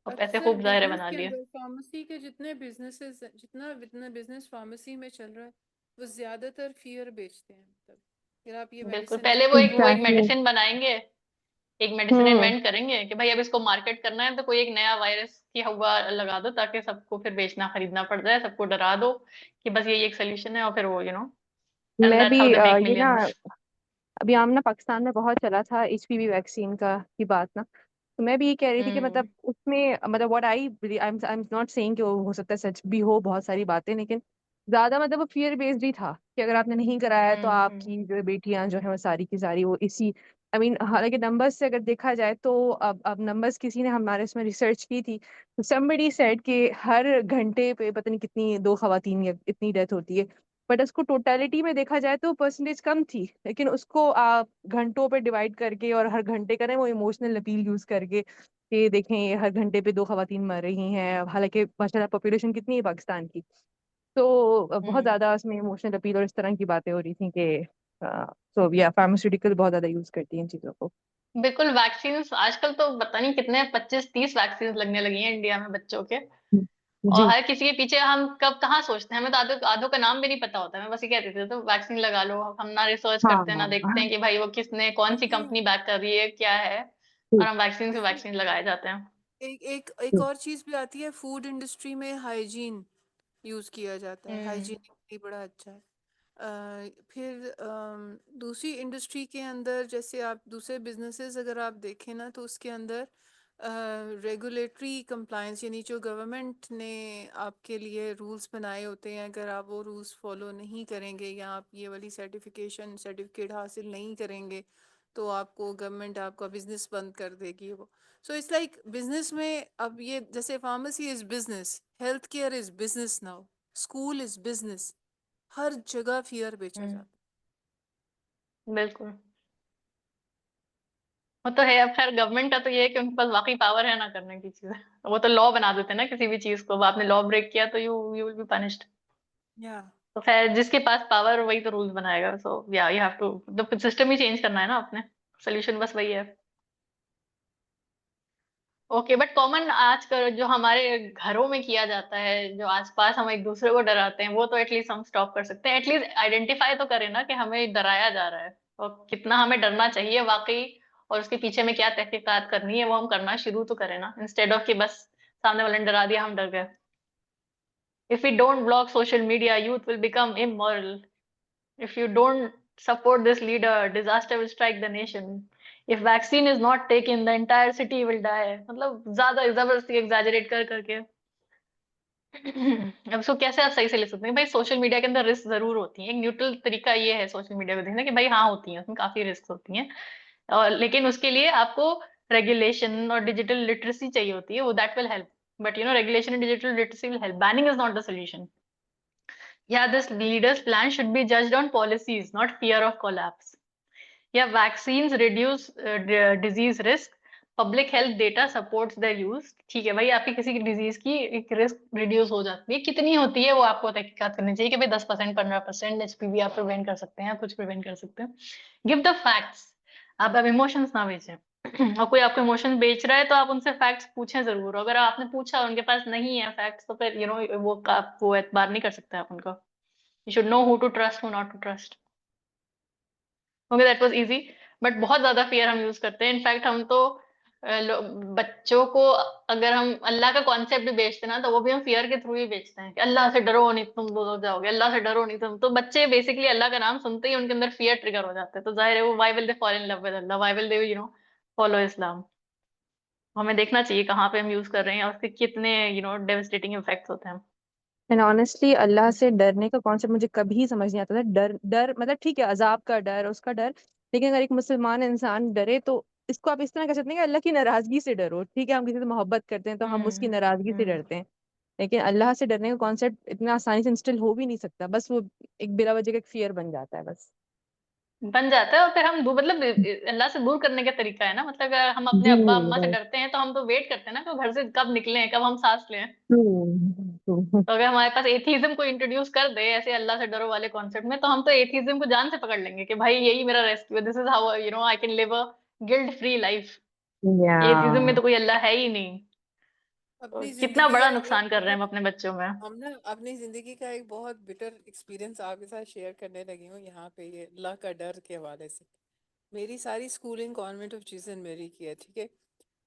A: और पैसे
C: अक्सर
A: खूब जाहिर
C: बिजनेस
A: बना
C: के
A: लिए।
C: अंदर फार्मेसी के जितने बिजनेसेस जितना बिजनेस फार्मेसी में चल रहा है वो ज्यादातर फियर बेचते हैं। मतलब फिर आप ये
A: बिल्कुल,
C: मेडिसिन
A: पहले वो एक
B: एग्जैक्टली।
A: मेडिसिन बनाएंगे, एक मेडिसिन
B: हम्म
A: इन्वेंट करेंगे कि भाई अब इसको मार्केट करना है तो कोई एक नया वायरस की हुआ लगा दो ताकि सबको फिर बेचना खरीदना पड़ जाए, सबको डरा दो कि बस यही एक सोल्यूशन है, और फिर वो एंड
B: मैं
A: दैट्स
B: भी
A: हाउ दे मेक
B: ये ना
A: मिलियंस।
B: अभी आमना पाकिस्तान में बहुत चला था एचपीवी वैक्सीन का की बात ना। तो मैं भी ये कह रही थी कि
A: हम्म
B: मतलब उसमें मतलब what I am not saying कि वो हो सकता है सच भी हो बहुत सारी बातें, लेकिन ज्यादा मतलब वो फियर बेस्ड ही था कि अगर आपने नहीं कराया है तो
A: हम्म
B: आपकी जो बेटियां जो है वो सारी की सारी वो इसी हालांकि नंबर्स से अगर देखा जाए तो अब नंबर्स किसी ने हमारे इसमें रिसर्च की थी तो somebody said कि हर घंटे पे पता नहीं कितनी दो खवातीन या इतनी डेथ होती है, बट उसको टोटालिटी में देखा जाए तो परसेंटेज कम थी, लेकिन उसको आप घंटों पे डिवाइड करके और हर घंटे का ना वो इमोशनल अपील यूज करके कि देखें ये हर घंटे पे दो खवातीन मर रही हैं, हालांकि माशाल्लाह पॉपुलेशन कितनी है पाकिस्तान की। तो बहुत
A: हम्म
B: ज्यादा उसमें इमोशनल अपील और इस तरह की बातें हो रही थी कि सो या फार्मास्यूटिकल बहुत ज्यादा यूज करती हैं इन चीजों को।
A: बिल्कुल। वैक्सीन आजकल तो पता नहीं कितने 25-30 वैक्सीन लगने लगी हैं इंडिया में बच्चों के, और
B: जी
A: हर किसी के पीछे हम कब कहाँ सोचते हैं, हमें तो आधों आधों का नाम भी नहीं पता होता है। मैं बस ये कहती थी तो वैक्सीन लगा लो, हम ना रिसर्च करते हैं ना देखते
B: हाँ
A: हैं कि भाई वो किसने कौन सी
C: इसमें
A: कंपनी बैक कर रही है क्या है, और हम वैक्सीन से
C: इसमें
A: वैक्सीन लगाए जाते हैं।
C: एक और चीज भी आती है, फूड इंडस्ट्री में हाइजीन यूज किया जाता है।
A: हम्म
C: हाइजीन भी बड़ा अच्छा है। फिर दूसरी इंडस्ट्री के अंदर जैसे आप दूसरे बिजनेसेस अगर आप देखें ना तो उसके अंदर रेगुलेटरी कंप्लायंस यानी जो गवर्नमेंट ने आपके लिए रूल्स बनाए होते हैं, अगर आप वो रूल्स फॉलो नहीं करेंगे या आप ये वाली सर्टिफिकेट हासिल नहीं करेंगे तो आपको गवर्नमेंट आपका बिजनेस बंद कर देगी वो। सो इट्स लाइक बिजनेस में अब ये जैसे pharmacy is business, health care is business now, school is business, हर जगह फियर बेचा
A: हम्म,
C: जाता
A: बिल्कुल। वो तो है, अब खैर गवर्नमेंट का तो ये है कि उनके पास वाकई पावर है ना करने की चीजें। वो तो लॉ बना देते हैं ना किसी भी चीज को, अब आपने लॉ ब्रेक किया तो यू विल बी पनिश्ड।
C: है। या
A: तो खैर जिसके पास पावर वही तो रूल्स बनाएगा, सो या you have to, the system ही चेंज करना है ना अपने। सोल्यूशन बस वही है। ओके, बट कॉमन आजकल जो हमारे घरों में किया जाता है, जो आसपास हम एक दूसरे को डराते हैं, वो तो एटलीस्ट हम स्टॉप कर सकते हैं। एटलीस्ट आइडेंटिफाई तो करें ना कि हमें डराया जा रहा है और कितना हमें डरना चाहिए वाकई, और उसके पीछे में क्या तहकीकात करनी है वो हम करना शुरू तो करें ना, इंस्टेड ऑफ कि बस सामने वाले ने डरा दिया हम डर गए। If we don't block social media, youth will become immoral. If you don't support this leader, disaster will strike the nation. If vaccine is not taken, the entire city will die. मतलब ज्यादा जबरदस्ती exaggerate कर करके अब इसको कैसे आप सही से ले सकते हैं भाई? सोशल मीडिया के अंदर रिस्क जरूर होती है, एक न्यूट्रल तरीका ये है सोशल मीडिया को देखना कि भाई हाँ होती है, उसमें काफी रिस्क होती हैं, और लेकिन उसके लिए आपको रेगुलेशन और डिजिटल लिटरेसी चाहिए होती है, वो that will help. But regulation and digital literacy will help, banning is not the solution. Yeah, this leader's plan should be judged on policies, not fear of collapse. Yeah, vaccines reduce disease risk. Public health data supports their use. ठीक है भाई, आपकी किसी की disease की एक risk reduce हो जाती है, कितनी होती है वो आपको तहकीकात करनी चाहिए कि भाई 10%, 15% एचपीवी आप प्रिवेंट कर सकते हैं, कुछ प्रिवेंट कर सकते हैं। Give the facts. आप अब इमोशंस ना बेचें। और कोई आपको इमोशन बेच रहा है तो आप उनसे फैक्ट्स पूछें जरूर। अगर आपने पूछा उनके पास नहीं है फैक्ट्स, तो फिर वो एतबार नहीं कर सकते आप उनका। You should know who to trust, who not to trust. Okay, that was easy. But बहुत ज्यादा फियर हम यूज करते हैं। इनफैक्ट हम तो बच्चों को अगर हम अल्लाह का कॉन्सेप्ट भी बेचते हैं ना, तो वो भी हम फियर के थ्रू ही बेचते हैं कि अल्लाह से डरो नहीं तुम दो जाओगे, अल्लाह से डरो नहीं तुम। तो बच्चे बेसिकली अल्लाह का नाम सुनते ही उनके अंदर फियर ट्रिगर हो जाते हैं, तो जाहिर है वो why will they fall in love with Allah, why will they follow Islam. हमें देखना चाहिए कहाँ पे हम यूज कर रहे हैं और उसके कितने डेविस्टेटिंग इफेक्ट्स होते हैं।
B: एंड ऑनेस्टली अल्लाह से डरने का कॉन्सेप्ट मुझे कभी समझ नहीं आता था। डर डर मतलब ठीक है, अजाब का डर, उसका डर, लेकिन अगर एक मुसलमान इंसान डरे तो इसको आप इस तरह कह सकते हैं कि अल्लाह की नाराजगी से डरो। ठीक है, हम किसी से मोहब्बत करते हैं तो हम उसकी नाराजगी से
A: हम्म।
B: डरते हैं, लेकिन अल्लाह से डरने का कॉन्सेप्ट इतना आसानी से इंस्टॉल हो भी नहीं सकता। बस वो एक बिला वजह का एक फियर बन जाता है बस।
A: बन जाता है, और फिर हम मतलब अल्लाह से दूर करने का तरीका है ना। मतलब अगर हम अपने
B: जी
A: अब्बा अम्मा से
B: right.
A: डरते हैं तो हम तो वेट करते हैं ना कि वो घर से कब निकले, कब हम सांस लें।
B: True.
A: तो अगर हमारे पास एथीज्म को इंट्रोड्यूस कर दे ऐसे अल्लाह से डरो वाले कॉन्सेप्ट में, तो हम तो एथीज्म को जान से पकड़ लेंगे कि भाई यही मेरा rescue, this is how I can live a guilt free life. Atheism में
B: Yeah.
A: तो कोई अल्लाह है ही नहीं। तो
C: अपनी
A: कितना
C: जिंदगी का
A: बड़ा
C: एक बहुत
A: नुकसान कर रहे हैं हम अपने बच्चों में।
C: हम ना अपनी जिंदगी का एक बहुत बिटर एक्सपीरियंस आपके साथ शेयर करने लगी हूँ यहाँ पे, ये अल्लाह का डर के हवाले से। मेरी सारी स्कूलिंग कॉन्वेंट ऑफ जीसस मेरी की है, ठीक है।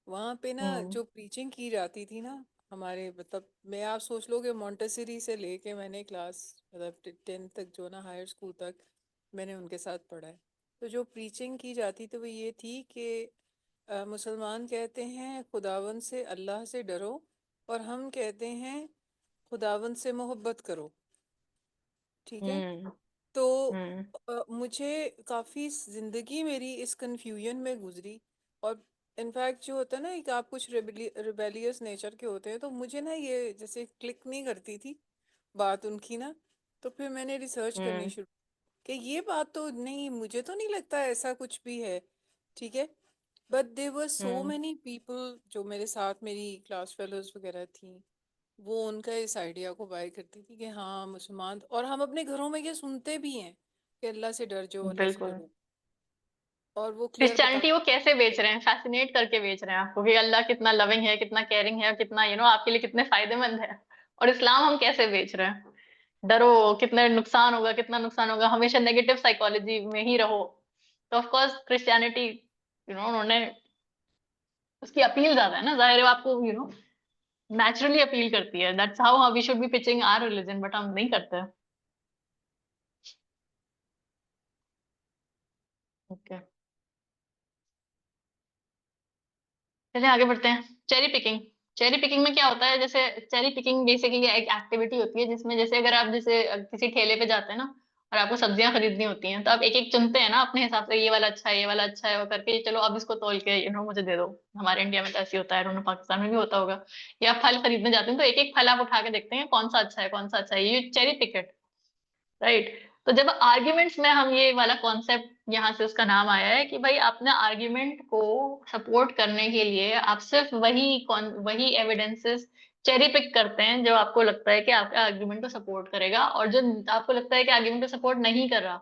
C: वहाँ पे ना
B: हम्म
C: जो प्रीचिंग की जाती थी ना, हमारे मतलब मैं आप सोच लो कि मॉन्टेसरी से लेके मैंने क्लास मतलब 10th तक जो ना हायर स्कूल तक मैंने उनके साथ पढ़ा है। तो जो प्रीचिंग की जाती थी वो ये थी कि मुसलमान कहते हैं खुदावंद से अल्लाह से डरो, और हम कहते हैं खुदावंद से मोहब्बत करो, ठीक है।
A: हम्म।
C: तो
A: हम्म।
C: मुझे काफ़ी ज़िंदगी मेरी इस कन्फ्यूजन में गुजरी। और इनफैक्ट जो होता है ना कि आप कुछ रिबेलियस नेचर के होते हैं, तो मुझे ना ये जैसे क्लिक नहीं करती थी बात उनकी ना। तो फिर मैंने रिसर्च करनी
A: हम्म।
C: शुरू कि ये बात तो नहीं, मुझे तो नहीं लगता ऐसा कुछ भी है, ठीक है। But there were so
A: hmm.
C: Many people जो मेरे साथ मेरी क्लास फेलोज वगैरह थी, वो उनका इस आइडिया को बाय करती थी कि हाँ मुसलमान, और हम अपने घरों में ये सुनते भी हैं कि अल्लाह से डर जाओ, अल्लाह से
A: बिल्कुल।
C: डरो, और वो क्लियर बता।
A: क्रिश्चियनिटी वो कैसे बेच रहे हैं, फैसिनेट करके बेच रहे हैं आपको कि अल्लाह कितना लविंग है, कितना केयरिंग है, कितना आपके लिए कितने फायदेमंद है। और इस्लाम हम कैसे बेच रहे हैं, डरो,
C: हाँ
A: कितना नुकसान होगा, कितना नुकसान होगा, हमेशा नेगेटिव साइकोलॉजी में ही रहो। तो ऑफ कोर्स क्रिश्चियनिटी उन्होंने उसकी अपील ज्यादा है ना, जाहिर है वो आपको नेचुरली अपील करती है। That's how we should be pitching our religion, but हम नहीं करते। ओके, चलिए आगे बढ़ते हैं। Cherry picking. चेरी पिकिंग में क्या होता है, जैसे चेरी पिकिंग बेसिकली एक एक्टिविटी होती है जिसमें जैसे अगर आप जैसे किसी ठेले पे जाते हैं ना, और आपको सब्जियां खरीदनी होती हैं, तो आप एक एक चुनते हैं ना अपने हिसाब से, ये वाला अच्छा है, ये वाला अच्छा है, वो करके चलो अब इसको तौल के मुझे दे दो। हमारे इंडिया में तो ऐसे ही होता है, उन्होंने पाकिस्तान में भी होता होगा। या फल खरीदने जाते हैं तो एक एक फल आप उठा के देखते हैं कौन सा अच्छा है, कौन सा अच्छा है, ये चेरी पिकेट। राइट। तो जब आर्ग्यूमेंट्स में हम ये वाला कॉन्सेप्ट, यहाँ से उसका नाम आया है कि भाई अपने आर्ग्यूमेंट को सपोर्ट करने के लिए आप सिर्फ वही एविडेंसेस चेरी पिक करते हैं जो आपको लगता है कि आपके आर्ग्यूमेंट को सपोर्ट करेगा, और जो आपको लगता है कि आर्ग्यूमेंट को सपोर्ट नहीं कर रहा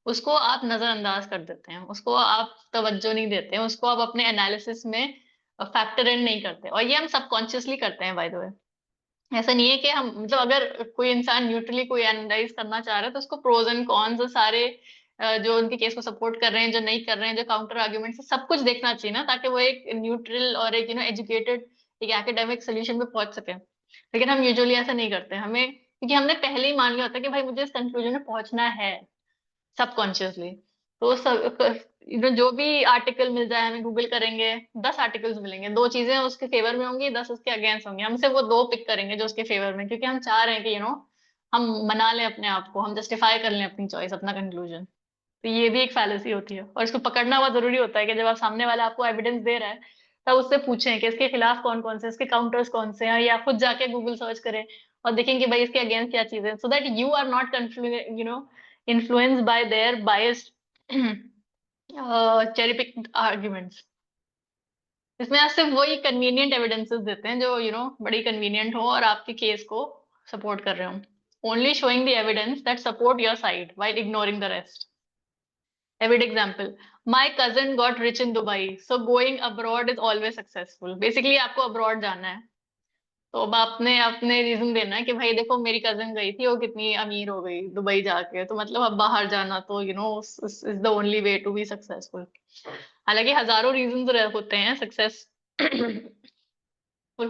A: उसको आप नजरअंदाज कर देते हैं, उसको आप तवज्जो नहीं देते हैं, उसको आप अपने एनालिसिस में फैक्टर इन नहीं करते। और ये हम सबकॉन्शियसली करते हैं बाय द वे। ऐसा नहीं है कि हम, मतलब अगर कोई इंसान न्यूट्रली कोई एनालाइज करना चाह रहा है तो उसको प्रोज एंड कॉन्स सारे जो उनके केस को सपोर्ट कर रहे हैं, जो नहीं कर रहे हैं, जो काउंटर आर्ग्यूमेंट है, सब कुछ देखना चाहिए ना, ताकि वो एक न्यूट्रल और एक एजुकेटेड एक एकेडमिक सोल्यूशन पे पहुंच सके। लेकिन हम यूजुअली ऐसा नहीं करते, हमें क्योंकि हमने पहले ही मान लिया होता है कि भाई मुझे इस कंक्लूजन में पहुंचना है सबकॉन्शियसली। तो सब जो भी आर्टिकल मिल जाए हमें, गूगल करेंगे 10 आर्टिकल्स मिलेंगे, 2 चीजें उसके फेवर में होंगी, 10 उसके अगेंस्ट होंगे, हम सिर्फ वो 2 पिक करेंगे जो उसके फेवर में, क्योंकि हम चाह रहे हैं कि हम मना लें अपने आप को, हम जस्टिफाई कर लें अपनी चॉइस, अपना कंक्लूजन। तो ये भी एक फैलेसी होती है, और इसको पकड़ना बहुत जरूरी होता है कि जब आप सामने वाला आपको एविडेंस दे रहा है तब उससे पूछें कि इसके खिलाफ कौन कौन से, इसके काउंटर्स कौन से हैं, या खुद जाके गूगल सर्च करें और देखें कि भाई इसके अगेंस्ट क्या चीजें, so that you are not influenced by their biased cherry picked arguments। इसमें आप सिर्फ वही कन्वीनियंट एविडेंसेस देते हैं जो बड़ी कन्वीनियंट हो और आपके केस को सपोर्ट कर रहे हो। Only showing the evidence that support your side while ignoring the rest. A example, my cousin got rich in Dubai so going abroad is always successful. Basically आपको अब्रॉड जाना है, तो अब आपने अपने रीजन देना है कि भाई देखो मेरी कजिन गई थी, वो कितनी अमीर हो गई दुबई जाके, तो मतलब अब बाहर जाना तो is the only way to be successful. हालांकि हजारों रीजन होते हैं सक्सेसफुल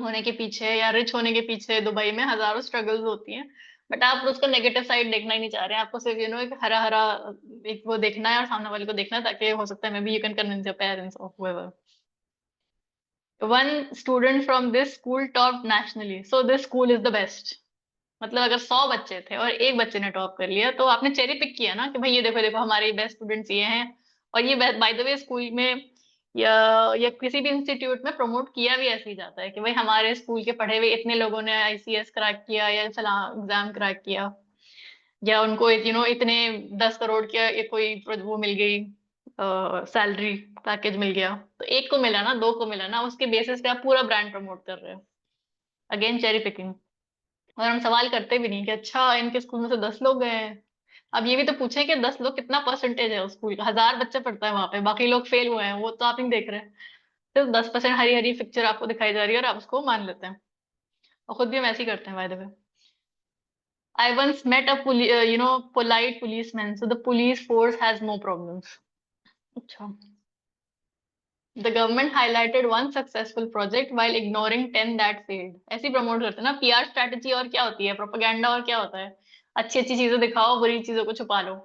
A: होने के पीछे या रिच होने के पीछे, दुबई में हजारों स्ट्रगल्स होती हैं, बट आप उसका नेगेटिव साइड देखना ही नहीं चाह रहे हैं। आपको सिर्फ एक हरा हरा एक वो देखना है और सामने वाले को देखना है, ताकि हो सकता है may be you can convince your parents of whoever। One student from this school topped nationally, so this school is the best। मतलब अगर 100 बच्चे थे और एक बच्चे ने टॉप कर लिया, तो आपने चेरी पिक किया ना कि भाई ये देखो देखो हमारे बेस्ट स्टूडेंट्स ये हैं। और ये बाय द वे स्कूल में या किसी भी इंस्टीट्यूट में प्रमोट किया भी ऐसे ही जाता है कि भाई हमारे स्कूल के पढ़े हुए इतने लोगों ने आईसीएस क्रैक किया या फला एग्जाम क्रैक किया, या उनको इतने 10 करोड़ की कोई वो मिल गई सैलरी पैकेज मिल गया। तो एक को मिला ना, 2 को मिला ना, उसके बेसिस पे आप पूरा ब्रांड प्रमोट कर रहे हो। Again cherry picking. और हम सवाल करते भी नहीं कि अच्छा इनके स्कूल में से 10 लोग गए हैं। अब ये भी तो पूछे कि 10 लोग कितना परसेंटेज है उस स्कूल का, 1000 बच्चे पढ़ता है वहां पे, बाकी लोग फेल हुए हैं, वो तो आप नहीं देख रहे हैं। सिर्फ 10% हरी हरी पिक्चर आपको दिखाई जा रही है और आप उसको मान लेते हैं। और खुद भी हम ऐसे ही करते हैं by the way. I once met a polite policeman, so the police force has no problems। अच्छा। The government highlighted one successful project while ignoring 10 that failed। ऐसे प्रमोट करते हैं ना, पीआर स्ट्रेटजी। और क्या होती है प्रोपेगेंडा, और क्या होता है अच्छी अच्छी चीजें दिखाओ, बुरी चीजों को छुपा लो।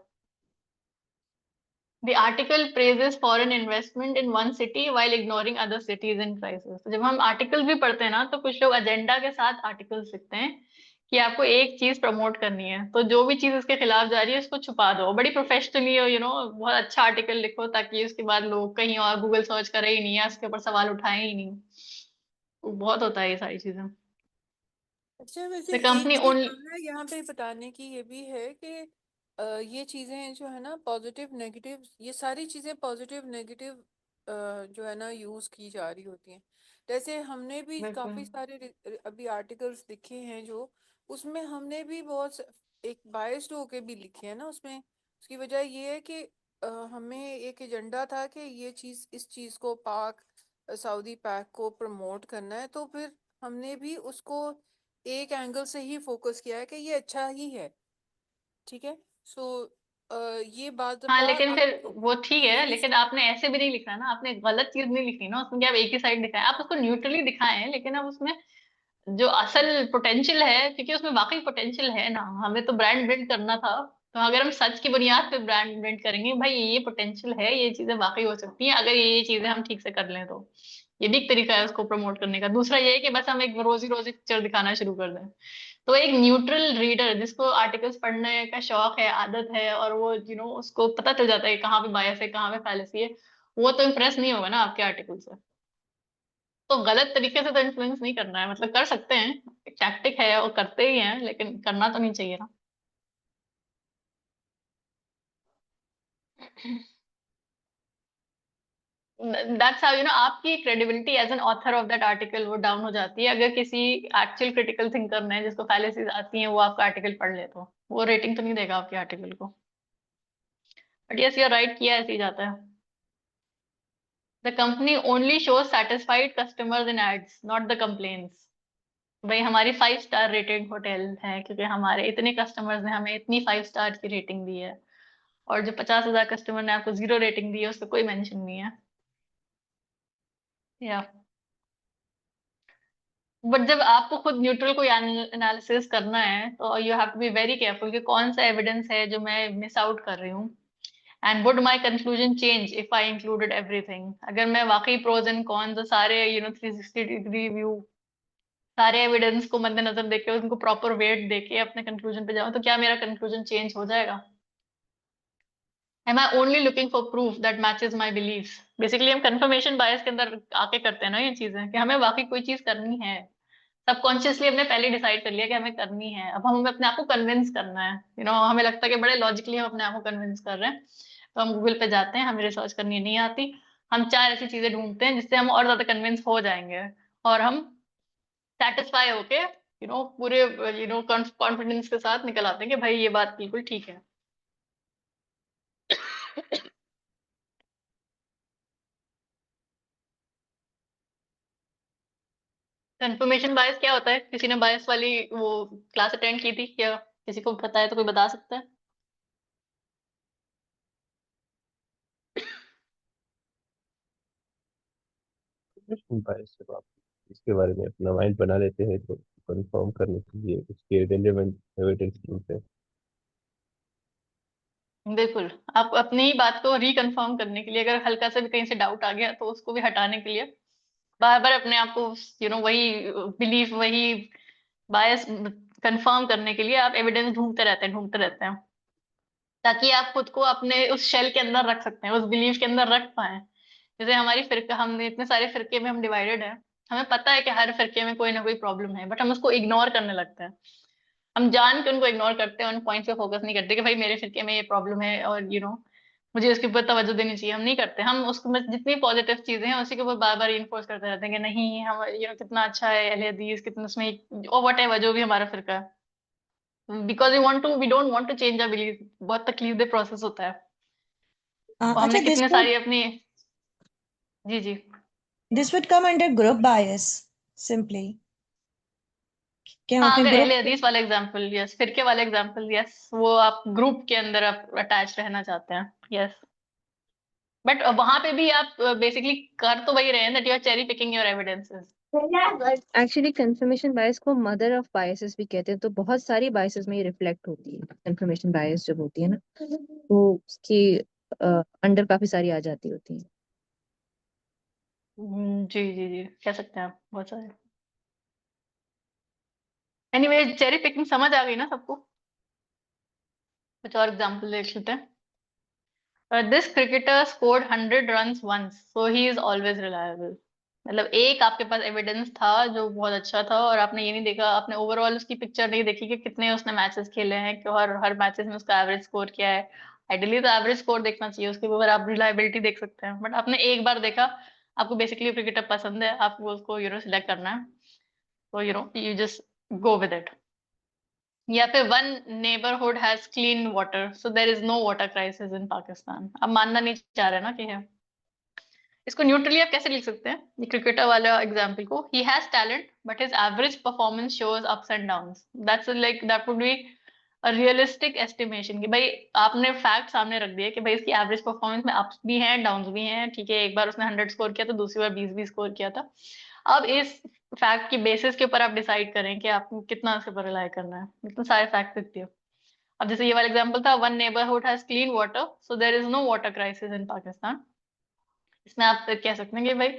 A: The article praises foreign investment in one city while ignoring other cities in crisis। तो जब हम आर्टिकल भी पढ़ते हैं ना, तो कुछ लोग एजेंडा के साथ आर्टिकल्स लिखते हैं कि आपको एक चीज प्रमोट करनी है, तो जो भी चीज उसके खिलाफ जा रही है उसको छुपा दो बड़ी प्रोफेशनली, बहुत अच्छा आर्टिकल लिखो ताकि उसके बाद लोग कहीं और गूगल सर्च करें ही नहीं या उसके ऊपर सवाल उठाए ही नहीं। तो बहुत होता है ये सारी चीजें।
C: अच्छा, वैसे
A: द
C: एक
A: कंपनी
C: चीज
A: ओनली
C: हमें यहाँ पे बताने की ये भी है कि ये चीजें जो है ना, पॉजिटिव नेगेटिव, ये सारी चीजें पॉजिटिव नेगेटिव जो है ना यूज की जा रही होती हैं। जैसे हमने भी
A: बिल्कुल।
C: काफी सारे अभी आर्टिकल्स लिखे हैं जो, उसमें हमने भी एक बायस्ड होके भी लिखे हैं ना उसमें। उसकी वजह ये है कि हमें एक एजेंडा था कि ये चीज, इस चीज को पाक सऊदी पैक को प्रमोट करना है, तो फिर हमने भी उसको एक एंगल से ही फोकस किया है कि ये अच्छा ही है। ठीक है। सो ये बात
A: हाँ,
C: दफा
A: लेकिन फिर वो ठीक है,
C: मेरी
A: लेकिन आपने ऐसे भी नहीं लिखना ना, आपने गलत चीज नहीं लिखनी ना उसमें कि आप एक ही साइड दिखाएं, आप उसको न्यूट्रली दिखाएं, लेकिन अब उसमें जो असल पोटेंशियल है, क्योंकि उसमें वाकई पोटेंशियल है ना, हमें तो ब्रांड बिल्ड करना था। तो अगर हम सच की बुनियाद पे ब्रांड बिल्ड करेंगे, भाई ये पोटेंशियल है, ये चीजें वाकई हो सकती हैं अगर ये चीजें हम ठीक से कर लें, तो ये भी एक तरीका है उसको प्रमोट करने का। दूसरा ये है कि बस हम एक रोजी रोजी पिक्चर दिखाना शुरू कर दें। तो एक न्यूट्रल रीडर जिसको आर्टिकल्स पढ़ने का शौक है, आदत है, और वो उसको पता चल जाता है कि कहाँ पे बायस है, कहाँ पे फैलेसी है, वो तो इम्प्रेस नहीं होगा ना आपके आर्टिकल से। तो गलत तरीके से तो इन्फ्लुएंस नहीं करना है, मतलब कर सकते हैं, टैक्टिक है और करते ही हैं, लेकिन करना तो नहीं चाहिए ना। दैट्स हाउ आपकी credibility as an author of that article वो डाउन हो जाती है। अगर किसी एक्चुअल क्रिटिकल थिंकर ने जिसको फैलेसीज आती हैं वो आपका आर्टिकल पढ़ ले तो वो रेटिंग तो नहीं देगा आपके आर्टिकल को। But yes, you are right, किया ऐसे ही जाता है। The company only shows satisfied customers in ads, not the complaints. भाई हमारी 5 स्टार रेटेड होटल है क्योंकि हमारे इतने कस्टमर्स ने हमें इतनी 5 स्टार की रेटिंग दी है, और जो 50,000 कस्टमर ने आपको 0 रेटिंग दी है उसका कोई मेंशन नहीं है। या बट जब आपको खुद न्यूट्रल कोई एनालिसिस करना है तो you have to be very careful कि कौन सा एविडेंस है जो मैं मिस आउट कर रही हूँ, and would my conclusion change if I included everything. अगर मैं वाकई प्रोज एंड कॉन्स और सारे 360 डिग्री व्यू, सारे एविडेंस को मद्देनजर देके उनको प्रॉपर वेट देके अपने कंक्लूजन पे जाऊं तो क्या मेरा कंक्लूजन चेंज हो जाएगा? Am I only looking for proof that matches my beliefs? Basically हम कंफर्मेशन बायस के अंदर आके करते हैं ना ये चीजें, कि हमें वाकई कोई चीज करनी है। सबकॉन्शियसली हमने पहले डिसाइड कर लिया कि हमें करनी है, अब हमें अपने आप को कन्विंस करना है। हमें लगता है कि बड़े लॉजिकली हम अपने आप को कन्विंस कर रहे हैं, तो हम गूगल पे जाते हैं, हमें रिसर्च करनी नहीं आती, हम 4 ऐसी चीजें ढूंढते हैं जिससे हम और ज्यादा कन्विंस हो जाएंगे, और हम सेटिस्फाई होके पूरे कॉन्फिडेंस के साथ निकल आते हैं कि भाई ये बात बिल्कुल ठीक है। कंफर्मेशन बायस क्या होता है? किसी ने बायस वाली वो क्लास अटेंड की थी क्या? किसी को पता है तो कोई बता सकता है?
G: बायस जब आप इसके बारे में अपना माइंड बना लेते हैं तो कंफर्म करने के लिए उसके रिलेवेंट एविडेंस ढूंढते हैं।
A: बिल्कुल, आप अपनी ही बात को रिकन्फर्म करने के लिए, अगर हल्का सा भी कहीं से डाउट आ गया तो उसको भी हटाने के लिए बार बार अपने आप को वही बिलीफ, वही बायस कंफर्म करने के लिए आप एविडेंस ढूंढते रहते हैं ताकि आप खुद को अपने उस शेल के अंदर रख सकते हैं, उस बिलीफ के अंदर रख पाए। जैसे हमारी फिरका, हम इतने सारे फिरके में हम डिवाइडेड हैं, हमें पता है कि हर फिरके में कोई ना कोई प्रॉब्लम है, बट हम उसको इग्नोर करने लगते हैं। हम जान के उनको इग्नोर करते हैं, उन पॉइंट्स पे फोकस नहीं करते कि भाई मेरे फिरके में ये प्रॉब्लम है और मुझे उसके ऊपर तवज्जो देनी चाहिए। हम नहीं करते, हम उसको जितनी पॉजिटिव चीजें हैं उसी के ऊपर बार बार इन्फोर्स करते रहते हैं कि नहीं हम कितना अच्छा है अहले हदीस, कितना उसमें और वट एवर जो भी हमारा फिरका है, because we don't want to change our belief. बहुत तकलीफ प्रोसेस होता है, और हमने
H: अच्छा,
A: कितने सारी अपनी जी जी
H: this would come under group bias simply कि हम
A: हाँ,
H: अपने
A: अगर
H: ग्रुप
A: अहले हदीस वाला एग्जाम्पल, यस, फिरके वाला एग्जाम्पल, यस, वो आप ग्रुप के अंदर आप अटैच रहना चाहते हैं, यस, बट वहां पे भी आप बेसिकली कर तो वही रहे हैं, that you are cherry picking your evidences.
B: Actually confirmation bias को मदर ऑफ बायसेस भी कहते हैं, तो बहुत सारी बायसेस में ये रिफ्लेक्ट होती है। कंफर्मेशन बायस जब होती है ना, तो उसकी अंडर काफी सारी आ जाती होती है।
A: जी जी जी, कह सकते हैं आप, बहुत सारे। एनीवे, चेरी पिकिंग समझ आ गई ना सबको? कुछ और एग्जांपल देख लेते हैं। This cricketer scored 100 runs once, so he is always reliable. मतलब एक आपके पास एविडेंस था जो बहुत अच्छा था, और आपने ये नहीं देखा, आपने ओवरऑल उसकी पिक्चर नहीं देखी कि कितने उसने मैचेस खेले हैं, कि हर मैचेस में उसका एवरेज स्कोर क्या है। आइडियली तो एवरेज स्कोर देखना चाहिए, उसके ऊपर आप रिलायबिलिटी देख सकते हैं, बट आपने एक बार देखा, आपको बेसिकली क्रिकेटर पसंद है, आपको उसको सिलेक्ट करना है, तो you just go with it. या फिर one neighbourhood has clean water, so there is no water crisis in Pakistan. अब मानना नहीं चाह रहे ना कि है। इसको न्यूट्रली आप कैसे लिख सकते हैं, ये क्रिकेटर वाला एग्जांपल को, he has talent but his average performance shows ups and downs. That would be a realistic estimation, कि भाई आपने फैक्ट सामने रख दिया कि भाई इसकी एवरेज परफॉर्मेंस में अप्स भी हैं, डाउन्स भी हैं, ठीक है, एक बार उसने 100 स्कोर किया तो दूसरी बार 20 भी स्कोर किया था। अब इस फैक्ट की बेसिस के ऊपर आप डिसाइड करें कि आपको कितना उसके ऊपर रिलाई करना है, इतने सारे फैक्ट लिखती हो। अब जैसे ये वाला एग्जाम्पल था, one neighbourhood has clean water, so there is no water crisis in Pakistan. इसमें आप कह सकते हैं कि भाई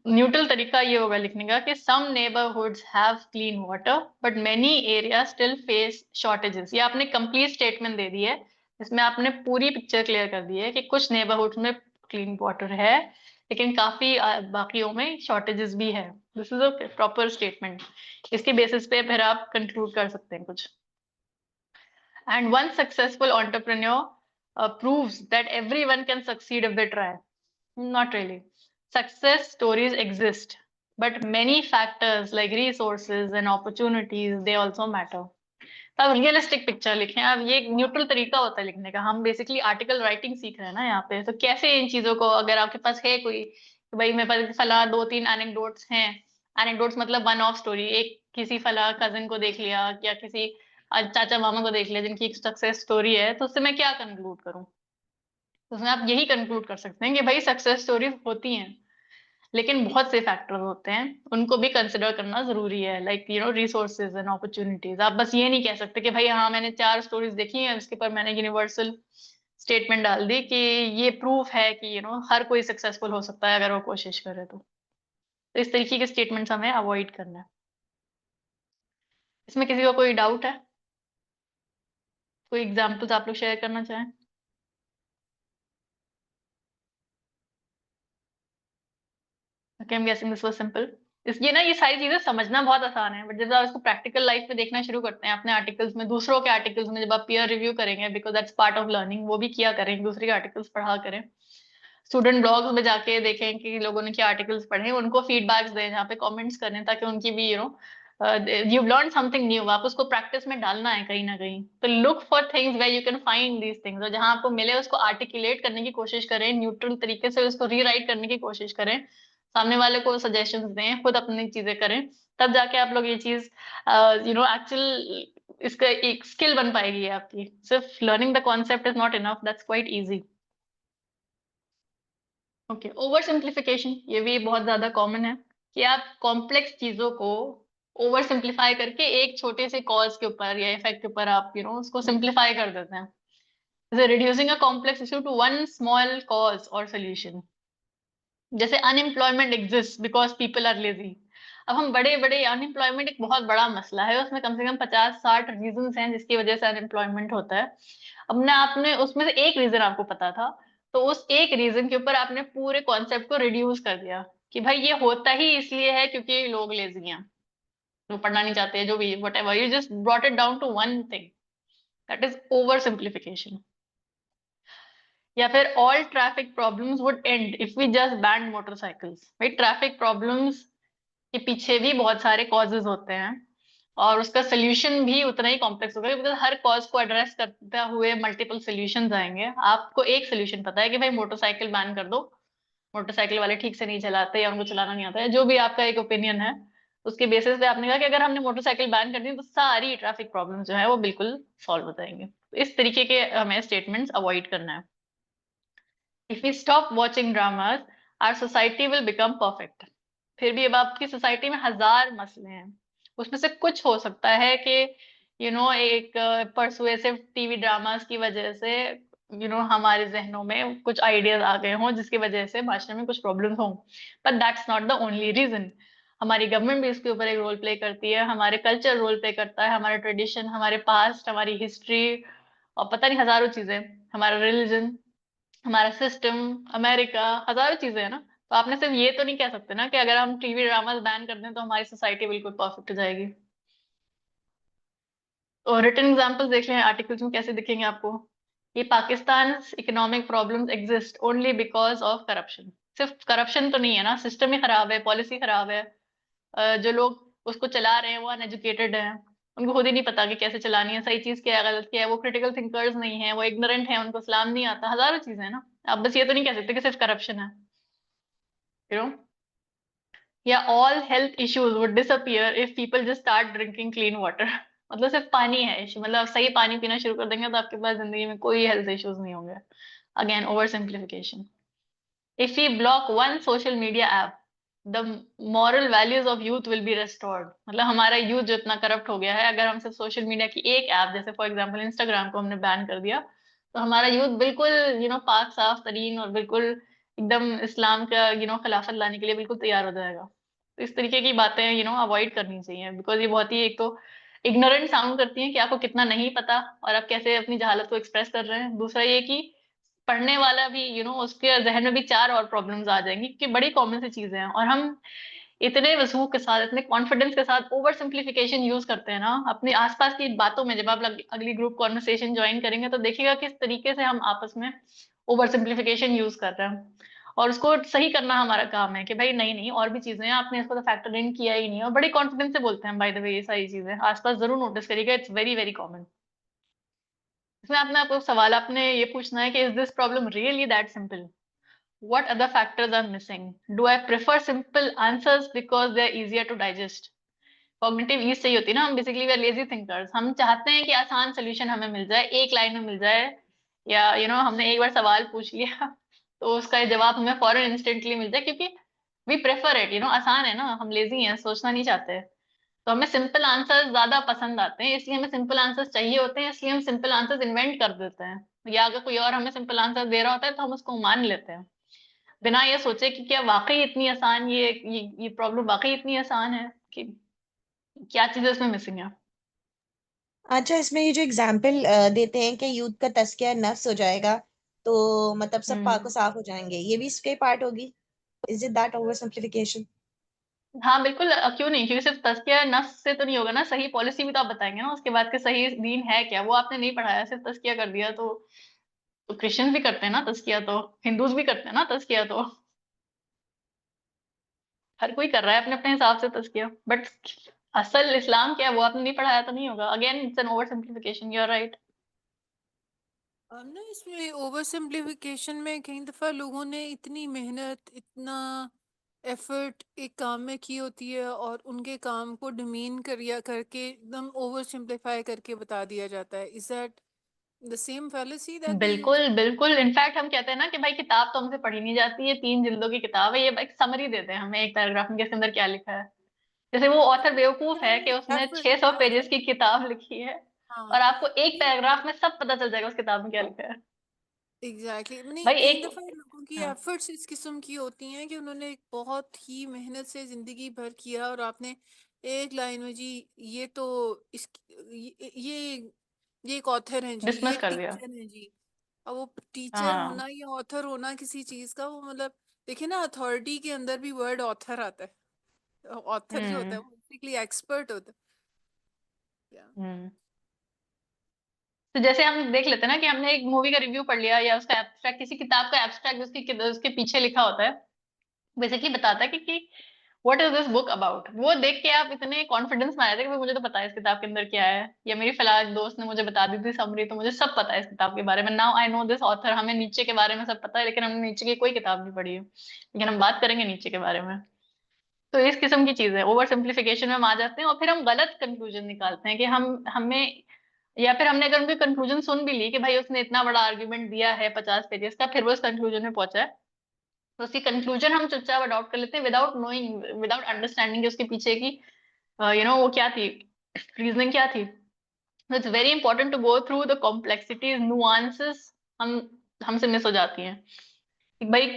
A: न्यूट्रल तरीका ये होगा लिखने का कि some neighbourhoods have clean water but many area still face shortages. ये आपने कंप्लीट स्टेटमेंट दे दी है, इसमें आपने पूरी पिक्चर क्लियर कर दी है कि कुछ नेबरहुड्स में क्लीन वाटर है लेकिन काफी बाकियों में शॉर्टेजेस भी है। This is a proper statement, इसके बेसिस पे फिर आप कंक्लूड कर सकते हैं कुछ। And one successful entrepreneur proves that everyone can succeed if they try. Not really. Success stories exist, but many factors like resources and opportunities, they also matter. तो आप रियलिस्टिक पिक्चर लिखें। अब ये एक न्यूट्रल तरीका होता है लिखने का। हम बेसिकली आर्टिकल राइटिंग सीख रहे हैं ना यहाँ पे, तो कैसे इन चीजों को, अगर आपके पास है कोई कि भाई मेरे पास फला 2-3 एनेक्डोट्स हैं, एनेक्डोट्स मतलब वन ऑफ स्टोरी, एक किसी फला कजिन को देख लिया या किसी चाचा मामा को देख लिया जिनकी एक सक्सेस स्टोरी है, तो उससे मैं क्या कंक्लूड करूं? तो उसमें आप यही कंक्लूड कर सकते हैं कि भाई सक्सेस स्टोरीज होती हैं, लेकिन बहुत से फैक्टर होते हैं, उनको भी कंसिडर करना जरूरी है, लाइक रिसोर्सेज एंड अपॉर्चुनिटीज। आप बस ये नहीं कह सकते कि भाई हाँ मैंने 4 स्टोरीज देखी हैं, उसके पर मैंने यूनिवर्सल स्टेटमेंट डाल दी कि ये प्रूफ है कि हर कोई सक्सेसफुल हो सकता है अगर वो कोशिश करे तो इस तरीके के स्टेटमेंट्स हमें अवॉइड करना है। इसमें किसी को कोई डाउट है? कोई एग्जाम्पल्स आप लोग शेयर करना चाहें? Okay, I'm guessing this was simple. ये ना ये सारी चीजें समझना बहुत आसान है, बट जब आप इसको प्रैक्टिकल लाइफ में देखना शुरू करते हैं अपने आर्टिकल्स में, दूसरों के आर्टिकल्स में, जब आप पीयर रिव्यू करेंगे, because that's part of learning, वो भी किया करें, दूसरे के आर्टिकल्स पढ़ा करें, स्टूडेंट ब्लॉग्स में जाके देखें कि लोगों ने क्या आर्टिकल्स पढ़े, उनको फीडबैक्स दें, जहाँ पे कमेंट्स करें, ताकि उनकी भी यू लर्न समथिंग न्यू, आप उसको प्रैक्टिस में डालना है कहीं ना कहीं। तो look for things where you can find these things, और जहां आपको मिले उसको आर्टिकुलेट करने की कोशिश करें, न्यूट्रल तरीके से उसको रीराइट करने की कोशिश करें, सामने वाले को सजेशंस दें, खुद अपनी चीजें करें, तब जाके आप लोग ये चीज एक्चुअल इसका एक स्किल बन पाएगी आपकी। सिर्फ learning the concept is not enough, that's quite easy. Okay, over simplification, ये भी बहुत ज्यादा कॉमन है कि आप कॉम्प्लेक्स चीजों को ओवर सिंप्लीफाई करके एक छोटे से कॉज के ऊपर या इफेक्ट के ऊपर आप उसको सिंप्लीफाई कर देते हैं। जैसे reducing a complex issue to one small cause और सोल्यूशन। जैसे unemployment exist because people are lazy. अब हम बड़े बड़े, अनएम्प्लॉयमेंट एक बहुत बड़ा मसला है, उसमें कम से कम 50-60 रीजन हैं जिसकी वजह से अनएम्प्लॉयमेंट होता है। अब आपने उसमें से एक रीजन आपको पता था, तो उस एक रीजन के ऊपर आपने पूरे कॉन्सेप्ट को रिड्यूस कर दिया कि भाई ये होता ही इसलिए है क्योंकि लोग लेजी हैं, वो पढ़ना नहीं चाहते, जो भी whatever, you just brought it down to one thing, that is over simplification. या फिर all traffic problems would end if we just banned motorcycles. भाई ट्रैफिक प्रॉब्लम्स के पीछे भी बहुत सारे कॉजेज होते हैं, और उसका सोल्यूशन भी उतना ही कॉम्प्लेक्स होगा, बिकॉज हर कॉज को एड्रेस करते हुए मल्टीपल सोल्यूशंस आएंगे। आपको एक सोल्यूशन पता है कि भाई मोटरसाइकिल बैन कर दो, मोटरसाइकिल वाले ठीक से नहीं चलाते या उनको चलाना नहीं आता है, जो भी आपका एक ओपिनियन है, उसके बेसिस पे आपने कहा कि अगर हमने मोटरसाइकिल बैन कर दी तो सारी ट्रैफिक प्रॉब्लम जो है वो बिल्कुल सॉल्व हो जाएंगे। तो इस तरीके के हमें स्टेटमेंट्स अवॉइड करना है। If we stop watching dramas our society will become perfect. फिर भी अब आपकी सोसाइटी में 1000 मसले हैं, उसमें से कुछ हो सकता है कि एक परसुएसिव टीवी ड्रामास की वजह से हमारे जहनों में कुछ आइडियाज आ गए हों जिसकी वजह से माशरे में कुछ प्रॉब्लम्स हों, but that's not the only reason. हमारी गवर्नमेंट भी इसके ऊपर एक रोल प्ले करती है, हमारे कल्चर रोल प्ले करता है, हमारा ट्रेडिशन, हमारे पास्ट, हमारी हिस्ट्री, और पता नहीं हजारों चीजें, हमारा रिलीजन, हमारा सिस्टम, अमेरिका, हजारों चीजें है ना। तो आपने सिर्फ ये तो नहीं कह सकते ना कि अगर हम टीवी ड्रामास बैन कर दें तो हमारी सोसाइटी बिल्कुल परफेक्ट हो जाएगी। और रिटन एग्जांपल्स देख लें आर्टिकल्स में कैसे दिखेंगे आपको। ये Pakistan economic problems exist only because of corruption. सिर्फ करप्शन तो नहीं है ना, सिस्टम ही खराब है, पॉलिसी खराब है, जो लोग उसको चला रहे हैं वो अनएजुकेटेड हैं, उनको खुद ही नहीं पता कि कैसे चलानी है, सही चीज क्या है गलत क्या है, वो क्रिटिकल थिंकर्स नहीं है, वो इग्नोरेंट है, उनको इस्लाम नहीं आता, हजारों चीजें हैं ना। आप बस ये तो नहीं कह सकते कि सिर्फ करप्शन है, यू नो। या all health issues would disappear if people just start drinking clean water. मतलब सिर्फ पानी है इशू, मतलब आप सही पानी पीना शुरू कर देंगे तो आपके पास जिंदगी में कोई हेल्थ इश्यूज नहीं होंगे। Again over simplification. If we block one social media app, the moral values of youth will be restored. मतलब हमारा यूथ जो इतना करप्ट हो गया है, अगर हम सिर्फ सोशल मीडिया की एक ऐप, जैसे फॉर एग्जांपल इंस्टाग्राम को हमने बैन कर दिया, तो हमारा यूथ बिल्कुल पाक साफ तरीन और बिल्कुल एकदम इस्लाम का खिलाफत लाने के लिए बिल्कुल तैयार हो जाएगा। तो इस तरीके की बातें अवॉइड करनी चाहिए, बिकॉज ये बहुत ही एक तो इग्नोरेंट साउंड करती हैं कि आपको कितना नहीं पता और आप कैसे अपनी जहालत को एक्सप्रेस कर रहे हैं। दूसरा ये कि पढ़ने वाला भी उसके जहन में भी 4 और प्रॉब्लम्स आ जाएंगी कि बड़ी कॉमन सी चीजें हैं, और हम इतने वसूख के साथ, इतने कॉन्फिडेंस के साथ ओवर सिंप्लीफिकेशन यूज करते हैं ना अपने आसपास की बातों में। जब आप अगली ग्रुप कॉन्वर्सेशन ज्वाइन करेंगे तो देखिएगा किस तरीके से हम आपस में ओवर सिंप्लीफिकेशन यूज कर रहे हैं, और उसको सही करना हमारा काम है कि भाई नहीं नहीं और भी चीजें हैं, आपने इसको तो फैक्टर इन किया ही नहीं। और बड़ी कॉन्फिडेंस से बोलते हैं बाय द वे, ये सारी चीजें आसपास जरूर नोटिस करिएगा, इट्स वेरी वेरी कॉमन। इसमें आपने आपको सवाल आपने ये पूछना है कि is this problem really that simple? What other factors are missing? Do I prefer simple answers because they are easier to digest? Cognitive ease चाहिए होती है ना, हम basically we are lazy thinkers, हम चाहते हैं कि आसान सोल्यूशन हमें मिल जाए, एक लाइन में मिल जाए, या हमने एक बार सवाल पूछ लिया तो उसका जवाब हमें फौरन इंस्टेंटली मिल जाए, क्योंकि वी प्रेफर इट, आसान है ना, हम लेजी हैं, सोचना नहीं चाहते। तो हमें सिंपल आंसर्स ज्यादा पसंद आते हैं, इसलिए हमें सिंपल आंसर्स चाहिए होते हैं, इसलिए हम सिंपल आंसर्स इन्वेंट कर देते हैं, या अगर कोई और हमें सिंपल आंसर दे रहा होता है तो हम उसको मान लेते हैं बिना ये सोचे कि क्या वाकई इतनी आसान ये प्रॉब्लम वाकई इतनी आसान है, कि क्या चीजें इसमें मिसिंग है।
H: अच्छा, इसमें ये जो एग्जाम्पल देते हैं कि यूथ का तज़किया नफ्स हो जाएगा, तो मतलब सब पाको साफ हो जाएंगे, ये भी इसके पार्ट होगी? Is it that over simplification?
A: हाँ बिल्कुल, क्यों नहीं, क्योंकि सिर्फ तज़किया नफ्स से तो नहीं होगा ना, सही पॉलिसी भी तो आप बताएंगे ना उसके बाद, के सही दीन है क्या, वो आपने नहीं पढ़ाया, सिर्फ तज़किया कर दिया। तो क्रिश्चियंस भी करते हैं ना तज़किया, तो हिंदूज भी करते हैं ना तज़किया, तो हर कोई कर रहा है अपने अपने हिसाब से तज़किया, बट असल इस्लाम क्या है वो आपने नहीं पढ़ाया तो नहीं होगा। Again it's an over simplification, you are right.
C: अब ना इसमें ओवर सिंप्लीफिकेशन में कई दफ़ा लोगों ने इतनी मेहनत, इतना एफर्ट एक काम में की होती है और उनके काम को डिमीन करके एकदम ओवर सिंप्लीफाई करके बता दिया जाता है। Is that the same fallacy that they use?
A: बिल्कुल बिल्कुल, इनफैक्ट हम कहते हैं ना कि भाई किताब तो हमसे पढ़ी नहीं जाती है, 3 जिल्दों की किताब है, ये एक समरी देते हैं हमें एक पैराग्राफ में कि इसके अंदर क्या लिखा है। जैसे वो ऑथर बेवकूफ है कि उसने
C: एफर्ट
A: 600 पेजेस
C: एफर्ट
A: की किताब लिखी है
C: हाँ,
A: और आपको एक पैराग्राफ में सब पता चल जाएगा उस किताब में क्या लिखा है।
C: एग्जैक्टली नहीं,
A: भाई
C: कई
A: एक,
C: दफ़ा लोगों की
A: हाँ,
C: एफर्ट्स इस किस्म की होती हैं कि उन्होंने एक बहुत ही मेहनत से ज़िंदगी भर किया और आपने एक लाइन में जी ये तो इस ये एक ऑथर हैं जी, ये
A: डिसमिस
C: एक
A: कर दिया।
C: टीचर हैं जी। अब वो टीचर
A: हाँ।
C: होना या ऑथर होना किसी चीज़ का, वो मतलब देखिए ना, अथॉरिटी के अंदर भी वर्ड ऑथर आता है। ऑथर जो होता
A: हम्म
C: है वो बेसिकली एक्सपर्ट होता है।
A: हम्म तो जैसे हम देख लेते हैं ना कि हमने एक मूवी का रिव्यू पढ़ लिया या उसका एब्स्ट्रैक्ट, किसी किताब का एब्स्ट्रैक्ट उसके पीछे लिखा होता है, बेसिकली बताता है कि what is this book about. वो देख के आप इतने कॉन्फिडेंस में आए थे कि भाई मुझे तो पता है इस किताब के अंदर क्या है, या मेरी फलां दोस्त ने मुझे बता दी थी समरी, तो मुझे सब पता है इस किताब के बारे में, now I know this author. हमें नीचे के बारे में सब पता है, लेकिन हमने नीचे की कोई किताब नहीं पढ़ी है, लेकिन हम बात करेंगे नीचे के बारे में। तो इस किस्म की चीज है, ओवर सिंप्लीफिकेशन में हम आ जाते हैं और फिर हम गलत कंक्लूजन निकालते हैं कि हम हमें, या फिर हमने अगर उनकी कंक्लूजन सुन भी ली कि भाई उसने इतना बड़ा आर्ग्यूमेंट दिया है 50 पेजेस का, फिर वो इस कंक्लूजन में पहुंचा है, तो उसकी कंक्लूजन हम चुपचाप अडॉप्ट कर लेते हैं विदाउट नोइंग, विदाउट अंडरस्टैंडिंग उसके पीछे की वो क्या थी, रीजनिंग क्या थी। It's very important to go through the complexities, nuances हम हमसे मिस हो जाती हैं। कि भाई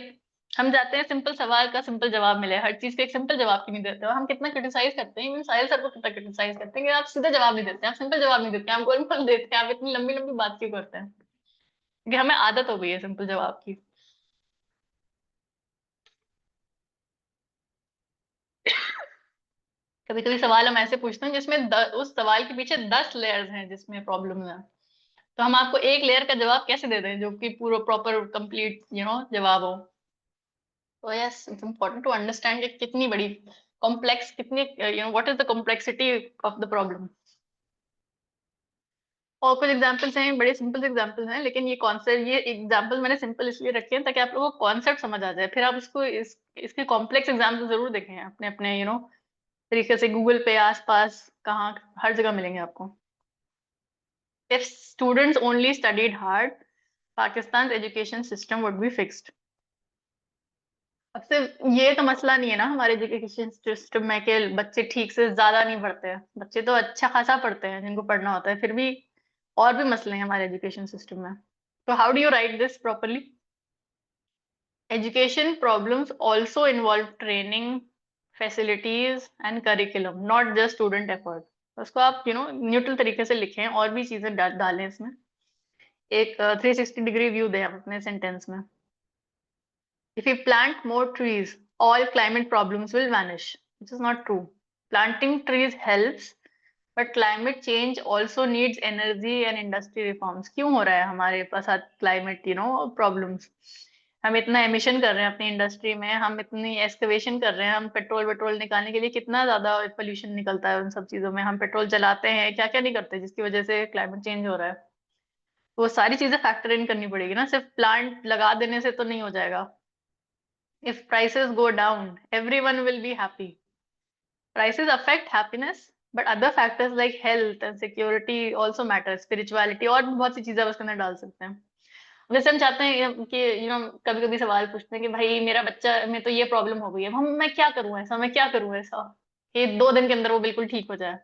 A: हम जाते हैं सिंपल सवाल का सिंपल जवाब मिले, हर चीज का एक सिंपल जवाब क्यों नहीं देते हो। हम कितना क्रिटिसाइज करते हैं, इवन साहिल सर को कितना क्रिटिसाइज करते हैं कि आप सीधे जवाब नहीं देते, आप सिंपल जवाब नहीं देते, आप गोल मोल देते हैं, आप इतनी लंबी लंबी बात क्यों करते हैं, क्योंकि हमें आदत हो गई है सिंपल जवाब की। कभी कभी सवाल हम ऐसे पूछते हैं जिसमें उस सवाल के पीछे 10 लेयर्स हैं जिसमें प्रॉब्लम है, तो हम आपको एक लेयर का जवाब कैसे दे दें जो कि पूरा प्रॉपर कंप्लीट जवाब हो। तो yes, it's important to understand कि कितनी बड़ी कॉम्प्लेक्स, कितनी what is the complexity of the problem. और कुछ एग्जांपल्स हैं, बड़े सिंपल एग्जांपल्स हैं, लेकिन ये एग्जांपल मैंने सिंपल इसलिए रखे हैं ताकि आप लोगों को कॉन्सेप्ट समझ आ जाए, फिर आप इसके कॉम्प्लेक्स एग्जांपल जरूर देखें अपने अपने तरीके से, गूगल पे आसपास कहाँ हर जगह मिलेंगे आपको। If students only studied hard, Pakistan's education system would be fixed. अब सिर्फ ये तो मसला नहीं है ना हमारे एजुकेशन सिस्टम में कि बच्चे ठीक से ज्यादा नहीं पढ़ते हैं, बच्चे तो अच्छा खासा पढ़ते हैं जिनको पढ़ना होता है, फिर भी और भी मसले हैं हमारे एजुकेशन सिस्टम में। तो how do you right this properly? Education problems also involve training, facilities and curriculum, not just student effort. उसको आप न्यूट्रल तरीके से लिखें और भी चीजें डालें इसमें, एक 360 डिग्री व्यू दें आप अपने सेंटेंस में। If we plant more trees, all climate problems will vanish. which is not true. Planting trees helps, but climate change also needs energy and industry reforms. क्यों हो रहा है हमारे पास क्लाइमेट प्रॉब्लम्स? हम इतना एमिशन कर रहे हैं अपनी इंडस्ट्री में, हम इतनी एक्सकवेशन कर रहे हैं, हम पेट्रोल निकालने के लिए कितना ज्यादा पोल्यूशन निकलता है उन सब चीजों में, हम पेट्रोल जलाते हैं, क्या क्या नहीं करते जिसकी वजह से क्लाइमेट चेंज हो रहा है। वो सारी चीजें फैक्टर इन करनी पड़ेगी ना, सिर्फ प्लांट लगा देने से तो नहीं हो जाएगा। If prices go down everyone will be happy. Prices affect happiness, but other factors like health and security also matter, spirituality और भी बहुत सी चीजें आप उसके अंदर डाल सकते हैं। जैसे हम चाहते हैं कि कभी कभी सवाल पूछते हैं कि भाई मेरा बच्चा में तो ये प्रॉब्लम हो गई है, मैं क्या करूं ऐसा, मैं क्या करूं ऐसा कि 2 दिन के अंदर वो बिल्कुल ठीक हो जाए।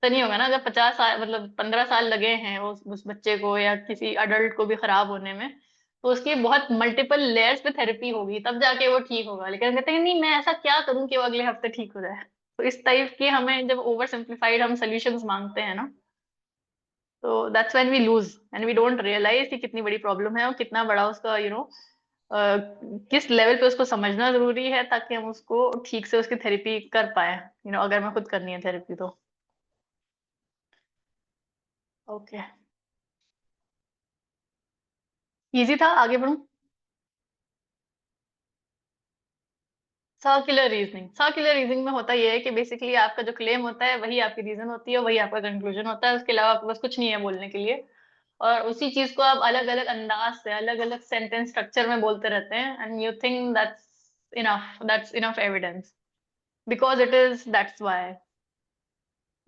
A: तो नहीं होगा ना, जब 50 साल मतलब 15 साल लगे हैं उस बच्चे को या किसी अडल्ट को भी खराब होने में, तो उसकी बहुत मल्टीपल लेयर्स पे थेरेपी होगी तब जाके वो ठीक होगा। लेकिन कहते हैं नहीं मैं ऐसा क्या करूं कि वो अगले हफ्ते ठीक हो जाए। तो इस टाइप की हमें जब ओवर सिंप्लीफाइड हम सोल्यूशंस मांगते हैं ना, तो that's when we lose and we don't realise कि कितनी बड़ी प्रॉब्लम है और कितना बड़ा उसका किस लेवल पे उसको समझना जरूरी है ताकि हम उसको ठीक से उसकी थेरेपी कर पाए। अगर मैं खुद करनी है थेरेपी तो ओके। इजी था, आगे बढ़ूं। सर्कुलर रीजनिंग में होता यह है कि बेसिकली आपका जो क्लेम होता है वही आपकी रीजन होती है, वही आपका कंक्लूजन होता है, उसके अलावा आपके पास कुछ नहीं है बोलने के लिए। और उसी चीज को आप अलग अलग अंदाज से अलग अलग सेंटेंस स्ट्रक्चर में बोलते रहते हैं and you think that's enough evidence because it is, that's why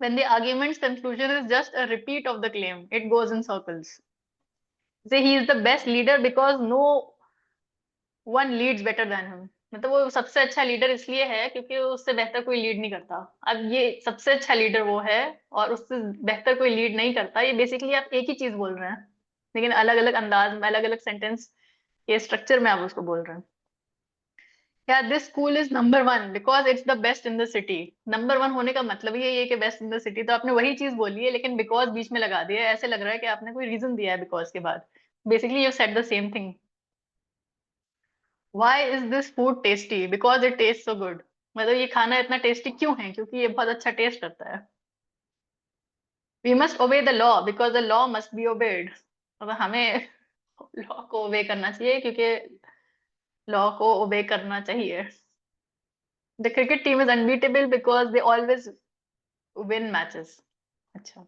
A: when the argument's conclusion is just a repeat of the claim, it goes in circles. Say he is the best leader because no one leads better than him. मतलब वो सबसे अच्छा leader इसलिए है क्योंकि उससे बेहतर कोई लीड नहीं करता। अब ये सबसे अच्छा लीडर वो है और उससे बेहतर कोई लीड नहीं करता, ये बेसिकली आप एक ही चीज बोल रहे हैं लेकिन अलग अलग अंदाज में अलग अलग सेंटेंस के स्ट्रक्चर में आप उसको बोल रहे हैं। क्या this school is number 1 because it's the best in the city. Number 1 होने का मतलब ही ये कि बेस्ट इन द सिटी, तो आपने वही चीज बोली है लेकिन बिकॉज बीच में लगा दिया है, ऐसे लग रहा है कि आपने कोई रीजन दिया है बिकॉज के बाद। Basically you said the same thing. Why is this food tasty because it taste so good. मतलब ये खाना इतना टेस्टी क्यों है, क्योंकि ये बहुत अच्छा टेस्ट करता है। We must obey the law because the law must be obeyed. मतलब हमें लॉ को ओबे करना चाहिए क्योंकि लॉ को ओबे करना चाहिए। The cricket team is unbeatable because they always win matches. अच्छा.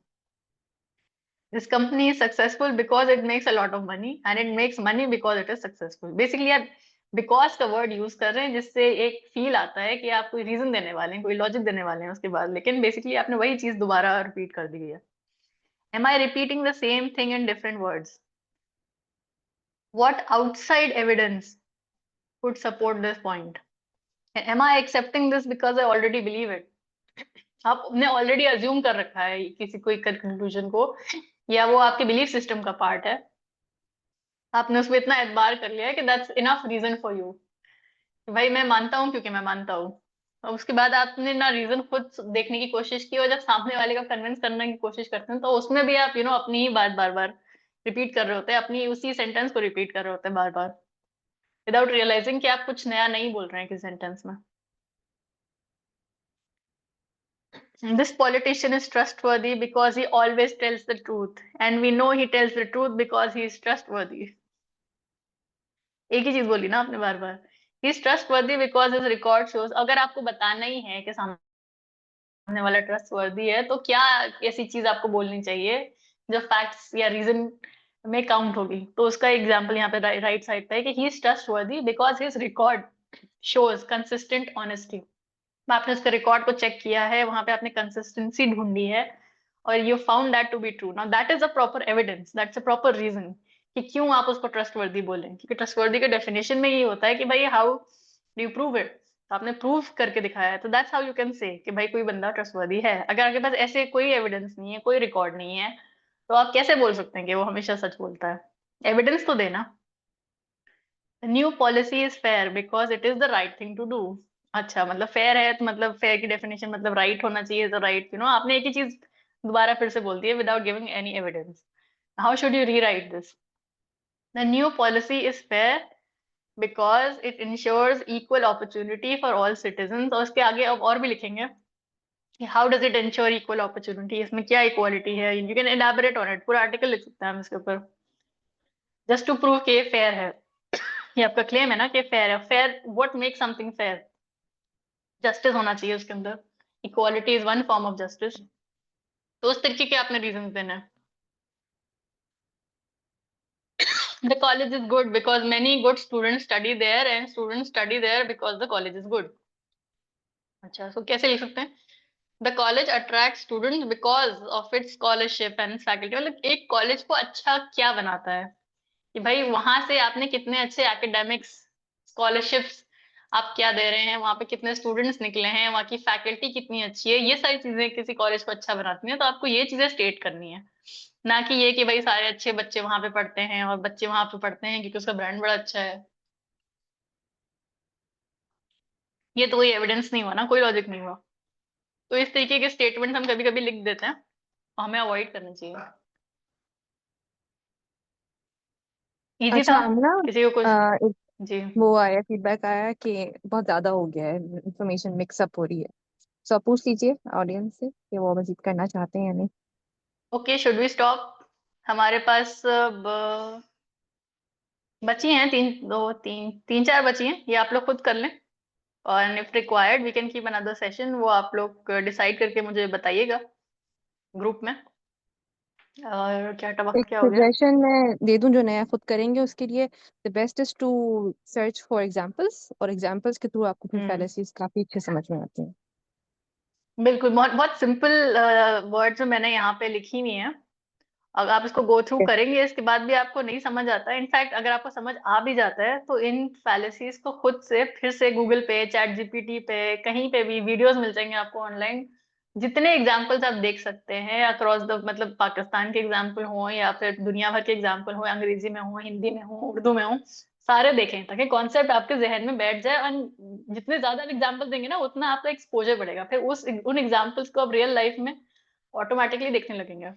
A: This company is successful because it makes a lot of money and it makes money because it is successful. Basically आप because का word use कर रहे हैं जिससे एक feel आता है कि आप कोई reason देने वाले हैं, कोई logic देने वाले हैं उसके बाद, लेकिन basically आपने वही चीज दोबारा repeat कर दी है। Am I repeating the same thing in different words? What outside evidence would support this point? Am I accepting this because I already believe it? आपने ऑलरेडी अज्यूम कर रखा है किसी कोई कंक्लूजन को, या वो आपके बिलीफ सिस्टम का पार्ट है, आपने उसमें इतना एतबार कर लिया है कि that's enough reason for you. भाई मैं मानता हूँ क्योंकि मैं मानता हूँ। और उसके बाद आपने ना रीजन खुद देखने की कोशिश की और जब सामने वाले का कन्विंस करने की कोशिश करते हैं तो उसमें भी आप अपनी ही बात बार बार रिपीट कर रहे होते हैं, अपनी उसी सेंटेंस को रिपीट कर रहे होते हैं बार बार विदाउट रियलाइजिंग कि आप कुछ नया नहीं बोल रहे हैं किसी सेंटेंस में। This politician is trustworthy because he always tells the truth, and we know he tells the truth because he is trustworthy. एक ही चीज बोली ना आपने बार बार। He is trustworthy because his record shows। अगर आपको बताना ही है कि सामने वाला ट्रस्टवर्दी है तो क्या ऐसी चीज आपको बोलनी चाहिए जो फैक्ट्स या रीजन में काउंट होगी। तो उसका एग्जांपल यहाँ पे राइट साइड पे है कि he is trustworthy because his record shows consistent honesty। आपने उसके रिकॉर्ड को चेक किया है, वहां पे आपने कंसिस्टेंसी ढूंढी है और you found that to be true. Now that is a proper evidence, that's a proper reason कि क्यों आप उसको ट्रस्टवर्दी बोलें, क्योंकि ट्रस्टवर्दी के डेफिनेशन में ये होता है कि भाई how do you prove it. आपने प्रूव करके दिखाया है, तो that's how you can say कि भाई कोई बंदा ट्रस्टवर्दी है। अगर आपके पास ऐसे कोई एविडेंस नहीं है, कोई रिकॉर्ड नहीं है, तो आप कैसे बोल सकते हैं कि वो हमेशा सच बोलता है। एविडेंस तो देना। New policy is fair because it is the right thing to do. अच्छा, मतलब फेयर है तो मतलब फेयर की डेफिनेशन मतलब राइट होना चाहिए, तो राइट आपने एक ही चीज दोबारा फिर से बोल दी है without giving any evidence. How should you rewrite this? The new policy is fair because it ensures equal opportunity for all citizens. और उसके आगे अब और भी लिखेंगे कि how does it ensure equal opportunity, इसमें क्या equality है, you can elaborate on it, पूरा आर्टिकल लिख सकते हैं हम इसके ऊपर, just to prove कि ये fair है। ये आपका क्लेम है ना कि fair है, fair, what makes something fair? Justice होना चाहिए उसके अंदर, equality is one form of justice। तो उस तरीके के आपने रीजन देना है। The college is good because many good students study there and students study there because the college is good। अच्छा, तो कैसे लिख सकते हैं? The college attracts students because of its scholarship and faculty। मतलब एक कॉलेज को अच्छा क्या बनाता है कि भाई वहां से आपने कितने अच्छे एकेडमिक्स, स्कॉलरशिप्स आप क्या दे रहे हैं, वहां पे कितने स्टूडेंट्स निकले हैं, वहां की फैकल्टी कितनी अच्छी है, ये सारी चीजें किसी कॉलेज को अच्छा बनाती हैं। तो आपको ये चीजें स्टेट करनी है, ना कि ये कि भाई सारे अच्छे बच्चे वहां पे पढ़ते हैं और बच्चे वहां पे पढ़ते हैं क्योंकि उसका ब्रांड बड़ा अच्छा है। ये तो कोई एविडेंस नहीं हुआ ना, कोई लॉजिक नहीं हुआ। तो इस तरीके के स्टेटमेंट हम कभी कभी लिख देते हैं, हमें अवॉइड करना चाहिए। इजी
B: अच्छा
A: था?
B: हम ना
A: किसी को कुछ?
B: एक
A: जी
B: वो आया फीडबैक आया कि बहुत ज्यादा हो गया है, इंफॉर्मेशन मिक्सअप हो रही है। सो आप पूछ लीजिए ऑडियंस से कि वो मजीद करना चाहते हैं या नहीं।
A: Okay, should we stop? हमारे पास बची हैं तीन चार बची हैं, ये आप लोग खुद कर लें। और if required we can keep another session, वो आप लोग डिसाइड करके मुझे बताइएगा ग्रुप में। और क्या
B: एक
A: वक्त क्या हो गया?
B: सजेशन मैं दे दूं जो नया खुद करेंगे उसके लिए, the best is to search for examples, और एग्जांपल्स के थ्रू आपको फिर फैलेसीज काफी अच्छे समझ में आते हैं।
A: बिल्कुल, बहुत बहुत सिंपल वर्ड्स में मैंने यहाँ पे लिखी हुई है। अगर आप इसको गो थ्रू करेंगे इसके बाद भी आपको नहीं समझ आता है, इनफैक्ट अगर आपको समझ आ भी जाता है तो इन फैलेसीज को खुद से फिर से गूगल पे, चैट जीपीटी पे, कहीं पे भी वीडियोस मिल जाएंगे आपको ऑनलाइन। जितने एग्जाम्पल्स आप देख सकते हैं अक्रॉस द, मतलब पाकिस्तान के एग्जाम्पल हो या फिर दुनिया भर के एग्जाम्पल हो, अंग्रेजी में हो, हिंदी में हो, उर्दू में हो, सारे देखें ताकि कॉन्सेप्ट आपके जहन में बैठ जाए। और जितने ज्यादा आप एग्जाम्पल देंगे ना उतना आपका एक्सपोजर बढ़ेगा, फिर उन एग्जाम्पल्स को आप रियल लाइफ में ऑटोमेटिकली देखने लगेंगे।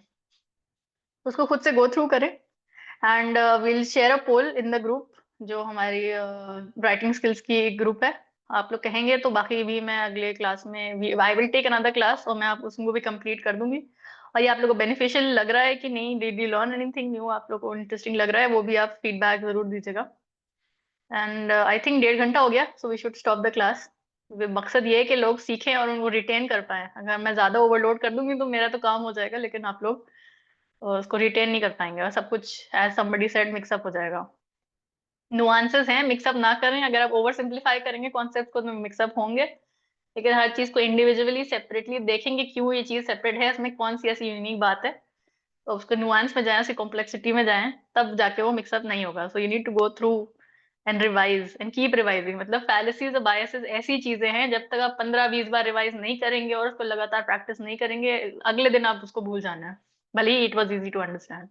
A: उसको खुद से गो थ्रू करें and will share a poll in the group, जो हमारी राइटिंग स्किल्स की एक ग्रुप है। आप लोग कहेंगे तो बाकी भी मैं अगले क्लास में I will take another class और मैं आप उसको भी कंप्लीट कर दूंगी। और ये आप लोगों को बेनिफिशियल लग रहा है कि नहीं, did you learn anything new, आप लोग को इंटरेस्टिंग लग रहा है, वो भी आप फीडबैक जरूर दीजिएगा। एंड आई थिंक 1.5 घंटा हो गया, so we should stop the class. मकसद ये है कि लोग सीखें और उनको रिटेन कर पाए। अगर मैं ज्यादा ओवरलोड कर दूंगी तो मेरा तो काम हो जाएगा, लेकिन आप लोग उसको रिटेन नहीं कर पाएंगे और सब कुछ एज समबडी सेड मिक्सअप हो जाएगा। नुआंसेस हैं, मिक्सअप ना करें। अगर आप ओवर सिंप्लीफाई करेंगे कॉन्सेप्ट को तो मिक्सअप होंगे, लेकिन हर चीज को इंडिविजुअली सेपरेटली देखेंगे, क्यों ये चीज सेपरेट है, इसमें कौन सी ऐसी यूनिक बात है, तो उसके नुआंस में जाएं, उसकी कॉम्प्लेक्सिटी में जाएं, तब जाके वो मिक्सअप नहीं होगा। So you need to go through and revise and keep revising. मतलब फैलेसीज और बायसेस ऐसी चीजें हैं, जब तक आप 15-20 बार रिवाइज नहीं करेंगे और उसको लगातार प्रैक्टिस नहीं करेंगे, अगले दिन आप उसको भूल जाना है, भले ही it was easy to understand.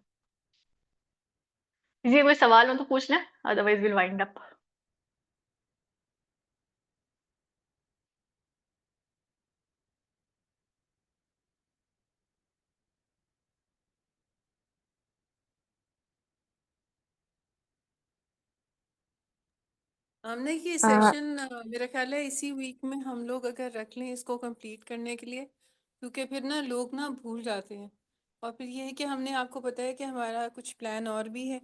A: किसी का कोई सवाल हो तो पूछ लें, अदरवाइज विल वाइंड अप।
C: हमने ये
B: आ,
C: सेशन मेरा ख्याल है इसी वीक में हम लोग अगर रख लें इसको कंप्लीट करने के लिए, क्योंकि फिर ना लोग ना भूल जाते हैं। और फिर ये है कि हमने आपको बताया कि हमारा कुछ प्लान और भी है,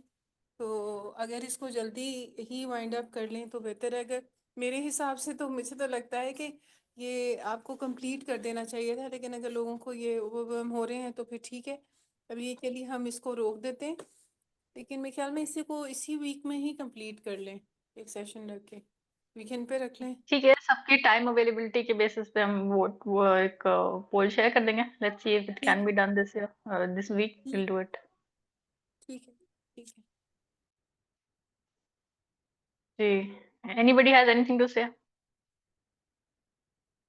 C: तो अगर इसको जल्दी ही वाइंड अप कर लें तो बेहतर है। अगर मेरे हिसाब से तो मुझे तो लगता है कि ये आपको कंप्लीट कर देना चाहिए था, लेकिन अगर लोगों को ये ओवरवेलम हो रहे हैं तो फिर ठीक है, अभी के लिए हम इसको रोक देते हैं। लेकिन मेरे ख्याल में इसी को इसी वीक में ही कंप्लीट कर लें, एक सेशन रख के वीकेंड पे रख लें।
A: ठीक है, सबकी टाइम अवेलेबिलिटी के बेसिस पे हम वो एक पोल शेयर कर देंगे। लेट्स सी इफ इट
C: ठीक
A: can be done this year, this week
C: ठीक
A: विल डू इट।
C: ठीक है ठीक है।
A: जी, anybody has anything to say?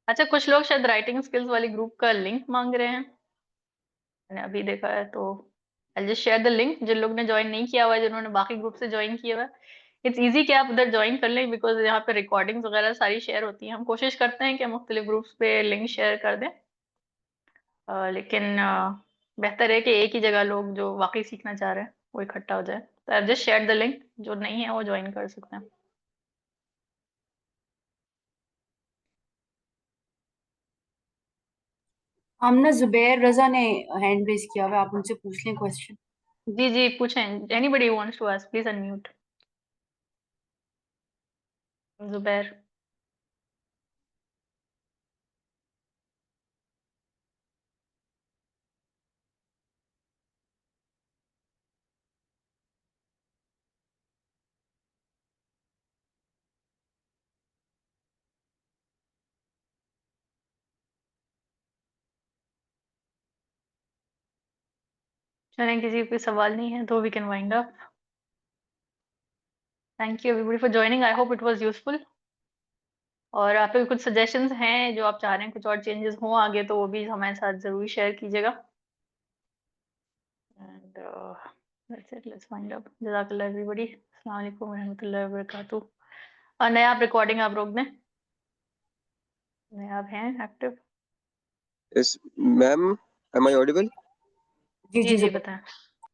A: अच्छा, कुछ लोग शायद राइटिंग स्किल्स वाली ग्रुप का लिंक मांग रहे हैं, मैंने अभी देखा है, तो I just share the link. जिन लोग ने ज्वाइन नहीं किया हुआ है, जिन्होंने बाकी ग्रुप से ज्वाइन किया हुआ है, इट्स इजी कि आप उधर ज्वाइन कर लें, बिकॉज यहाँ पे रिकॉर्डिंग्स वगैरह सारी शेयर होती हैं। हम कोशिश करते हैं कि मुख्तलिफ ग्रुप्स पे लिंक शेयर कर दें, लेकिन बेहतर है कि एक ही जगह लोग जो वाकई सीखना चाह रहे हैं वो इकट्ठा हो जाए। तो I just share the link, जो नहीं है वो ज्वाइन कर सकते हैं।
I: हमने जुबैर रजा ने हैंड रेज किया हुआ है, आप उनसे पूछ लें क्वेश्चन।
A: जी जी पूछें, anybody wants to ask please unmute. Zubair. चलें, किसी कोई सवाल नहीं है तो we can wind up. Thank you everybody for joining, I hope it was useful. और आपके कुछ सजेशंस हैं जो आप चाह रहे हैं कुछ और चेंजेस हों आगे, तो वो भी हमारे साथ जरूर शेयर कीजिएगा। And that's it, let's wind up. जज़ाकल्लाह एवरीबॉडी, अस्सलाम वालेकुम व रहमतुल्लाहि व बरकातहू। और नया आप रिकॉर्डिंग आप रोक दें, नया आप हैं active?
J: Yes, ma'am, am I audible?
I: जी
A: जी
I: जी
A: जी
I: जुबैर।
A: बताएं।